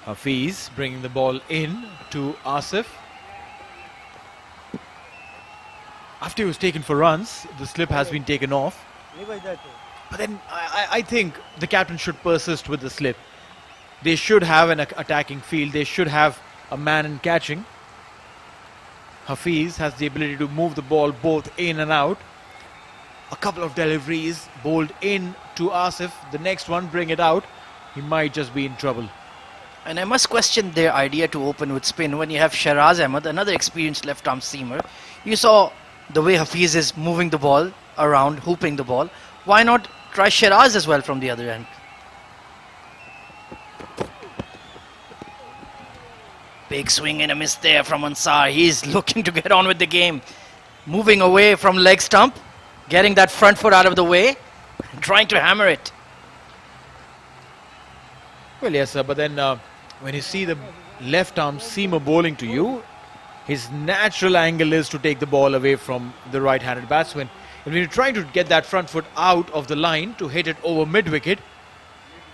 Hafiz bringing the ball in to Asif. After he was taken for runs, the slip has been taken off. But then I think the captain should persist with the slip. They should have an attacking field. They should have a man in catching. Hafiz has the ability to move the ball both in and out. A couple of deliveries bowled in to Asif. The next one, bring it out. He might just be in trouble. And I must question their idea to open with spin when you have Shahraz Ahmed, another experienced left-arm seamer. You saw the way Hafiz is moving the ball around, hooping the ball. Why not try Shahraz as well from the other end? Big swing and a miss there from Ansar. He's looking to get on with the game. Moving away from leg stump, getting that front foot out of the way, trying to hammer it. Well, yes, sir, but then when you see the left arm seamer bowling to you, his natural angle is to take the ball away from the right-handed batsman. And when you're trying to get that front foot out of the line to hit it over mid-wicket,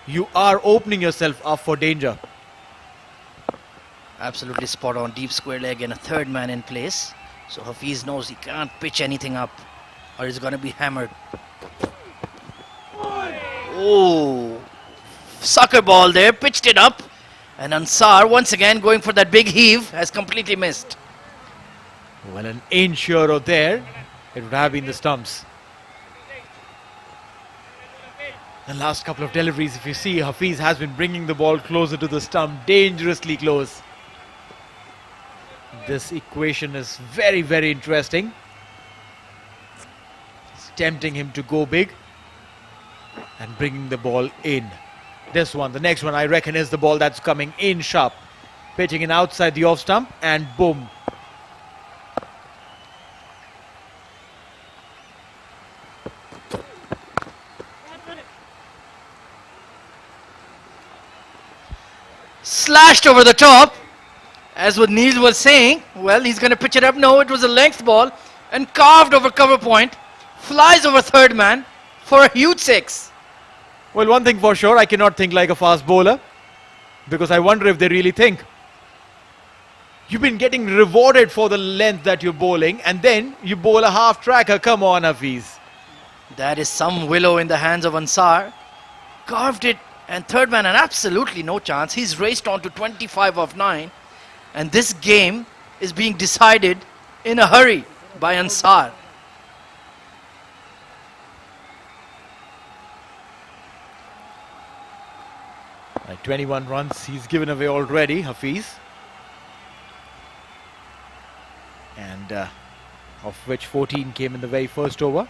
you are opening yourself up for danger. Absolutely spot on, deep square leg and a third man in place. So Hafiz knows he can't pitch anything up or he's going to be hammered. Oh, sucker ball there, pitched it up. And Ansar once again going for that big heave has completely missed. Well, an inch here or there, it would have been the stumps. The last couple of deliveries, if you see, Hafiz has been bringing the ball closer to the stump, dangerously close. This equation is very, very interesting. It's tempting him to go big and bringing the ball in. This one, the next one, I reckon is the ball that's coming in sharp. Pitching in outside the off stump and boom. Slashed over the top. As what Neil was saying, well, he's going to pitch it up. No, it was a length ball and carved over cover point. Flies over third man for a huge six. Well, one thing for sure, I cannot think like a fast bowler because I wonder if they really think. You've been getting rewarded for the length that you're bowling and then you bowl a half tracker. Come on, Hafiz. That is some willow in the hands of Ansar. Carved it and third man had absolutely no chance. He's raced on to 25 of 9 and this game is being decided in a hurry by Ansar. Right, 21 runs he's given away already, Hafiz. and of which 14 came in the very first over.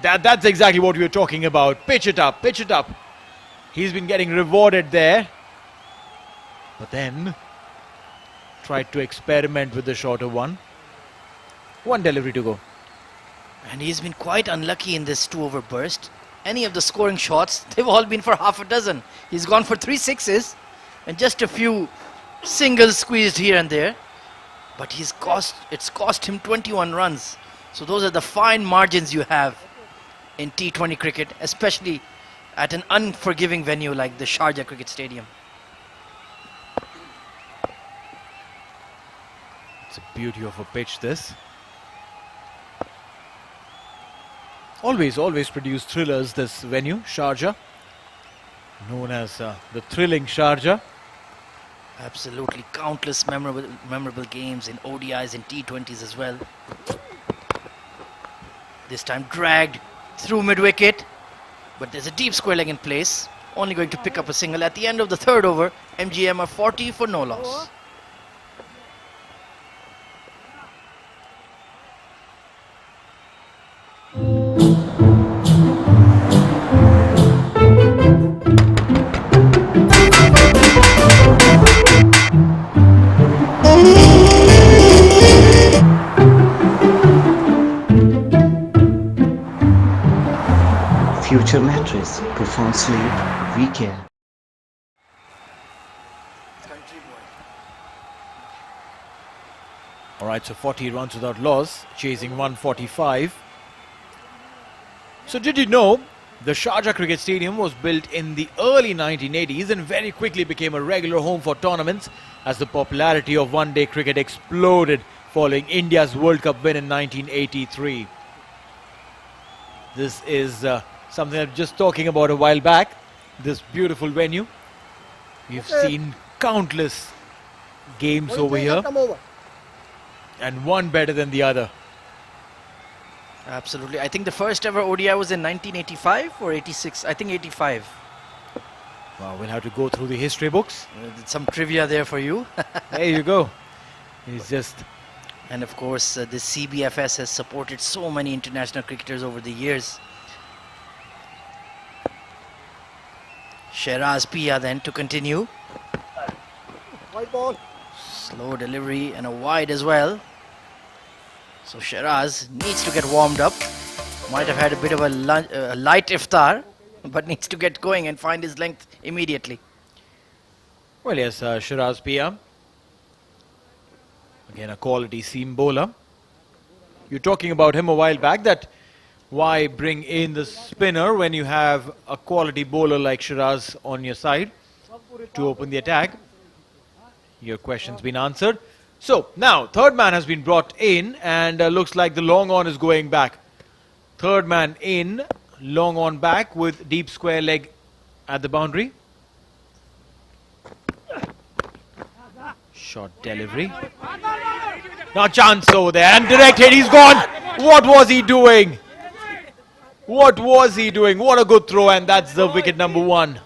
That's exactly what we were talking about. Pitch it up, pitch it up. He's been getting rewarded there, but then tried to experiment with the shorter one. One delivery to go. And he's been quite unlucky in this 2-over burst. Any of the scoring shots, they've all been for half a dozen. He's gone for 3 sixes and just a few singles squeezed here and there. But it's cost him 21 runs. So those are the fine margins you have in T20 cricket, especially at an unforgiving venue like the Sharjah Cricket Stadium. It's a beauty of a pitch, this. Always produce thrillers, this venue, Sharjah. Known as the thrilling Sharjah. Absolutely countless memorable games in ODIs and T20s as well. This time dragged through mid-wicket, but there's a deep square leg in place. Only going to pick up a single at the end of the 3rd over. MGM are 40 for no loss. Future mattress profound sleep we care. Alright, so 40 runs without loss, chasing 145. So did you know the Sharjah Cricket Stadium was built in the early 1980s and very quickly became a regular home for tournaments as the popularity of one-day cricket exploded following India's World Cup win in 1983. This is something I was just talking about a while back. This beautiful venue. We've seen countless games over here, and one better than the other. Absolutely. I think the first ever ODI was in 1985 or 86. I think 85. Well, we'll have to go through the history books. Some trivia there for you. There you go. He's just... And of course, the CBFS has supported so many international cricketers over the years. Sheraz Pia then to continue. White ball. Slow delivery and a wide as well. So Sheraz needs to get warmed up. Might have had a bit of a light iftar, but needs to get going and find his length immediately. Well, yes, Sheraz Pia. Again, a quality seam bowler. You're talking about him a while back, that why bring in the spinner when you have a quality bowler like Sheraz on your side to open the attack. Your question's been answered. So, now, third man has been brought in and looks like the long on is going back. Third man in, long on back with deep square leg at the boundary. Short delivery. Now chance over there and direct hit, he's gone. What was he doing? What was he doing? What a good throw, and that's the wicket number 1.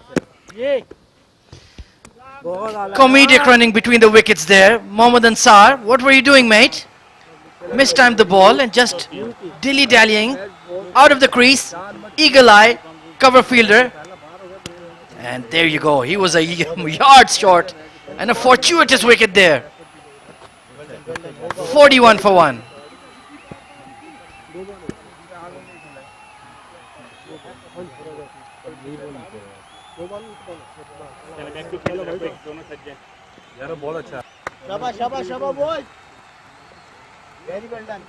Comedic running between the wickets there. Mohammad Ansar, what were you doing, mate? Mistimed the ball and just dilly-dallying out of the crease. Eagle eye, cover fielder. And there you go. He was a yard short and a fortuitous wicket there. 41 for 1. Shabba, boys. Very well done.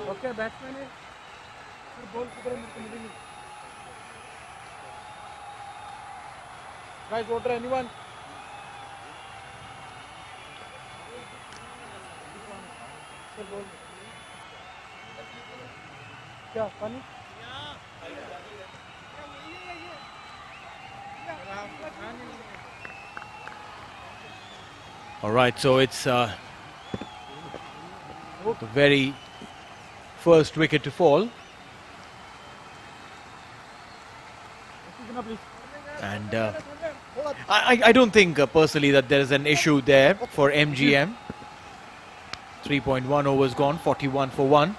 Okay, batsman. Guys, water, anyone? क्या पानी All right, so it's the very first wicket to fall. And I don't think personally that there is an issue there for MGM. 3.1 overs gone, 41 for 1.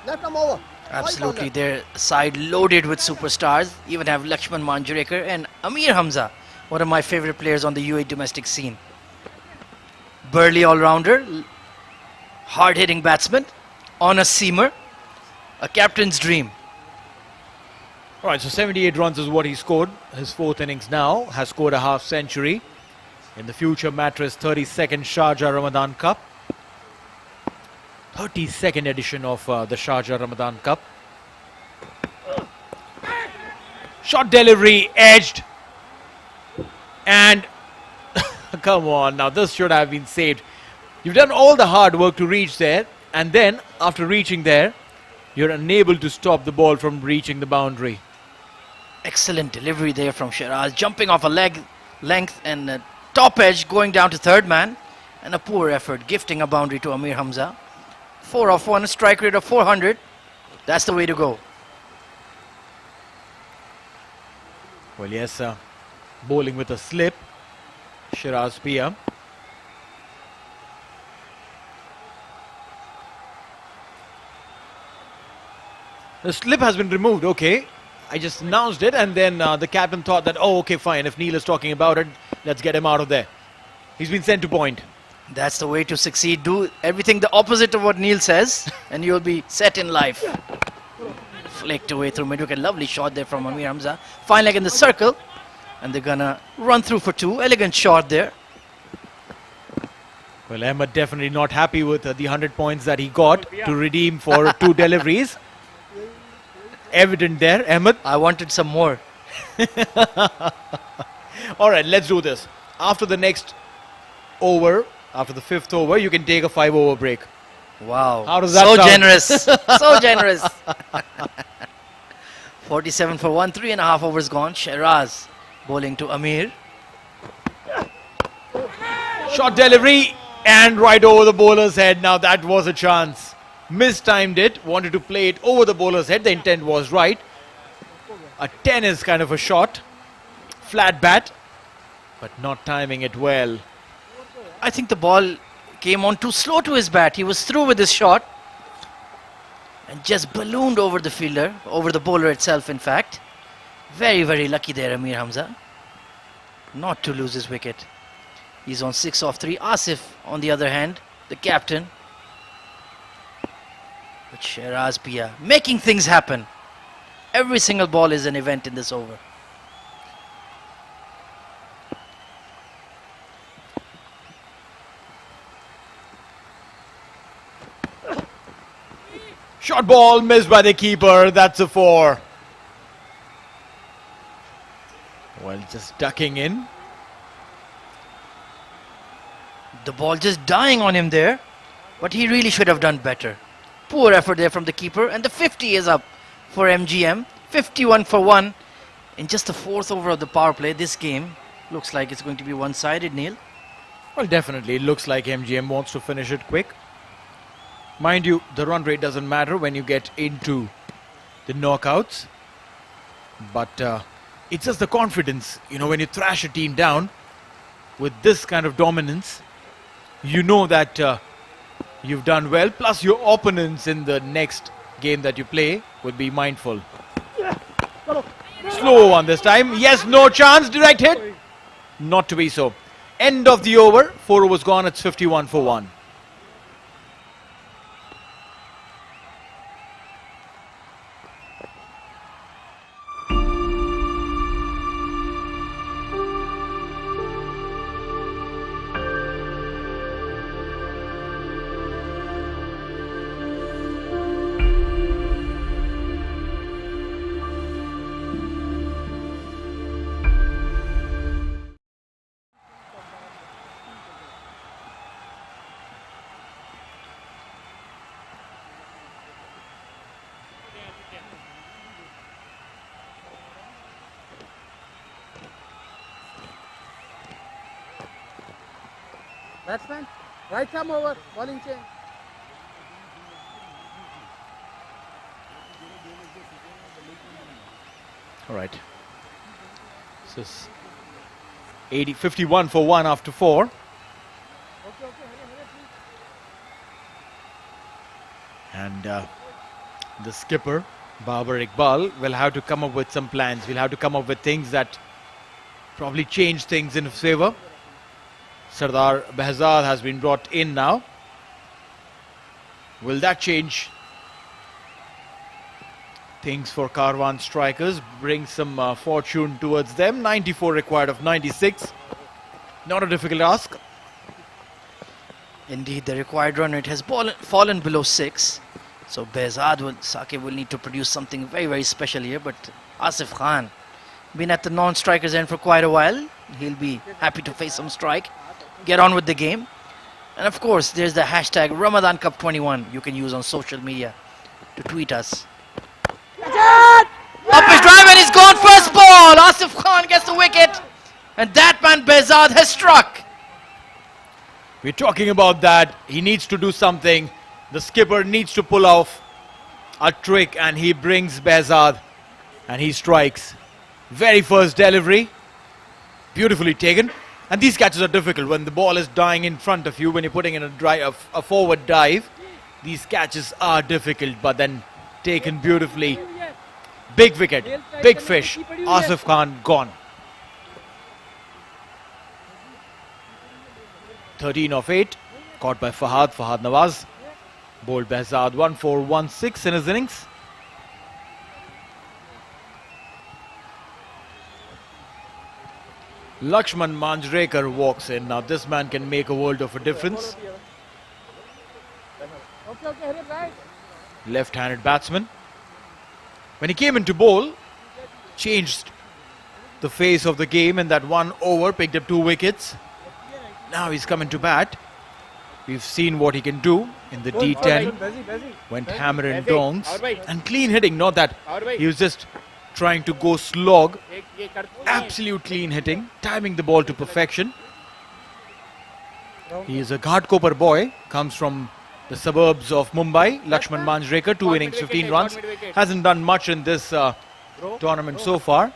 Left arm over. Absolutely, their side loaded with superstars. Even have Lakshman Manjrekar and Amir Hamza, one of my favorite players on the UAE domestic scene. Burly all-rounder, hard-hitting batsman, on a seamer, a captain's dream. All right, so 78 runs is what he scored. His fourth innings now has scored a half century in the future mattress 32nd Sharjah Ramadan Cup. 32nd edition of the Sharjah Ramadan Cup. Shot delivery edged. And come on, now this should have been saved. You've done all the hard work to reach there. And then after reaching there, you're unable to stop the ball from reaching the boundary. Excellent delivery there from Shiraz, jumping off a length and a top edge going down to third man. And a poor effort, gifting a boundary to Amir Hamza. 4 off 1, a strike rate of 400. That's the way to go. Well, yes, bowling with a slip. Shiraz Pia. The slip has been removed, okay. I just announced it and then the captain thought that, oh, okay, fine. If Neil is talking about it, let's get him out of there. He's been sent to point. That's the way to succeed. Do everything the opposite of what Neil says and you'll be set in life. Flicked away through mid-wicket. Lovely shot there from Amir Hamza. Fine leg in the circle. And they're gonna run through for 2. Elegant shot there. Well, Ahmed definitely not happy with the 100 points that he got to redeem for 2 deliveries. Evident there, Ahmed. I wanted some more. All right, let's do this. After the next over, after the 5th over, you can take a 5-over break. Wow. How does that so sound? generous. So generous. 47 for 1, 3.5 overs gone. Shiraz bowling to Amir. Shot delivery and right over the bowler's head. Now that was a chance. Mistimed it, wanted to play it over the bowler's head. The intent was right. A tennis kind of a shot. Flat bat, but not timing it well. I think the ball came on too slow to his bat. He was through with his shot and just ballooned over the fielder, over the bowler itself, in fact. Very, very lucky there, Amir Hamza, not to lose his wicket. He's on 6 off 3. Asif, on the other hand, the captain. But Shiraz Pia making things happen. Every single ball is an event in this over. Shot ball missed by the keeper. That's a 4. Well, just ducking in. The ball just dying on him there. But he really should have done better. Poor effort there from the keeper. And the 50 is up for MGM. 51 for 1 in just the 4th over of the power play. This game looks like it's going to be one-sided, Neil. Well, definitely. It looks like MGM wants to finish it quick. Mind you, the run rate doesn't matter when you get into the knockouts. But it's just the confidence. You know, when you thrash a team down with this kind of dominance, you know that you've done well. Plus, your opponents in the next game that you play would be mindful. Slow one this time. Yes, no chance. Direct hit. Not to be so. End of the over. 4 overs gone. It's 51 for 1. Batsman, right arm over, bowling change. All right. So 51 for 1 after 4. And the skipper, Babar Iqbal, will have to come up with some plans. We'll have to come up with things that probably change things in his favor. Sardar Behzad has been brought in now. Will that change things for Karwan strikers? Bring some fortune towards them. 94 required of 96. Not a difficult ask. Indeed, the required run rate has fallen below 6. So Saqib will need to produce something very, very special here. But Asif Khan, been at the non-strikers end for quite a while. He'll be happy to face some strike. Get on with the game. And of course, there's the hashtag Ramadan Cup 21 you can use on social media to tweet us. Up his drive and he's gone first ball. Asif Khan gets the wicket. And that man Behzad has struck. We're talking about that. He needs to do something. The skipper needs to pull off a trick and he brings Behzad and he strikes. Very first delivery. Beautifully taken. And these catches are difficult when the ball is dying in front of you, when you're putting in a forward dive. These catches are difficult, but then taken beautifully. Big wicket, big fish. Asif Khan gone. 13 of 8, caught by Fahad Nawaz. Bowled Behzad 1-4-1-6 in his innings. Lakshman Manjrekar walks in. Now this man can make a world of a difference. Left-handed batsman. When he came into bowl, changed the face of the game in that 1 over, picked up 2 wickets. Now he's coming to bat. We've seen what he can do in the D10. Went hammer and dongs. And clean hitting, not that he was just trying to go slog. Absolute clean hitting, timing the ball to perfection. He is a Ghatkopar boy, comes from the suburbs of Mumbai. Lakshman Manjrekar, 2 innings, 15 runs. Hasn't done much in this tournament so far.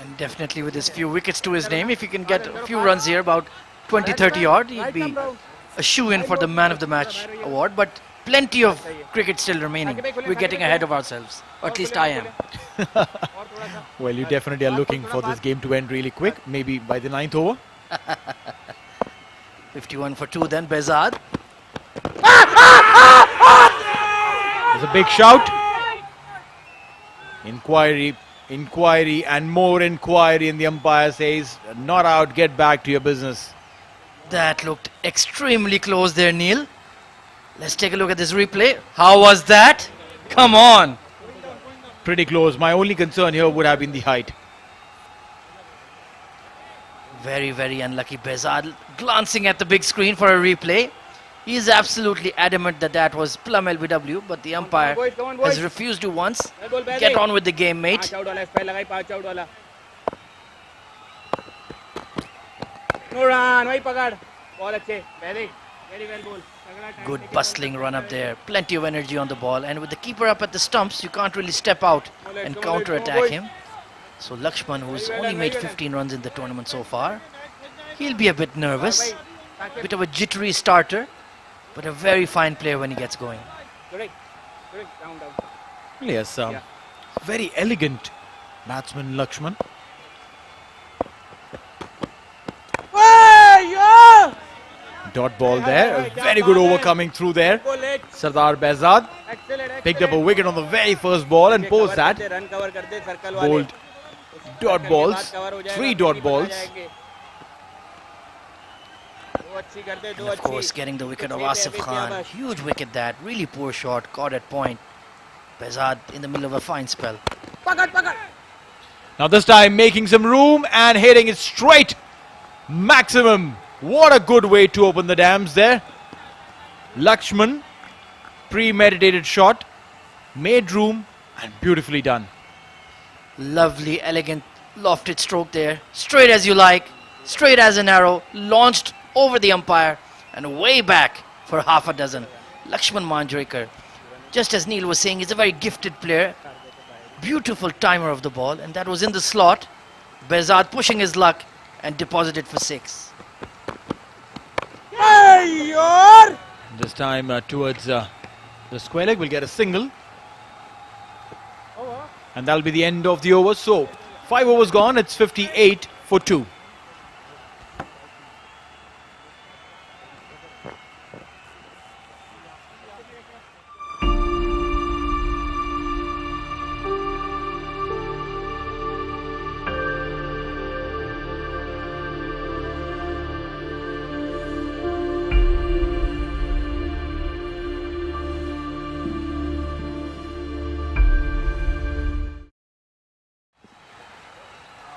And definitely with his few wickets to his name, if he can get a few runs here, about 20-30 odd, he'd be a shoe-in for the Man of the Match award. But plenty of cricket still remaining. We're getting ahead of ourselves, or at least I am. Well, you definitely are looking for this game to end really quick, maybe by the 9th over. 51 for 2 then, Behzad. There's a big shout. Inquiry and more inquiry, and the umpire says, not out, get back to your business. That looked extremely close there, Neil. Let's take a look at this replay. How was that? Come on. Pretty close. My only concern here would have been the height. Very, very unlucky. Behzad glancing at the big screen for a replay. He is absolutely adamant that that was plumb LBW, but the umpire has refused to once. Get on with the game, mate. Good bustling run up there. Plenty of energy on the ball. And with the keeper up at the stumps, you can't really step out and counter-attack him. So Lakshman, who's only made 15 runs in the tournament so far, he'll be a bit nervous. Bit of a jittery starter, but a very fine player when he gets going. Yes, very elegant batsman Lakshman. Dot ball there, a very good over coming through there. Sardar Behzad picked up a wicket on the very first ball, and post that bowled dot balls, 3 dot balls. And of course, getting the wicket of Asif Khan. Huge wicket that, really poor shot, caught at point. Behzad in the middle of a fine spell. Now this time making some room and hitting it straight. Maximum. What a good way to open the dams there. Lakshman, premeditated shot, made room and beautifully done. Lovely, elegant, lofted stroke there. Straight as you like, straight as an arrow, launched over the umpire and way back for half a dozen. Lakshman Manjrekar, just as Neil was saying, is a very gifted player. Beautiful timer of the ball, and that was in the slot. Behzad pushing his luck and deposited for 6. This time towards the square leg, will get a single. And that'll be the end of the over. So 5 overs gone, it's 58 for 2.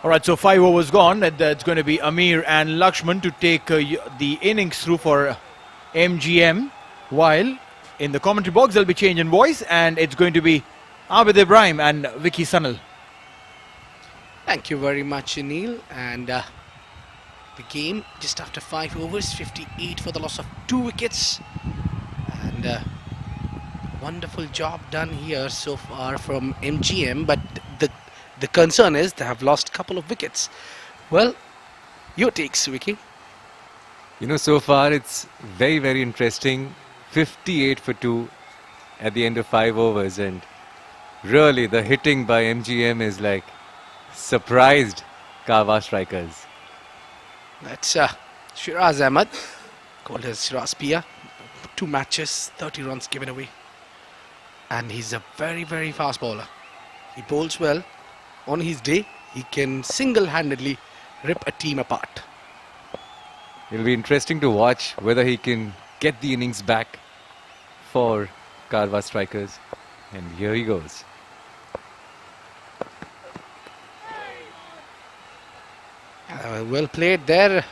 Alright, so 5 overs gone, and it's going to be Amir and Lakshman to take the innings through for MGM, while in the commentary box there'll be change in voice, and it's going to be Abid Ibrahim and Vicky Sanal. Thank you very much, Neil. And the game just after 5 overs, 58 for the loss of 2 wickets. And wonderful job done here so far from MGM, but the concern is they have lost a couple of wickets. Well, your takes, Vicky. You know, so far it's very, very interesting. 58 for 2 at the end of 5 overs, and really the hitting by MGM is like surprised Karwan strikers. That's Shiraz Ahmed, called as Shiraz Pia. 2 matches, 30 runs given away. And he's a very, very fast bowler. He bowls well. On his day, he can single-handedly rip a team apart. It'll be interesting to watch whether he can get the innings back for Karwan strikers. And here he goes. Well played there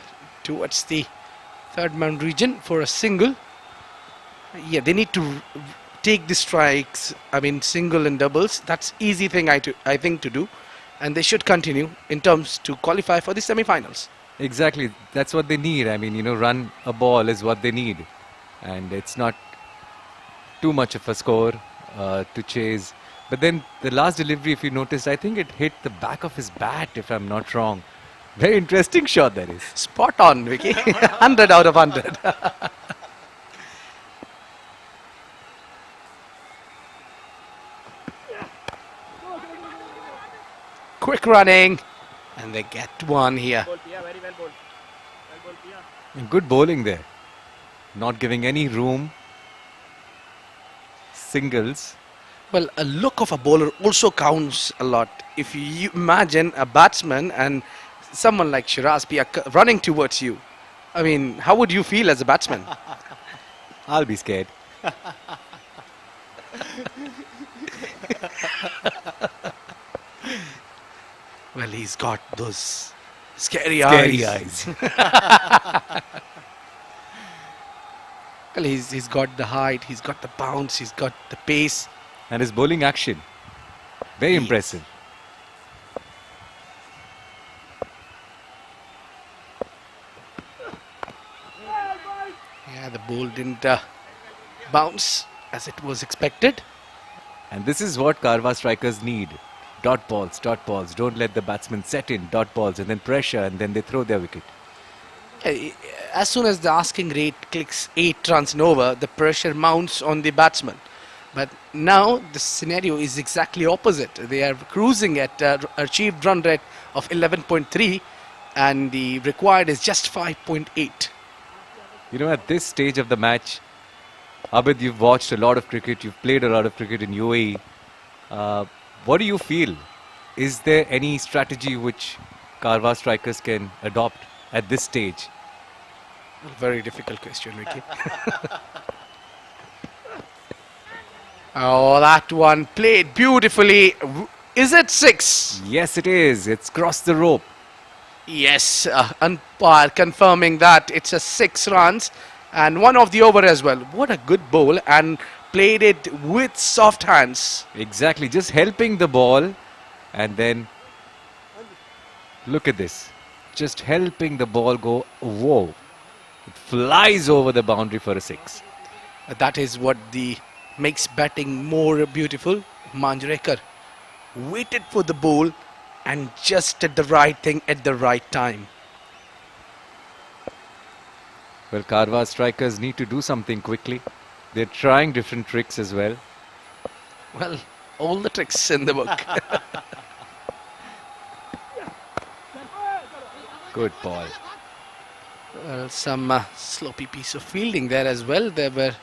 towards the third man region for a single. Yeah, they need to take the strikes, I mean single and doubles. That's easy thing I think to do. And they should continue in terms to qualify for the semi-finals. Exactly, that's what they need. I mean, you know, run a ball is what they need. And it's not too much of a score to chase. But then the last delivery, if you noticed, I think it hit the back of his bat, if I'm not wrong. Very interesting shot that is. Spot on, Vicky. 100 out of 100. Quick running, and they get one here. And good bowling there. Not giving any room. Singles. Well, a look of a bowler also counts a lot. If you imagine a batsman and someone like Shiraz Pia running towards you, I mean, how would you feel as a batsman? I'll be scared. Well, he's got those scary eyes. Well, he's got the height, he's got the bounce, he's got the pace. And his bowling action. Very impressive. Yeah, the ball didn't bounce as it was expected. And this is what Karwan strikers need. Dot balls, dot balls. Don't let the batsman set in. Dot balls and then pressure, and then they throw their wicket. As soon as the asking rate clicks 8 runs and over, the pressure mounts on the batsman. But now the scenario is exactly opposite. They are cruising at achieved run rate of 11.3, and the required is just 5.8. You know, at this stage of the match, Abid, you've watched a lot of cricket. You've played a lot of cricket in UAE. What do you feel? Is there any strategy which Karwan strikers can adopt at this stage? Very difficult question, Vicky. Oh, that one played beautifully. Is it 6? Yes, it is. It's crossed the rope. Yes, umpire confirming that it's a 6 runs and one of the over as well. What a good bowl, and played it with soft hands. Exactly, just helping the ball, and then look at this. Just helping the ball go, whoa. It flies over the boundary for a 6. That is what makes batting more beautiful. Manjrekar waited for the ball and just did the right thing at the right time. Well, Karwa's strikers need to do something quickly. They're trying different tricks as well. Well, all the tricks in the book. Good ball. Well, some sloppy piece of fielding there as well. There where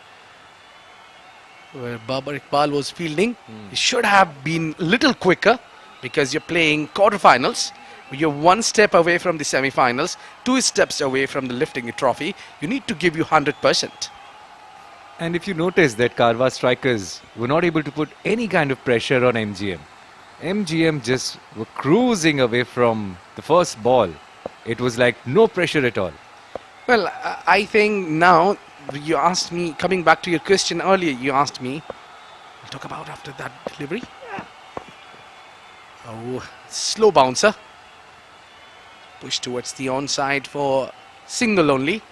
Babar Iqbal was fielding. He should have been a little quicker because you're playing quarterfinals. You're one step away from the semi-finals, 2 steps away from the lifting the trophy. You need to give you 100%. And if you notice that Karwa strikers were not able to put any kind of pressure on MGM. MGM just were cruising away from the first ball. It was like no pressure at all. Well, I think now you asked me, coming back to your question earlier, you asked me, we'll talk about after that delivery. Oh, slow bouncer. Push towards the onside for single only.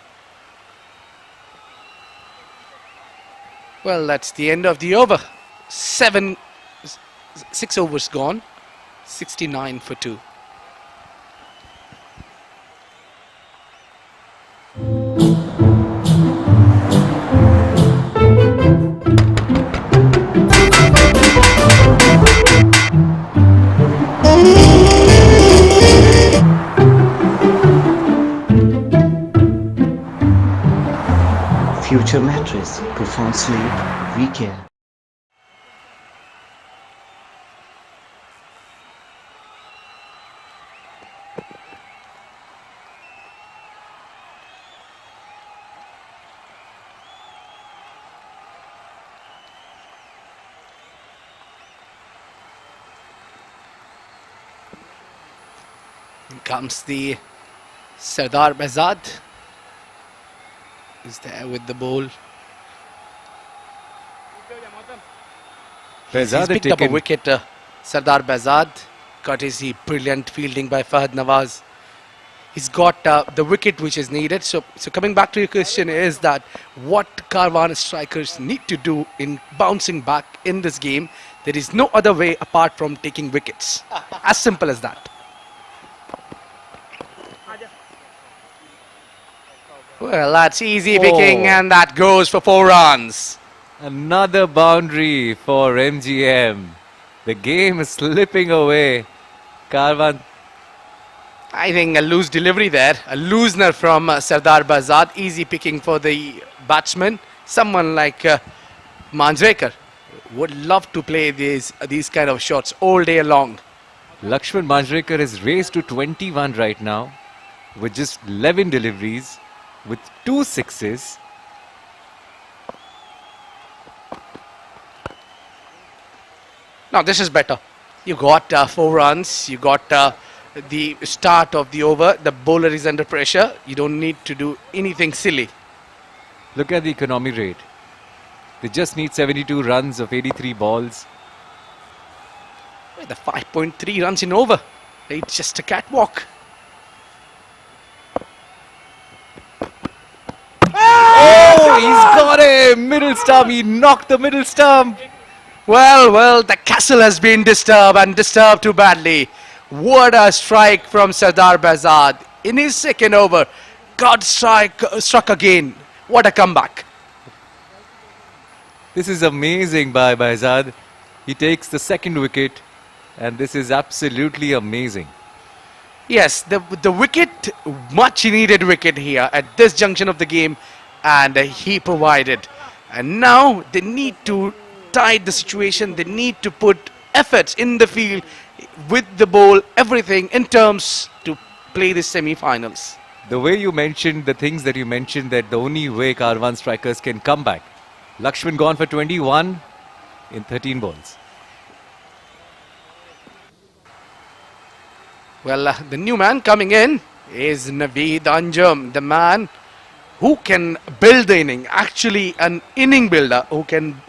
Well, that's the end of the over. 6 overs gone. 69 for 2. Future mattress, profound sleep, we care. In comes the Sardar Behzad. Is there with the ball. He's picked up a wicket, Sardar Behzad. Courtesy brilliant fielding by Fahad Nawaz. He's got the wicket which is needed. So coming back to your question is that what Karwan strikers need to do in bouncing back in this game. There is no other way apart from taking wickets. As simple as that. Well, that's easy picking, and that goes for 4 runs. Another boundary for MGM. The game is slipping away. Karwan. I think a loose delivery there. A loosener from Sardar Behzad. Easy picking for the batsman. Someone like Manjrekar would love to play these kind of shots all day long. Lakshman Manjrekar is raised to 21 right now with just 11 deliveries. With 2 sixes. Now this is better. You got 4 runs. You got the start of the over. The bowler is under pressure. You don't need to do anything silly. Look at the economy rate. They just need 72 runs of 83 balls. The 5.3 runs in over. It's just a catwalk. Oh, he's got a middle stump. He knocked the middle stump. Well, the castle has been disturbed and disturbed too badly. What a strike from Sardar Behzad. In his second over, God struck again. What a comeback. This is amazing by Behzad. He takes the second wicket and this is absolutely amazing. Yes, the wicket, much needed wicket here at this junction of the game, and he provided. And now they need to tide the situation. They need to put efforts in the field with the ball, everything in terms to play the semi-finals. The way you mentioned, the things that you mentioned, that the only way Karwan strikers can come back. Lakshman gone for 21 in 13 balls. Well, the new man coming in is Naveed Anjum, the man who can build the inning, actually an inning builder, who can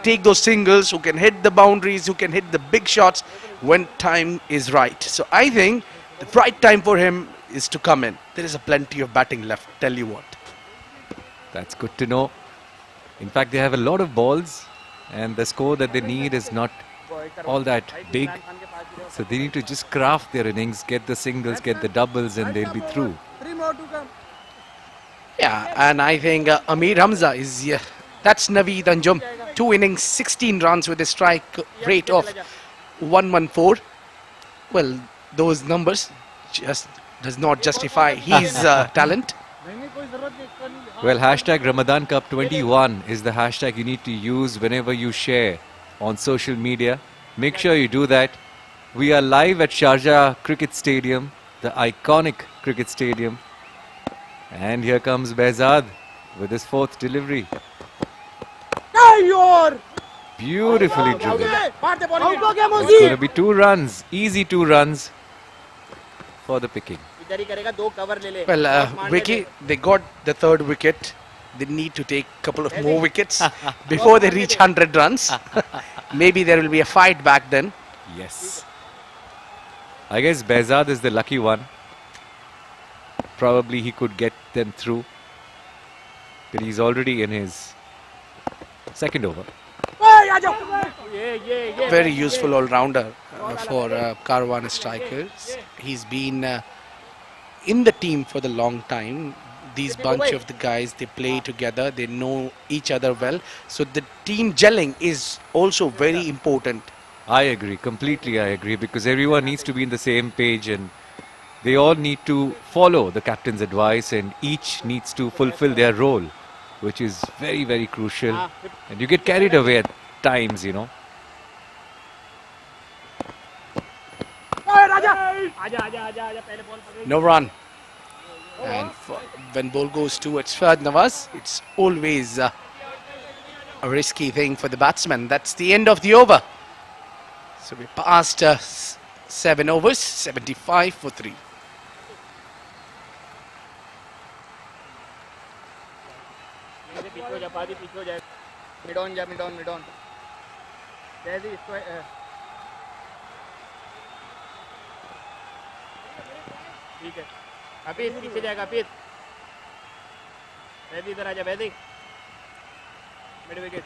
take those singles, who can hit the boundaries, who can hit the big shots when time is right. So I think the right time for him is to come in. There is a plenty of batting left, tell you what. That's good to know. In fact, they have a lot of balls and the score that they need is not all that big. So they need to just craft their innings, get the singles, get the doubles, and they'll be through. 3 more to come. Yeah, and I think Amir Hamza is, that's Naveed Anjum. 2 innings, 16 runs with a strike rate of 114. Well, those numbers just does not justify his talent. Well, hashtag Ramadan Cup 21 is the hashtag you need to use whenever you share on social media. Make sure you do that. We are live at Sharjah Cricket Stadium, the iconic cricket stadium. And here comes Behzad with his 4th delivery. Beautifully driven. It's going to be 2 runs, easy 2 runs for the picking. Well, Vicky, they got the 3rd wicket. They need to take a couple of more wickets before they reach 100 runs. Maybe there will be a fight back then. Yes. I guess Behzad is the lucky one. Probably he could get them through. But he's already in his 2nd over. Very useful all-rounder for Karwan strikers. He's been in the team for the long time. These bunch of the guys, they play together, they know each other well. So the team gelling is also very important. I agree, completely I agree, because everyone needs to be in the same page and they all need to follow the captain's advice and each needs to fulfill their role, which is very, very crucial. And you get carried away at times, you know. No run. And when ball goes towards Fahad Nawaz, it's always a risky thing for the batsman. That's the end of the over. So we passed 7 overs, 75 for 3. Mid on. ठीक है अभी पीछे जाएगा अभी वैदी इधर आजा Vaidi mid wicket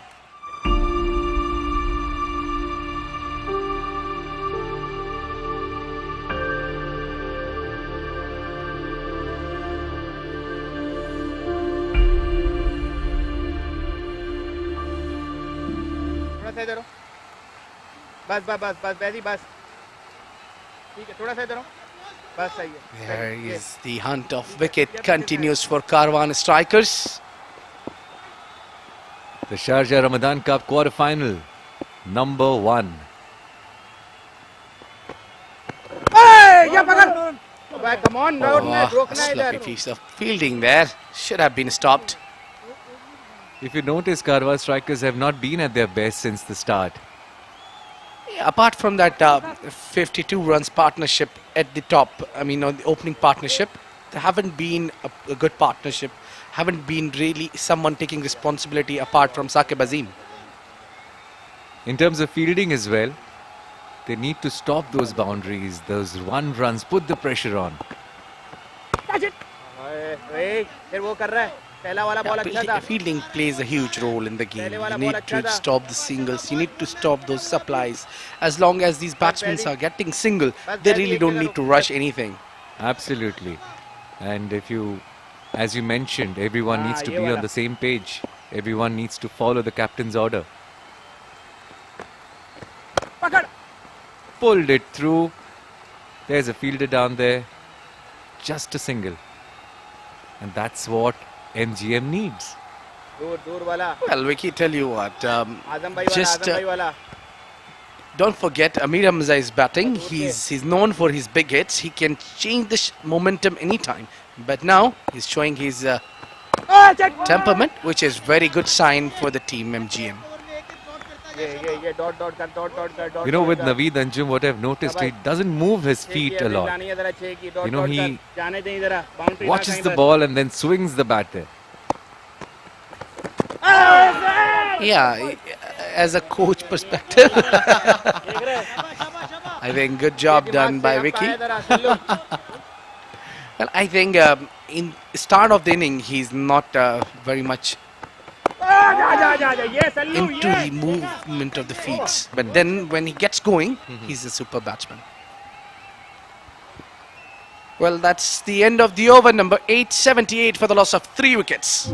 थोड़ा सा इधर बस वैदी बस ठीक है थोड़ा सा इधर There is the hunt of wicket continues for Karwan strikers. The Sharjah Ramadan Cup quarter-final, number 1. Come on, a sloppy piece of fielding there. Should have been stopped. If you notice, Karwan strikers have not been at their best since the start. Apart from that 52 runs partnership at the top, I mean on the opening partnership, there haven't been a good partnership, haven't been really someone taking responsibility apart from Saqib Azim. In terms of fielding as well, they need to stop those boundaries, those 1 runs, put the pressure on. Fielding plays a huge role in the game. You need to stop the singles, you need to stop those supplies. As long as these batsmen are getting single, they really don't need to rush anything. Absolutely. And if you, as you mentioned, everyone needs to be on the same page. Everyone needs to follow the captain's order. Pulled it through. There's a fielder down there. Just a single. And that's what MGM needs. Well, Vicky, tell you what, don't forget Amir Hamza is batting. He's known for his big hits. He can change the momentum anytime. But now he's showing his temperament, which is very good sign for the team MGM. You know, with Naveed Anjum, what I've noticed, he doesn't move his feet a lot. You know, he watches the ball and then swings the bat there. Yeah, as a coach perspective, I think good job done by Vicky. Well, I think in start of the inning, he's not very much into the movement of the feet. But then when he gets going, he's a super batsman. Well, that's the end of the over, number 878 for the loss of 3 wickets.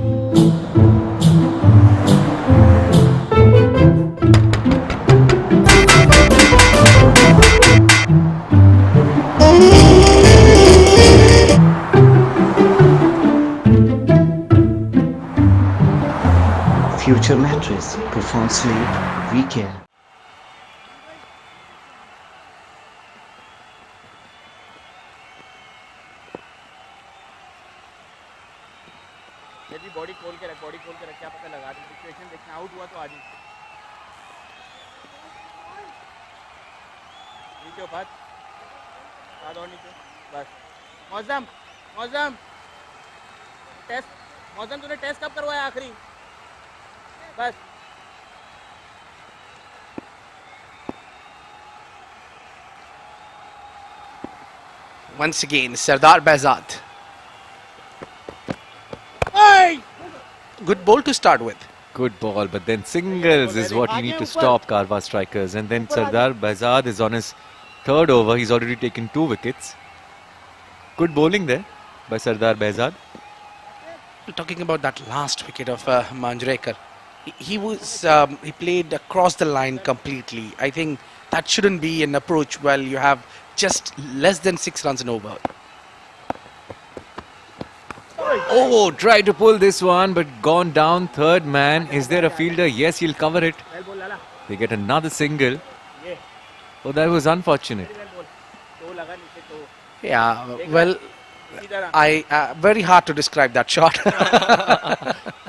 Future mattress performs we care. Body खोल के रख क्या पता लगा दे situation देखना out हुआ तो आ जाए नीचे बात और नीचे बस मौजम टेस्ट मौजम तूने टेस्ट कब करवाया आखिरी बस Once again, Sardar Behzad. Good ball to start with. Good ball, but then singles is what you need to stop Karwa strikers. And then Sardar Behzad is on his 3rd over. He's already taken 2 wickets. Good bowling there by Sardar Behzad. Talking about that last wicket of Manjrekar, he played across the line completely. I think that shouldn't be an approach while you have just less than 6 runs in over. Oh, tried to pull this one, but gone down. 3rd man. Is there a fielder? Yes, he'll cover it. They get another single. Oh, that was unfortunate. Yeah, well, very hard to describe that shot.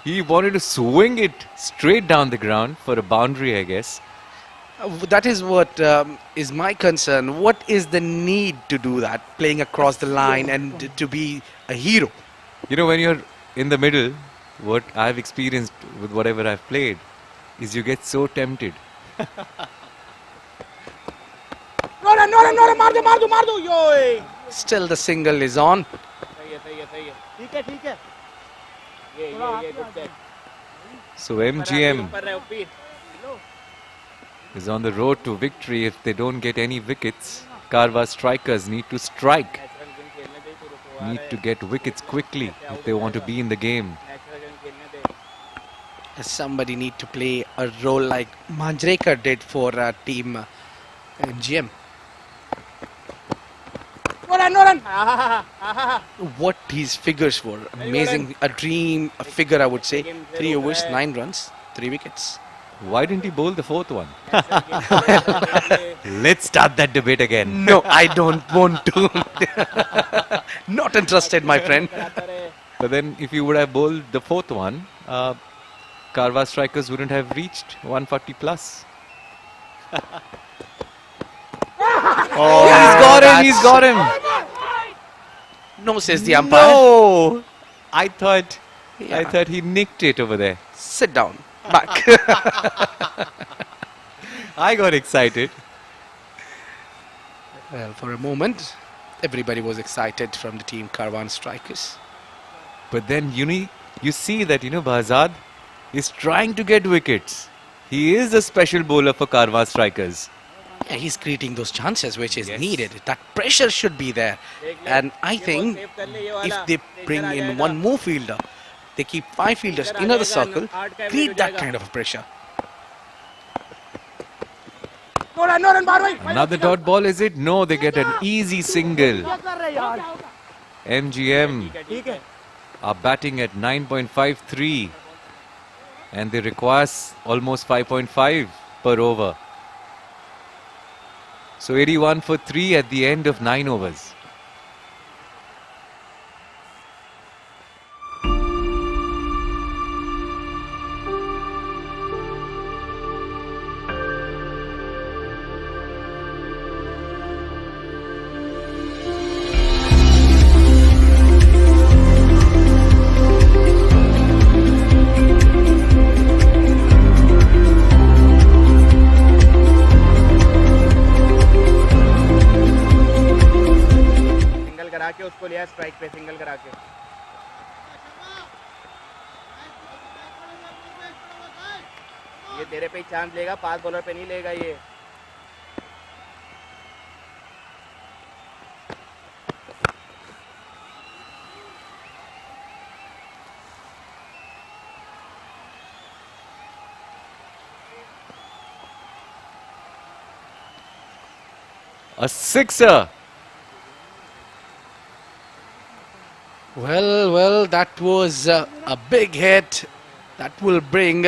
He wanted to swing it straight down the ground for a boundary, I guess. That is what is my concern. What is the need to do that, playing across the line and to be a hero? You know, when you're in the middle, what I've experienced with whatever I've played is you get so tempted. Still the single is on. So MGM is on the road to victory if they don't get any wickets. Karwa strikers need to strike. Need to get wickets quickly if they want to be in the game. Somebody need to play a role like Manjrekar did for team MGM. What his figures were. Amazing. A dream, a figure, I would say. 3 overs, 9 runs, 3 wickets. Why didn't he bowl the 4th one? Let's start that debate again. No, I don't want to. Not interested, my friend. But then if you would have bowled the 4th one, Karwa strikers wouldn't have reached 140 plus. Oh, he's got him. No, says the umpire. No, I thought he nicked it over there. Sit down. Back. I got excited. Well, for a moment, everybody was excited from the team Karwan strikers. But then you see that Behzad is trying to get wickets. He is a special bowler for Karwa strikers. Yeah, he's creating those chances which is needed. That pressure should be there. And I think if they bring in one more fielder, they keep 5 fielders in the circle, create that kind of a pressure. Another dot ball, is it? No, they get an easy single. MGM are batting at 9.53 and they require almost 5.5 per over. So 81 for 3 at the end of 9 overs. उसको लिया strike पे single करा के ये तेरे पे chance लेगा, पास bowler पे नहीं लेगा ये. A sixer. Well, that was a big hit. That will bring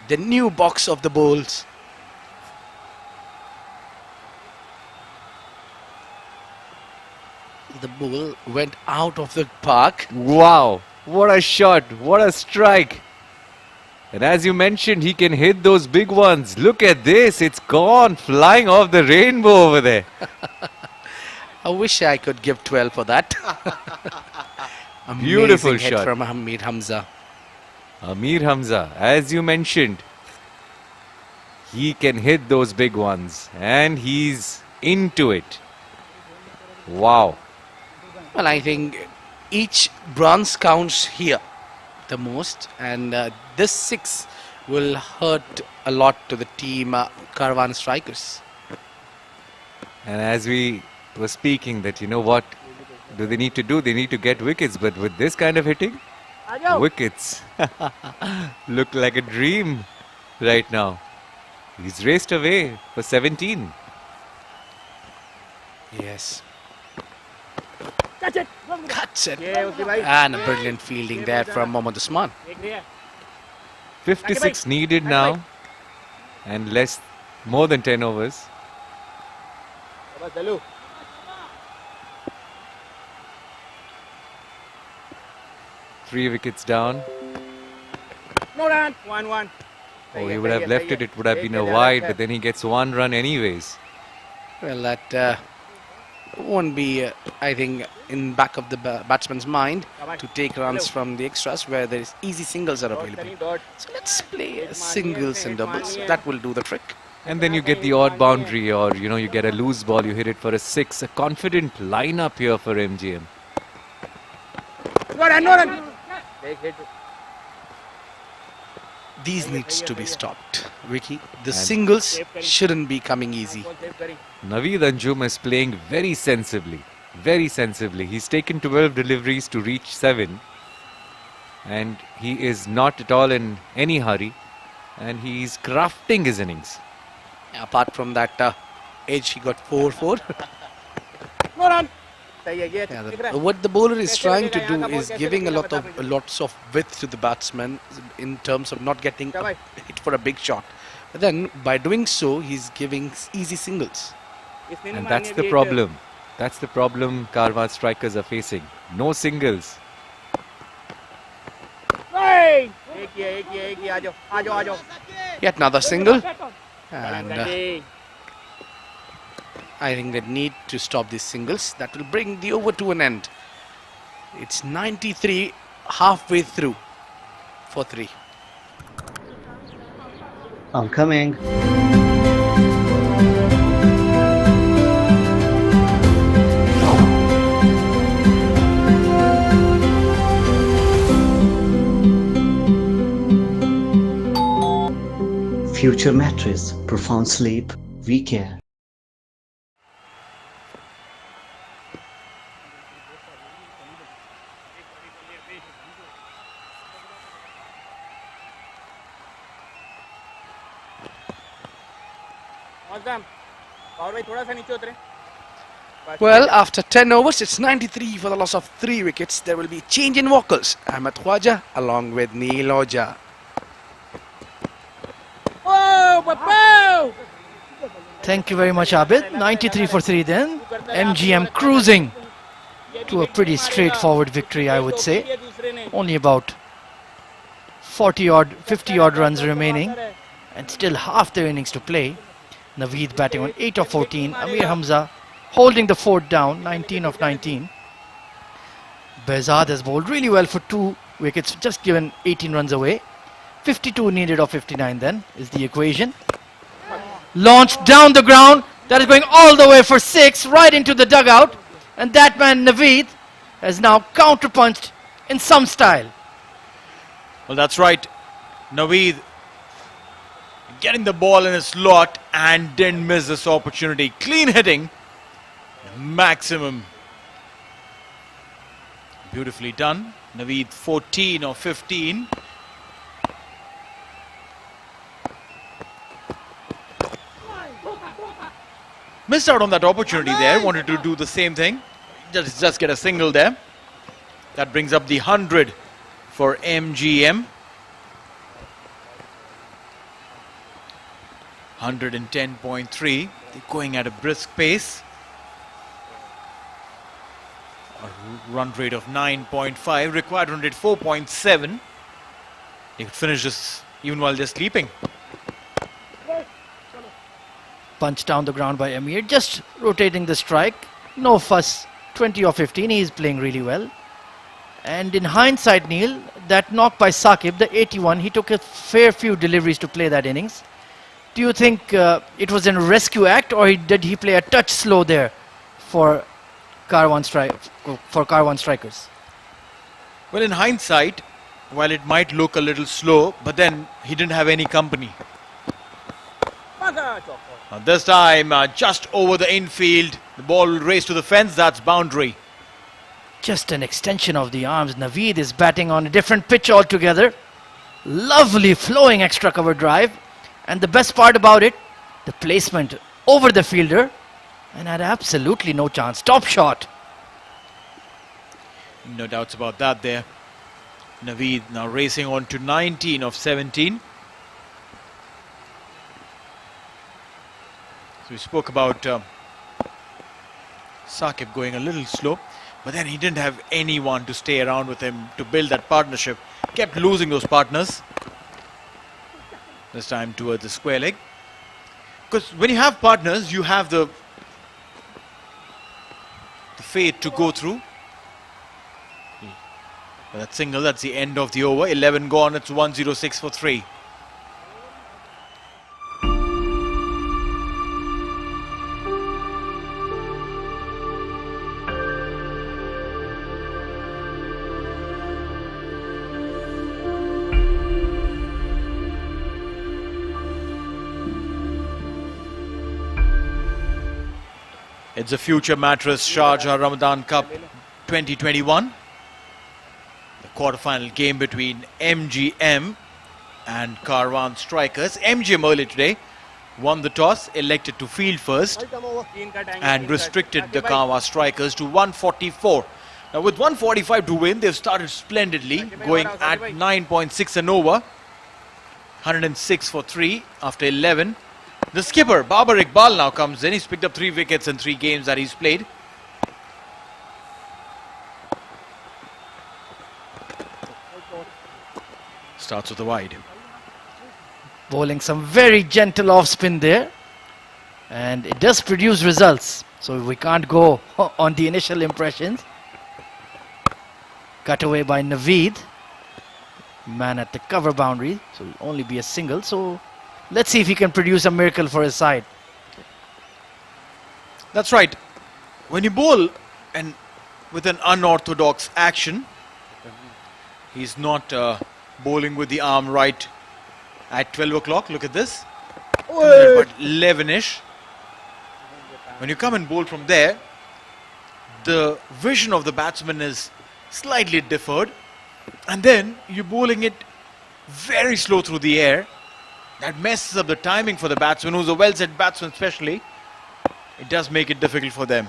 the new box of the bowls. The ball went out of the park. Wow, what a shot, what a strike. And as you mentioned, he can hit those big ones. Look at this, it's gone flying off the rainbow over there. I wish I could give 12 for that. Beautiful Amazing hit shot from Amir Hamza. Amir Hamza, as you mentioned, he can hit those big ones and he's into it. Wow. Well, I think each bronze counts here the most, and this 6 will hurt a lot to the team Karwan strikers. And as we were speaking that, you know what do they need to do? They need to get wickets, but with this kind of hitting, wickets look like a dream right now. He's raced away for 17. Yes. Catch it. Cuts it. And a brilliant fielding there from Mohammad Usman. 56 needed now and more than 10 overs. 3 wickets down. No run. 1-1. Oh, he would have left it. It would have been a wide, but then he gets 1 run anyways. Well, that won't be, I think, in back of the batsman's mind to take runs from the extras where there is easy singles are available. So let's play singles and doubles. That will do the trick. And then you get the odd boundary, or you get a loose ball, you hit it for a 6. A confident lineup here for MGM. No run. These needs to be stopped, Vicky. The singles shouldn't be coming easy. Naveed Anjum is playing very sensibly. Very sensibly. He's taken 12 deliveries to reach 7. And he is not at all in any hurry. And he's crafting his innings. Apart from that edge, he got 4-4. No run. What the bowler is trying to do is giving lots of width to the batsman in terms of not getting hit for a big shot. But then by doing so, he's giving easy singles. And that's the problem. That's the problem Karwan strikers are facing. No singles. Yet another single. And I think they need to stop these singles. That will bring the over to an end. It's 93 halfway through for 3. I'm coming. Future mattress, profound sleep, we care. Well, after 10 overs, it's 93 for the loss of 3 wickets. There will be change in vocals. Ahmed Khwaja along with Neil Oja. Thank you very much, Abid. 93 for 3 then. MGM cruising to a pretty straightforward victory, I would say. Only about 50 odd runs remaining and still half their innings to play. Naveed batting on 8 of 14. Amir Hamza holding the fort down, 19 of 19. Behzad has bowled really well for 2 wickets, just given 18 runs away. 52 needed of 59 then is the equation. Launched down the ground. That is going all the way for 6, right into the dugout. And that man, Naveed, has now counterpunched in some style. Well, that's right. Naveed Getting the ball in a slot and didn't miss this opportunity. Clean hitting. Maximum. Beautifully done. Naveed 14 or 15. Missed out on that opportunity there. Wanted to do the same thing. Just get a single there. That brings up the 100 for MGM. 110.3. They're going at a brisk pace. A run rate of 9.5. Required run rate 4.7. They could finish this even while they're sleeping. Punch down the ground by Amir, just rotating the strike. No fuss. 20 or 15. He's playing really well. And in hindsight, Neil, that knock by Saqib, the 81, he took a fair few deliveries to play that innings. Do you think it was a rescue act, or did he play a touch slow there for Karwan strikers? Well, in hindsight, while it might look a little slow, but then he didn't have any company. This time, just over the infield, the ball raced to the fence. That's boundary. Just an extension of the arms. Naveed is batting on a different pitch altogether. Lovely flowing extra cover drive. And the best part about it, the placement over the fielder, and had absolutely no chance. Top shot. No doubts about that there. Naveed now racing on to 19 of 17. So we spoke about Saqib going a little slow, but then he didn't have anyone to stay around with him to build that partnership. Kept losing those partners. This time towards the square leg. Because when you have partners, you have the fate to go through. That single, that's the end of the over. 11 gone, it's 106 for 3. It's a future mattress Sharjah Ramadan Cup 2021. The quarterfinal game between MGM and Karwan strikers. MGM early today won the toss, elected to field first and restricted the Karwan strikers to 144. Now with 145 to win, they've started splendidly, going at 9.6 and over. 106 for 3 after 11. The skipper, Babar Iqbal, now comes in. He's picked up 3 wickets in 3 games that he's played. Starts with the wide. Bowling some very gentle off spin there. And it does produce results. So we can't go on the initial impressions. Cut away by Naveed. Man at the cover boundary. So it'll only be a single. So let's see if he can produce a miracle for his side. That's right. When you bowl and with an unorthodox action, he's not bowling with the arm right at 12 o'clock. Look at this. But 11-ish. When you come and bowl from there, the vision of the batsman is slightly deferred. And then you're bowling it very slow through the air. That messes up the timing for the batsman, who's a well-set batsman especially. It does make it difficult for them.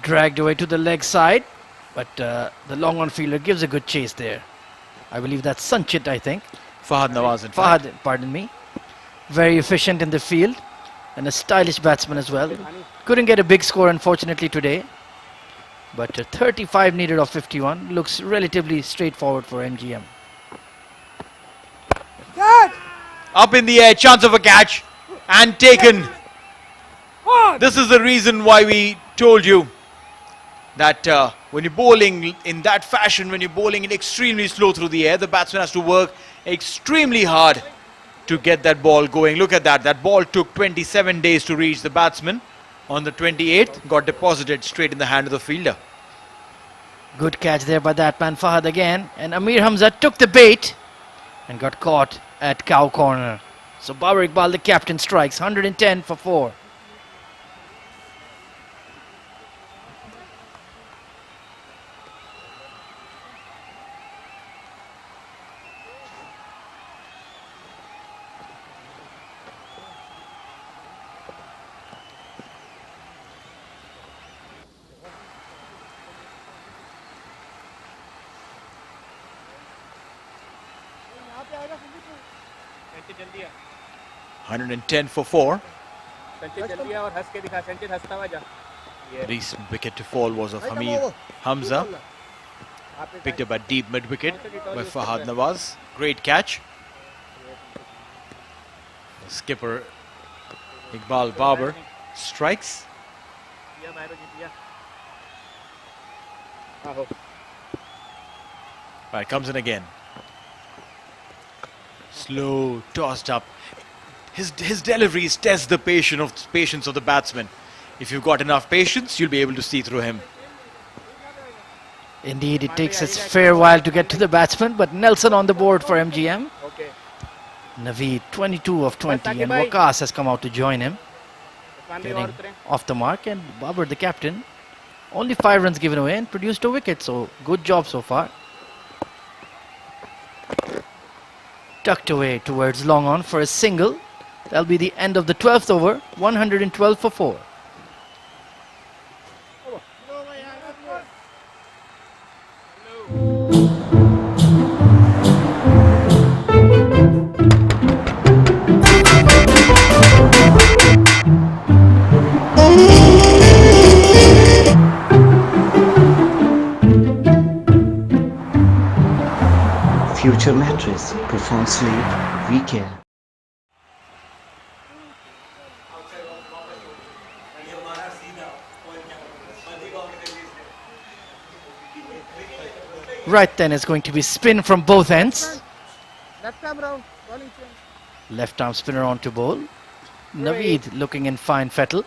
Dragged away to the leg side, but the long on fielder gives a good chase there. I believe that's Sanchit, I think. Fahad Nawaz, Fahad, pardon me. Very efficient in the field and a stylish batsman as well. Couldn't get a big score unfortunately today, but 35 needed of 51 looks relatively straightforward for MGM. Up in the air, chance of a catch and taken. This is the reason why we told you that when you're bowling in that fashion, when you're bowling it extremely slow through the air, the batsman has to work extremely hard to get that ball going. Look at that. That ball took 27 days to reach the batsman. On the 28th, got deposited straight in the hand of the fielder. Good catch there by that man Fahad again. And Amir Hamza took the bait and got caught at cow corner. So Babar Iqbal, the captain, strikes 110 for 4. यहाँ पे आएगा संदीप को। 110 for 4. Recent wicket to fall was of Amir Hamza. Picked up at deep mid wicket by Fahad Nawaz. Great catch. Skipper Iqbal Babar strikes. Right, comes in again. Slow, tossed up. His deliveries test the patience of the batsman. If you've got enough patience, you'll be able to see through him. Indeed, it takes a fair while to get to the batsman, but Nelson on the board for MGM. Naveed, 22 of 20, and Waqas has come out to join him. Getting off the mark, and Babar, the captain, only 5 runs given away and produced a wicket, so good job so far. Tucked away towards long on for a single. That'll be the end of the 12th over, 112 for 4. Future mattress, profound sleep, we care. Right then, it's going to be spin from both ends. Left arm round, bowling change. Left arm spinner on to bowl. Naveed looking in fine fettle.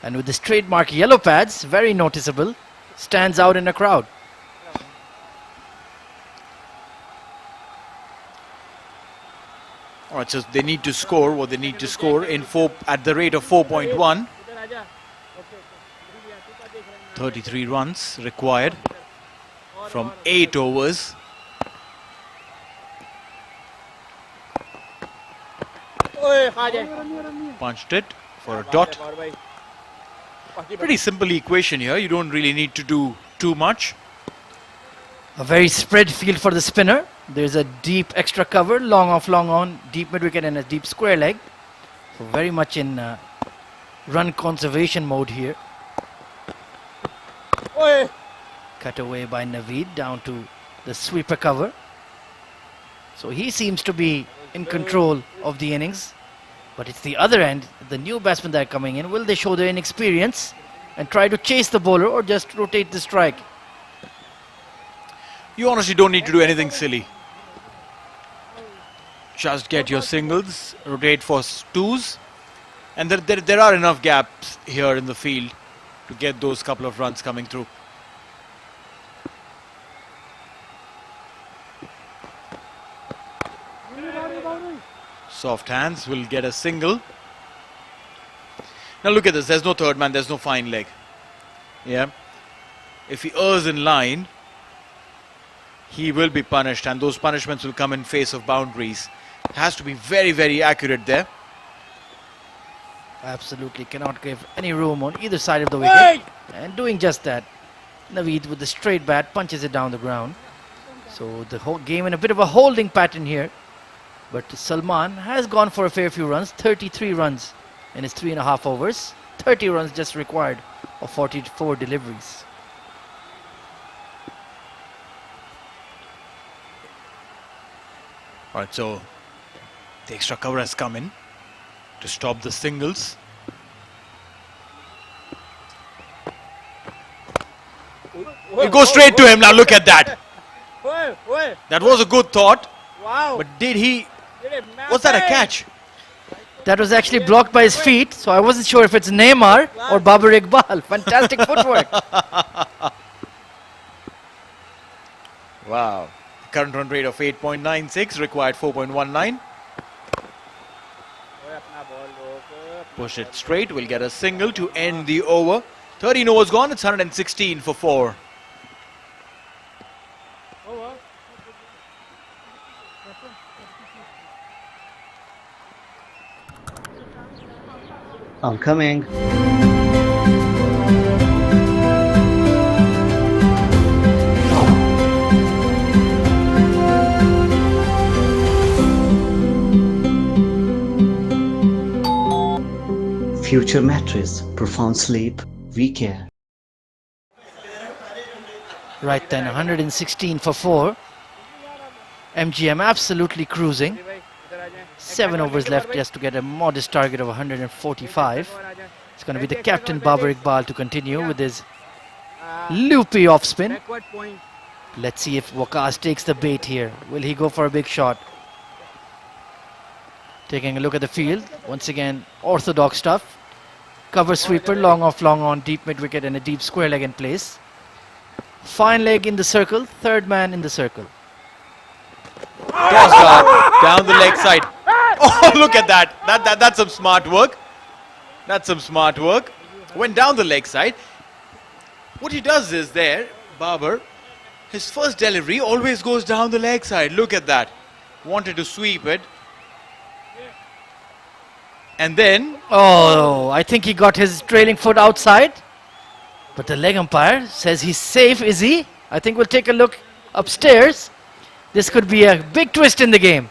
And with his trademark yellow pads, very noticeable, stands out in a crowd. Alright, so they need to score what they need to score at the rate of 4.1. 33 runs required from 8 overs. Punched it for a dot. Pretty simple equation here. You don't really need to do too much. A very spread field for the spinner. There's a deep extra cover, long off, long on, deep mid wicket and a deep square leg. So very much in run conservation mode here. Cut away by Naveed down to the sweeper cover. So he seems to be in control of the innings. But it's the other end, the new batsmen that are coming in. Will they show their inexperience and try to chase the bowler or just rotate the strike? You honestly don't need to do anything silly. Just get your singles, rotate for twos, and there are enough gaps here in the field to get those couple of runs coming through. Soft hands will get a single. Now look at this, there's no third man, there's no fine leg. Yeah. If he errs in line, he will be punished, and those punishments will come in face of boundaries. Has to be very, very accurate there. Absolutely cannot give any room on either side of the wicket. And doing just that, Naveed with the straight bat punches it down the ground. So the whole game in a bit of a holding pattern here. But Salman has gone for a fair few runs, 33 runs in his 3.5 overs. 30 runs just required of 44 deliveries. Alright, so the extra cover has come in to stop the singles. It goes straight to him. Now look at that. That was a good thought. Wow. But did he... Was that a catch? That was actually blocked by his feet, so I wasn't sure if it's Neymar or Babar Iqbal. Fantastic footwork. Wow. Current run rate of 8.96, required 4.19. Push it straight, we'll get a single to end the over. 13 overs gone, it's 116 for 4. I'm coming. Future mattress, profound sleep, we care. Right then, 116 for 4. MGM absolutely cruising. 7 overs left just to get a modest target of 145. It's going to be the captain Babar Iqbal to continue with his loopy off spin. Let's see if Waqas takes the bait here. Will he go for a big shot? Taking a look at the field. Once again, orthodox stuff. Cover sweeper, long off, long on, deep mid wicket and a deep square leg in place. Fine leg in the circle, third man in the circle. Toss guard down the leg side. Oh, look at that. That's some smart work. That's some smart work. Went down the leg side. What he does is there, Babar, his first delivery always goes down the leg side. Look at that. Wanted to sweep it. And then... Oh, I think he got his trailing foot outside. But the leg umpire says he's safe, is he? I think we'll take a look upstairs. This could be a big twist in the game.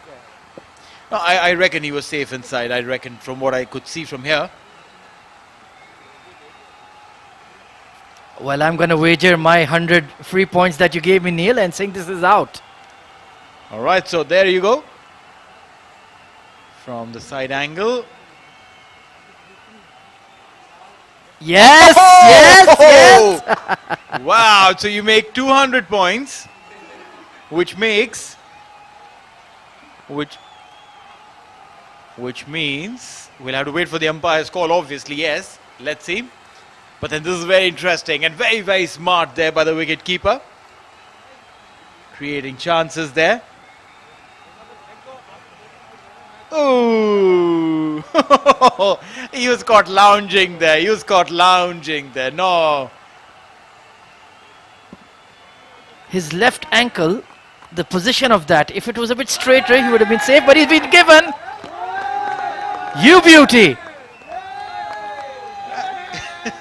No, I reckon he was safe inside. I reckon from what I could see from here. Well, I'm going to wager my 100 free points that you gave me, Neil, and saying this is out. All right, so there you go. From the side angle. Yes, yes, yes. Wow, so you make 200 points, which makes, which means we'll have to wait for the umpire's call, obviously, yes. Let's see. But then this is very interesting and very, very smart there by the wicket-keeper. Creating chances there. Ooh. He was caught lounging there. He was caught lounging there. No. His left ankle, the position of that, if it was a bit straighter, he would have been safe, but he's been given. You beauty.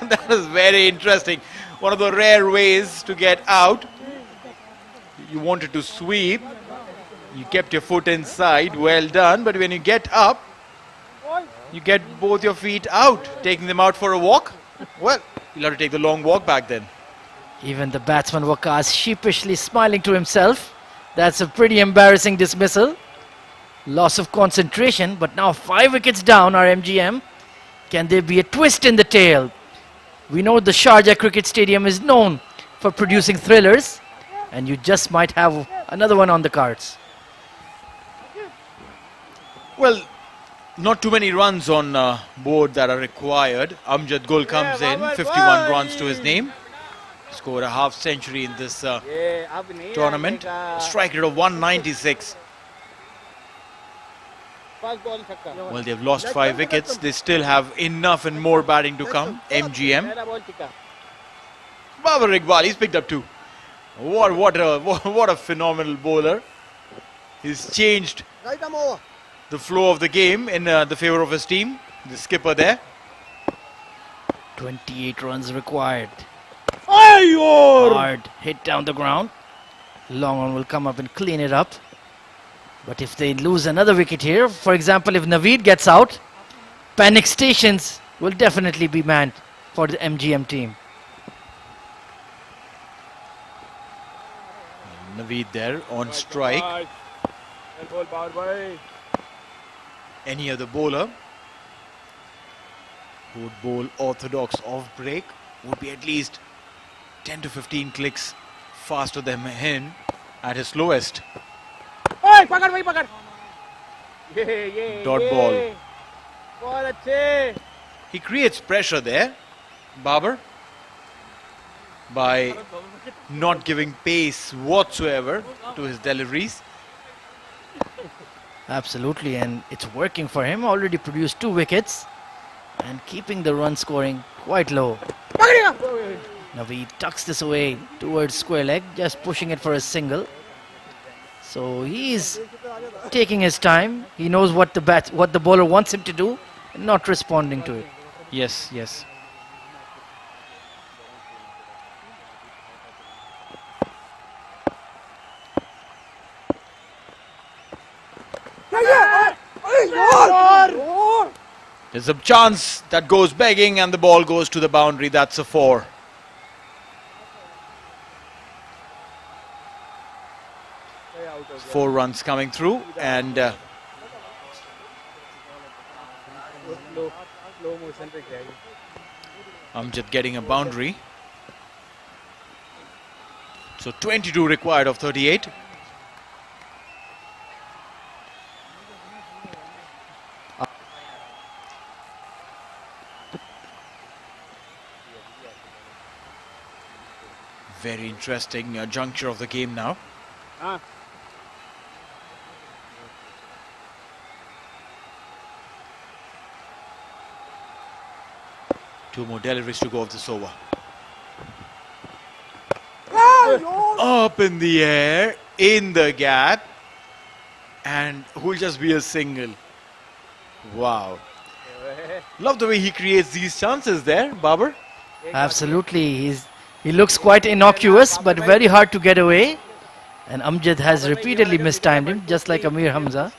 That is very interesting. One of the rare ways to get out. You wanted to sweep. You kept your foot inside. Well done. But when you get up, you get both your feet out. Taking them out for a walk. Well, you'll have to take the long walk back then. Even the batsman Waqas sheepishly smiling to himself. That's a pretty embarrassing dismissal. Loss of concentration, but now 5 wickets down are MGM. Can there be a twist in the tail? We know the Sharjah Cricket Stadium is known for producing thrillers, and you just might have another one on the cards. Well, not too many runs on board that are required. Amjad Gul comes in, 51 runs to his name. Scored a half century in this tournament. Strike rate of 196. Well, they've lost 5 wickets. They still have enough and more batting to come. MGM. Babar Iqbal, he's picked up 2. What a phenomenal bowler. He's changed the flow of the game in the favour of his team. The skipper there. 28 runs required. Hard hit down the ground. Long on will come up and clean it up. But if they lose another wicket here, for example, if Naveed gets out, panic stations will definitely be manned for the MGM team. Naveed there on strike. Any other bowler who would bowl orthodox off break would be at least 10 to 15 clicks faster than him at his slowest. Dot ball. He creates pressure there, Babar. by not giving pace whatsoever to his deliveries. Absolutely, and it's working for him. Already produced 2 wickets and keeping the run scoring quite low. Naveed tucks this away towards square leg, just pushing it for a single. So he's taking his time. He knows what the bowler wants him to do, and not responding to it. Yes, yes. There's a chance that goes begging and the ball goes to the boundary. That's a 4. Four runs coming through, and Amjad getting a boundary. So 22 required of 38. Very interesting juncture of the game now. Two more deliveries to go of this over. Up in the air, in the gap, and who'll just be a single. Wow. Love the way he creates these chances there, Babar. Absolutely, he looks quite innocuous, but very hard to get away. And Amjad has repeatedly mistimed him, just like Amir Hamza.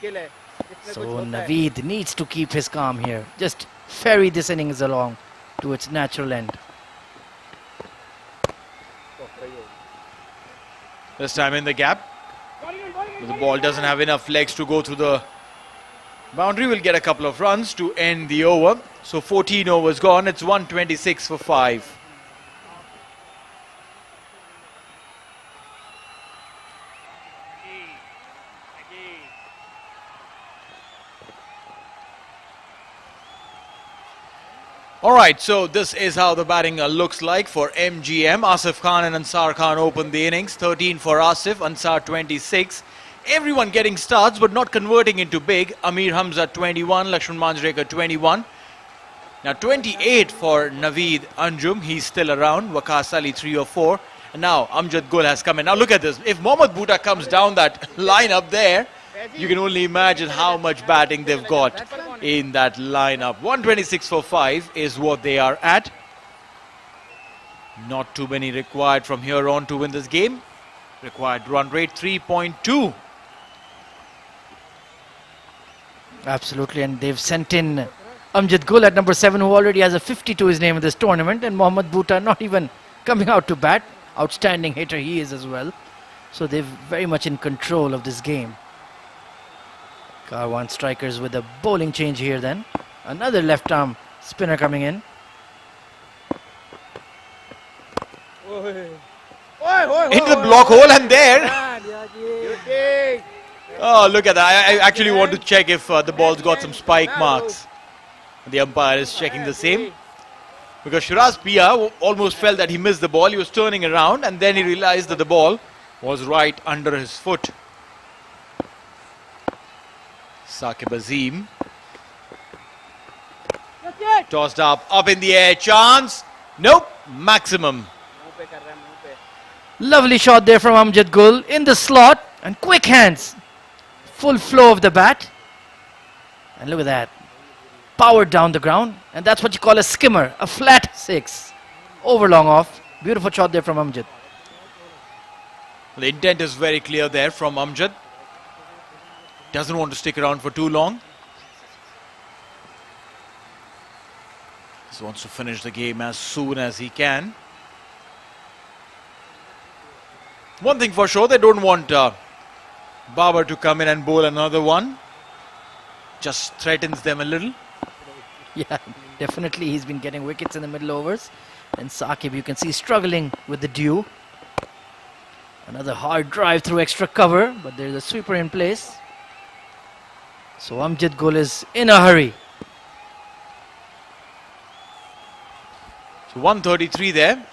So Naveed needs to keep his calm here. Just ferry this innings along to its natural end. This time in the gap. The ball doesn't have enough legs to go through the boundary. Will get a couple of runs to end the over. So 14 overs gone. It's 126 for 5. Alright, so this is how the batting looks like for MGM. Asif Khan and Ansar Khan opened the innings. 13 for Asif, Ansar 26. Everyone getting starts but not converting into big. Amir Hamza 21, Lakshman Manjrekar 21. Now 28 for Naveed Anjum, he's still around. Waqas Ali 3 or 4. And now Amjad Gul has come in. Now look at this. If Mohammad Bhutta comes down that line up there, you can only imagine how much batting they've got in that lineup. 126 for 5 is what they are at. Not too many required from here on to win this game. Required run rate 3.2. Absolutely, and they've sent in Amjad Gul at number 7, who already has a 50 to his name in this tournament, and Mohammad Bhutta not even coming out to bat. Outstanding hitter he is as well. So they're very much in control of this game. Karwan strikers with a bowling change here then. Another left arm spinner coming in. Into the block hole, and there. Oh, look at that. I actually want to check if the ball's got some spike marks. The umpire is checking the same. Because Shiraz Pia almost felt that he missed the ball. He was turning around and then he realized that the ball was right under his foot. Saqib Azim. Tossed up in the air. Chance. Nope. Maximum. Lovely shot there from Amjad Gul in the slot, and quick hands. Full flow of the bat. And look at that. Powered down the ground, and that's what you call a skimmer, a flat 6. Over long off. Beautiful shot there from Amjad. The intent is very clear there from Amjad. Doesn't want to stick around for too long. Just wants to finish the game as soon as he can. One thing for sure, they don't want Babar to come in and bowl another one. Just threatens them a little. Yeah, definitely he's been getting wickets in the middle overs. And Saqib, you can see, struggling with the dew. Another hard drive through extra cover, but there's a sweeper in place. So Amjad Gul is in a hurry. So 133 there.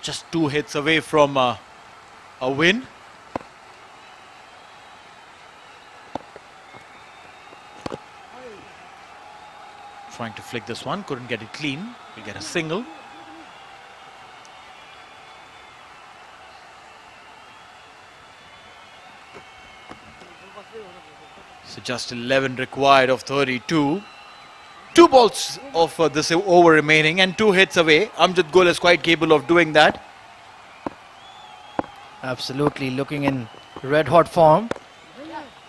Just 2 hits away from a win. Trying to flick this one, couldn't get it clean. Will get a single. So just 11 required of 32. 2 balls of this over remaining and 2 hits away. Amjad Gul is quite capable of doing that. Absolutely looking in red hot form.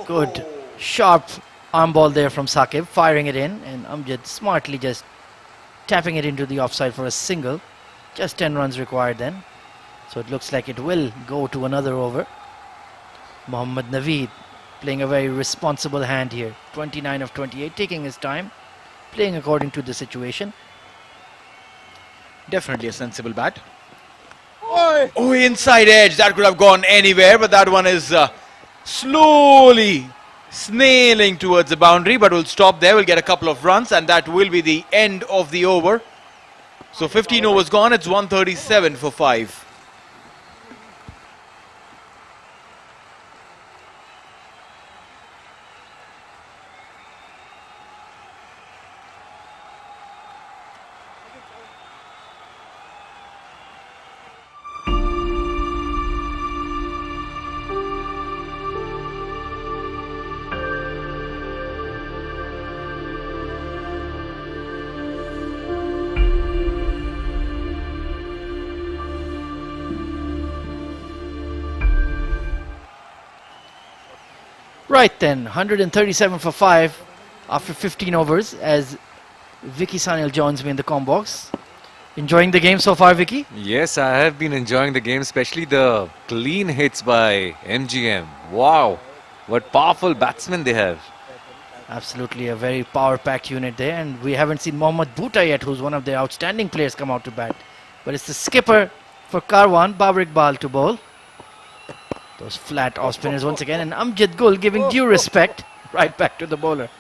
Good sharp arm ball there from Saqib, firing it in, and Amjad smartly just tapping it into the offside for a single. Just 10 runs required then. So it looks like it will go to another over. Mohammad Naveed playing a very responsible hand here. 29 of 28, taking his time, playing according to the situation. Definitely a sensible bat. Oh, inside edge. That could have gone anywhere, but that one is slowly snailing towards the boundary, but will stop there. We'll get a couple of runs, and that will be the end of the over. So 15 overs gone. It's 137 for 5. Right then, 137 for 5 after 15 overs as Vicky Sanil joins me in the comm box. Enjoying the game so far, Vicky? Yes, I have been enjoying the game, especially the clean hits by MGM. Wow, what powerful batsmen they have. Absolutely a very power-packed unit there, and we haven't seen Mohammad Bhuta yet, who's one of the outstanding players, come out to bat. But it's the skipper for Karwan, Babar Iqbal, to bowl. Those flat off spinners once again, and Amjad Gul giving due respect right back to the bowler.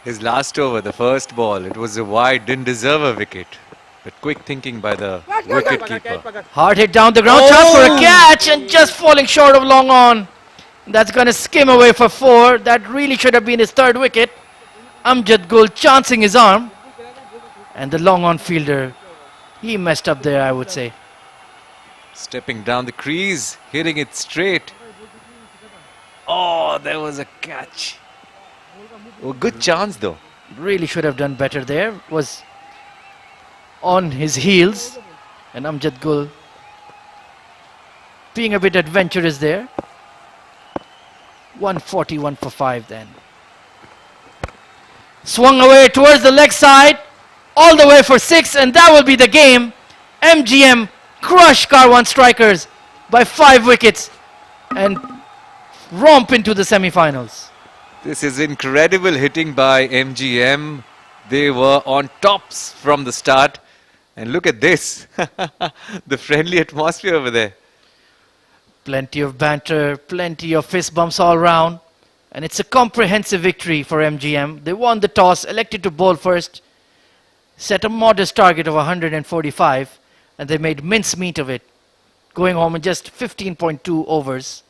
His last over, the first ball, it was a wide, didn't deserve a wicket. But quick thinking by the wicket keeper. Hard hit down the ground, chance for a catch, and just falling short of long on. That's going to skim away for 4. That really should have been his 3rd wicket. Amjad Gul chancing his arm, and the long on fielder, he messed up there, I would say. Stepping down the crease, hitting it straight. Oh, there was a catch. Oh, good chance though. Really should have done better there. Was on his heels, and Amjad Gul being a bit adventurous there. 141 for 5 then. Swung away towards the leg side, all the way for 6, and that will be the game. MGM crush Karwan Strikers by 5 wickets and romp into the semi-finals. This is incredible hitting by MGM. They were on tops from the start. And look at this. The friendly atmosphere over there. Plenty of banter, plenty of fist bumps all round. And it's a comprehensive victory for MGM. They won the toss, elected to bowl first, set a modest target of 145, and they made mincemeat of it, going home in just 15.2 overs.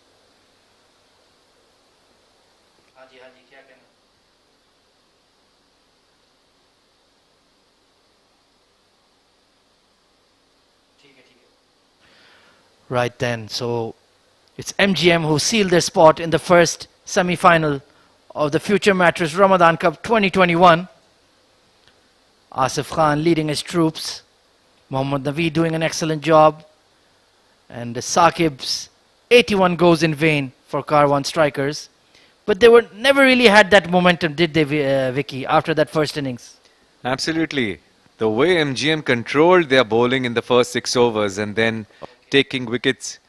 Right then, so it's MGM who sealed their spot in the first semi-final of the Future Mattress Ramadan Cup 2021. Asif Khan leading his troops, Mohammad Naveed doing an excellent job, and Saqib's 81 goes in vain for Karwan Strikers. But they were never really had that momentum, did they, Vicky, after that first innings? Absolutely. The way MGM controlled their bowling in the first 6 overs and then taking wickets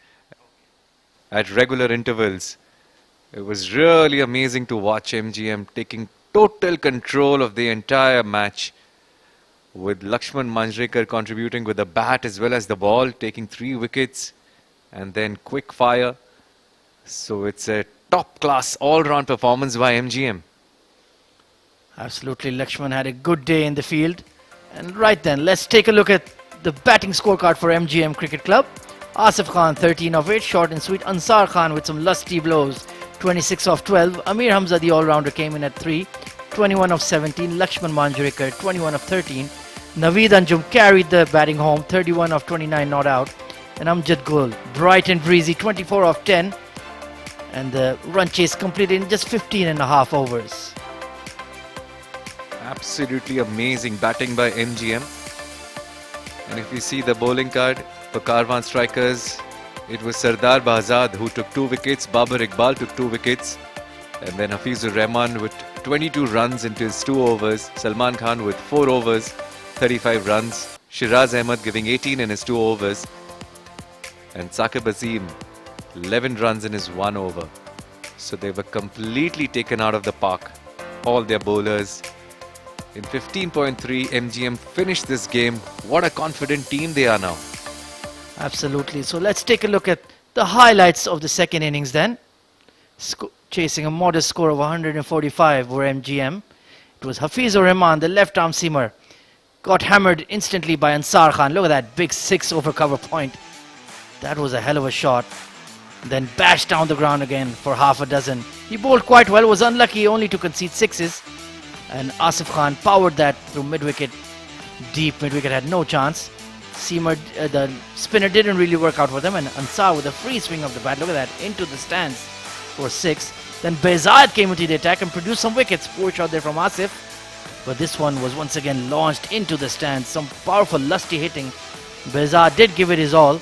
at regular intervals. It was really amazing to watch MGM taking total control of the entire match, with Lakshman Manjrekar contributing with the bat as well as the ball, taking 3 wickets and then quick fire. So it's a top-class all-round performance by MGM. Absolutely, Lakshman had a good day in the field. And right then, let's take a look at the batting scorecard for MGM Cricket Club. Asif Khan 13 of 8, short and sweet. Ansar Khan with some lusty blows, 26 of 12. Amir Hamza, the all-rounder, came in at 3, 21 of 17. Lakshman Manjrekar 21 of 13. Naveed Anjum carried the batting home, 31 of 29 not out. And Amjad Gul, bright and breezy, 24 of 10. And the run chase completed in just 15 and a half overs. Absolutely amazing batting by MGM. And if we see the bowling card for Karwan strikers, it was Sardar Bahzad who took 2 wickets, Babar Iqbal took 2 wickets, and then Hafizur Rahman with 22 runs into his 2 overs, Salman Khan with 4 overs, 35 runs, Shiraz Ahmed giving 18 in his 2 overs, and Saqib Azim 11 runs in his 1 over. So they were completely taken out of the park, all their bowlers. In 15.3, MGM finished this game. What a confident team they are now. Absolutely. So let's take a look at the highlights of the second innings then. Chasing a modest score of 145 were MGM. It was Hafizur Rahman, the left-arm seamer, got hammered instantly by Ansar Khan. Look at that big 6 over cover point. That was a hell of a shot. Then bashed down the ground again for half a dozen. He bowled quite well, was unlucky only to concede 6s. And Asif Khan powered that through mid-wicket. Deep mid-wicket, had no chance. Seamer, the spinner, didn't really work out for them. And Ansar with a free swing of the bat, look at that, into the stands for 6. Then Behzad came into the attack and produced some wickets. Poor shot there from Asif. But this one was once again launched into the stands. Some powerful, lusty hitting. Behzad did give it his all.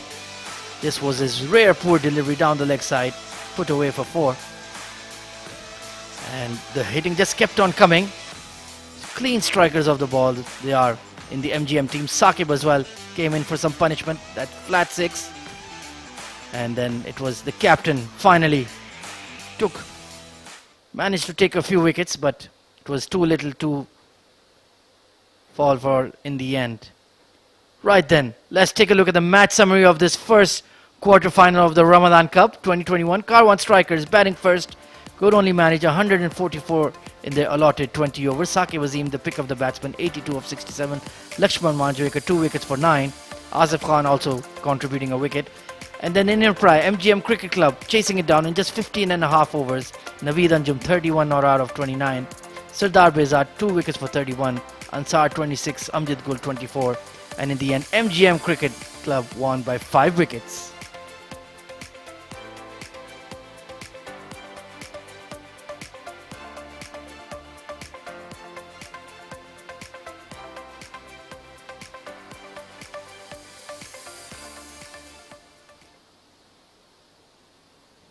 This was his rare poor delivery down the leg side. Put away for 4. And the hitting just kept on coming. Clean strikers of the ball they are in the MGM team. Saqib as well came in for some punishment, that flat 6. And then it was the captain finally managed to take a few wickets, but it was too little to fall for in the end. Right then, let's take a look at the match summary of this first quarter-final of the Ramadan Cup 2021. Karwan strikers batting first could only manage 144 in their allotted 20 overs. Saqib Azim, the pick of the batsman, 82 of 67. Lakshman Manjrekar, 2 wickets for 9. Asif Khan also contributing a wicket. And then in reply, MGM Cricket Club chasing it down in just 15 and a half overs. Naveed Anjum, 31 not out of 29. Sardar Behzad, 2 wickets for 31. Ansar, 26. Amjad Gul, 24. And in the end, MGM Cricket Club won by 5 wickets.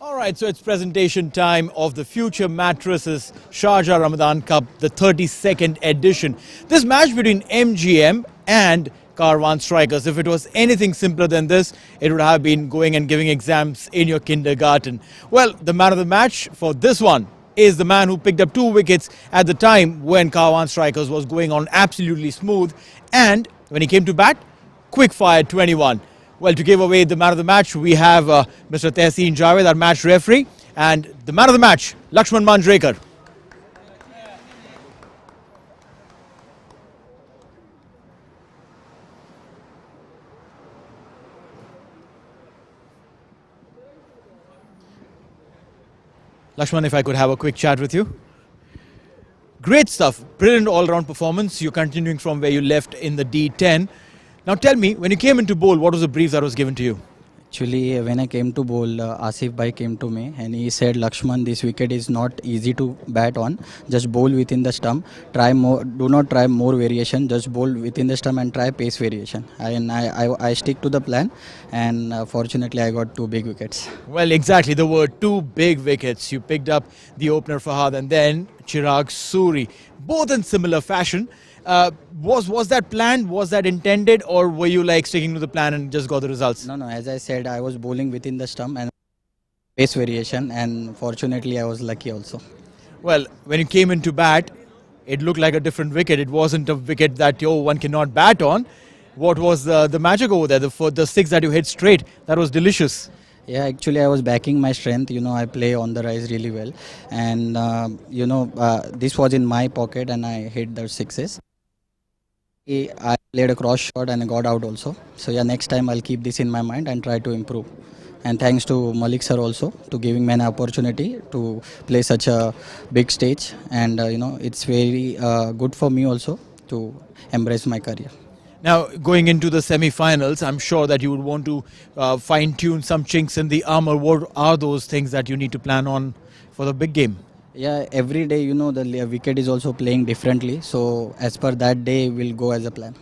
Alright, so it's presentation time of the Future Mattresses Sharjah Ramadan Cup, the 32nd edition. This match between MGM and Karwan strikers. If it was anything simpler than this, it would have been going and giving exams in your kindergarten. Well, the man of the match for this one is the man who picked up 2 wickets at the time when Karwan strikers was going on absolutely smooth. And when he came to bat, quick fire 21. Well, to give away the man of the match, we have Mr. Tehseen Javed, our match referee, and the man of the match, Lakshman Manjrekar. Lakshman, if I could have a quick chat with you. Great stuff, brilliant all-round performance. You're continuing from where you left in the D10. Now tell me, when you came into bowl, what was the brief that was given to you? Actually, when I came to bowl, Asif Bhai came to me and he said, Lakshman, this wicket is not easy to bat on. Just bowl within the stump. Try more. Do not try more variation. Just bowl within the stump and try pace variation. I stick to the plan, and fortunately, I got 2 big wickets. Well, exactly. There were 2 big wickets. You picked up the opener Fahad and then Chirag Suri, both in similar fashion. Was that planned? Was that intended? Or were you like sticking to the plan and just got the results? No. As I said, I was bowling within the stump and pace variation, and fortunately I was lucky also. Well, when you came into bat, it looked like a different wicket. It wasn't a wicket that one cannot bat on. What was the magic over there? The 6 that you hit straight, that was delicious. Yeah, actually I was backing my strength. I play on the rise really well. And, this was in my pocket and I hit the 6s. I played a cross shot and I got out also. So yeah, next time I'll keep this in my mind and try to improve. And thanks to Malik sir also to giving me an opportunity to play such a big stage. And it's very good for me also to embrace my career. Now, going into the semi-finals, I'm sure that you would want to fine-tune some chinks in the armor. What are those things that you need to plan on for the big game? Yeah, every day, the wicket is also playing differently. So as per that day, we'll go as a plan.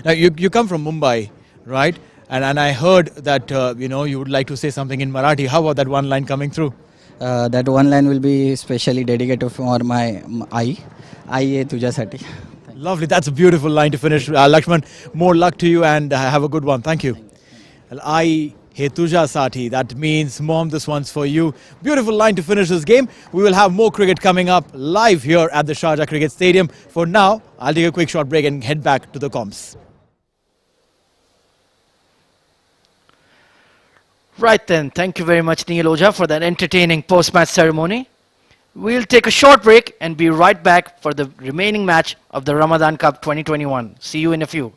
Now, you come from Mumbai, right? And I heard that, you would like to say something in Marathi. How about that one line coming through? That one line will be specially dedicated for my आई आहे तुझ्यासाठी. Lovely. That's a beautiful line to finish. Lakshman, more luck to you and have a good one. Thank you. I Hey Tuja Sati. That means, Mom, this one's for you. Beautiful line to finish this game. We will have more cricket coming up live here at the Sharjah Cricket Stadium. For now, I'll take a quick short break and head back to the comms. Right then, thank you very much, Neil Ojha, for that entertaining post-match ceremony. We'll take a short break and be right back for the remaining match of the Ramadan Cup 2021. See you in a few.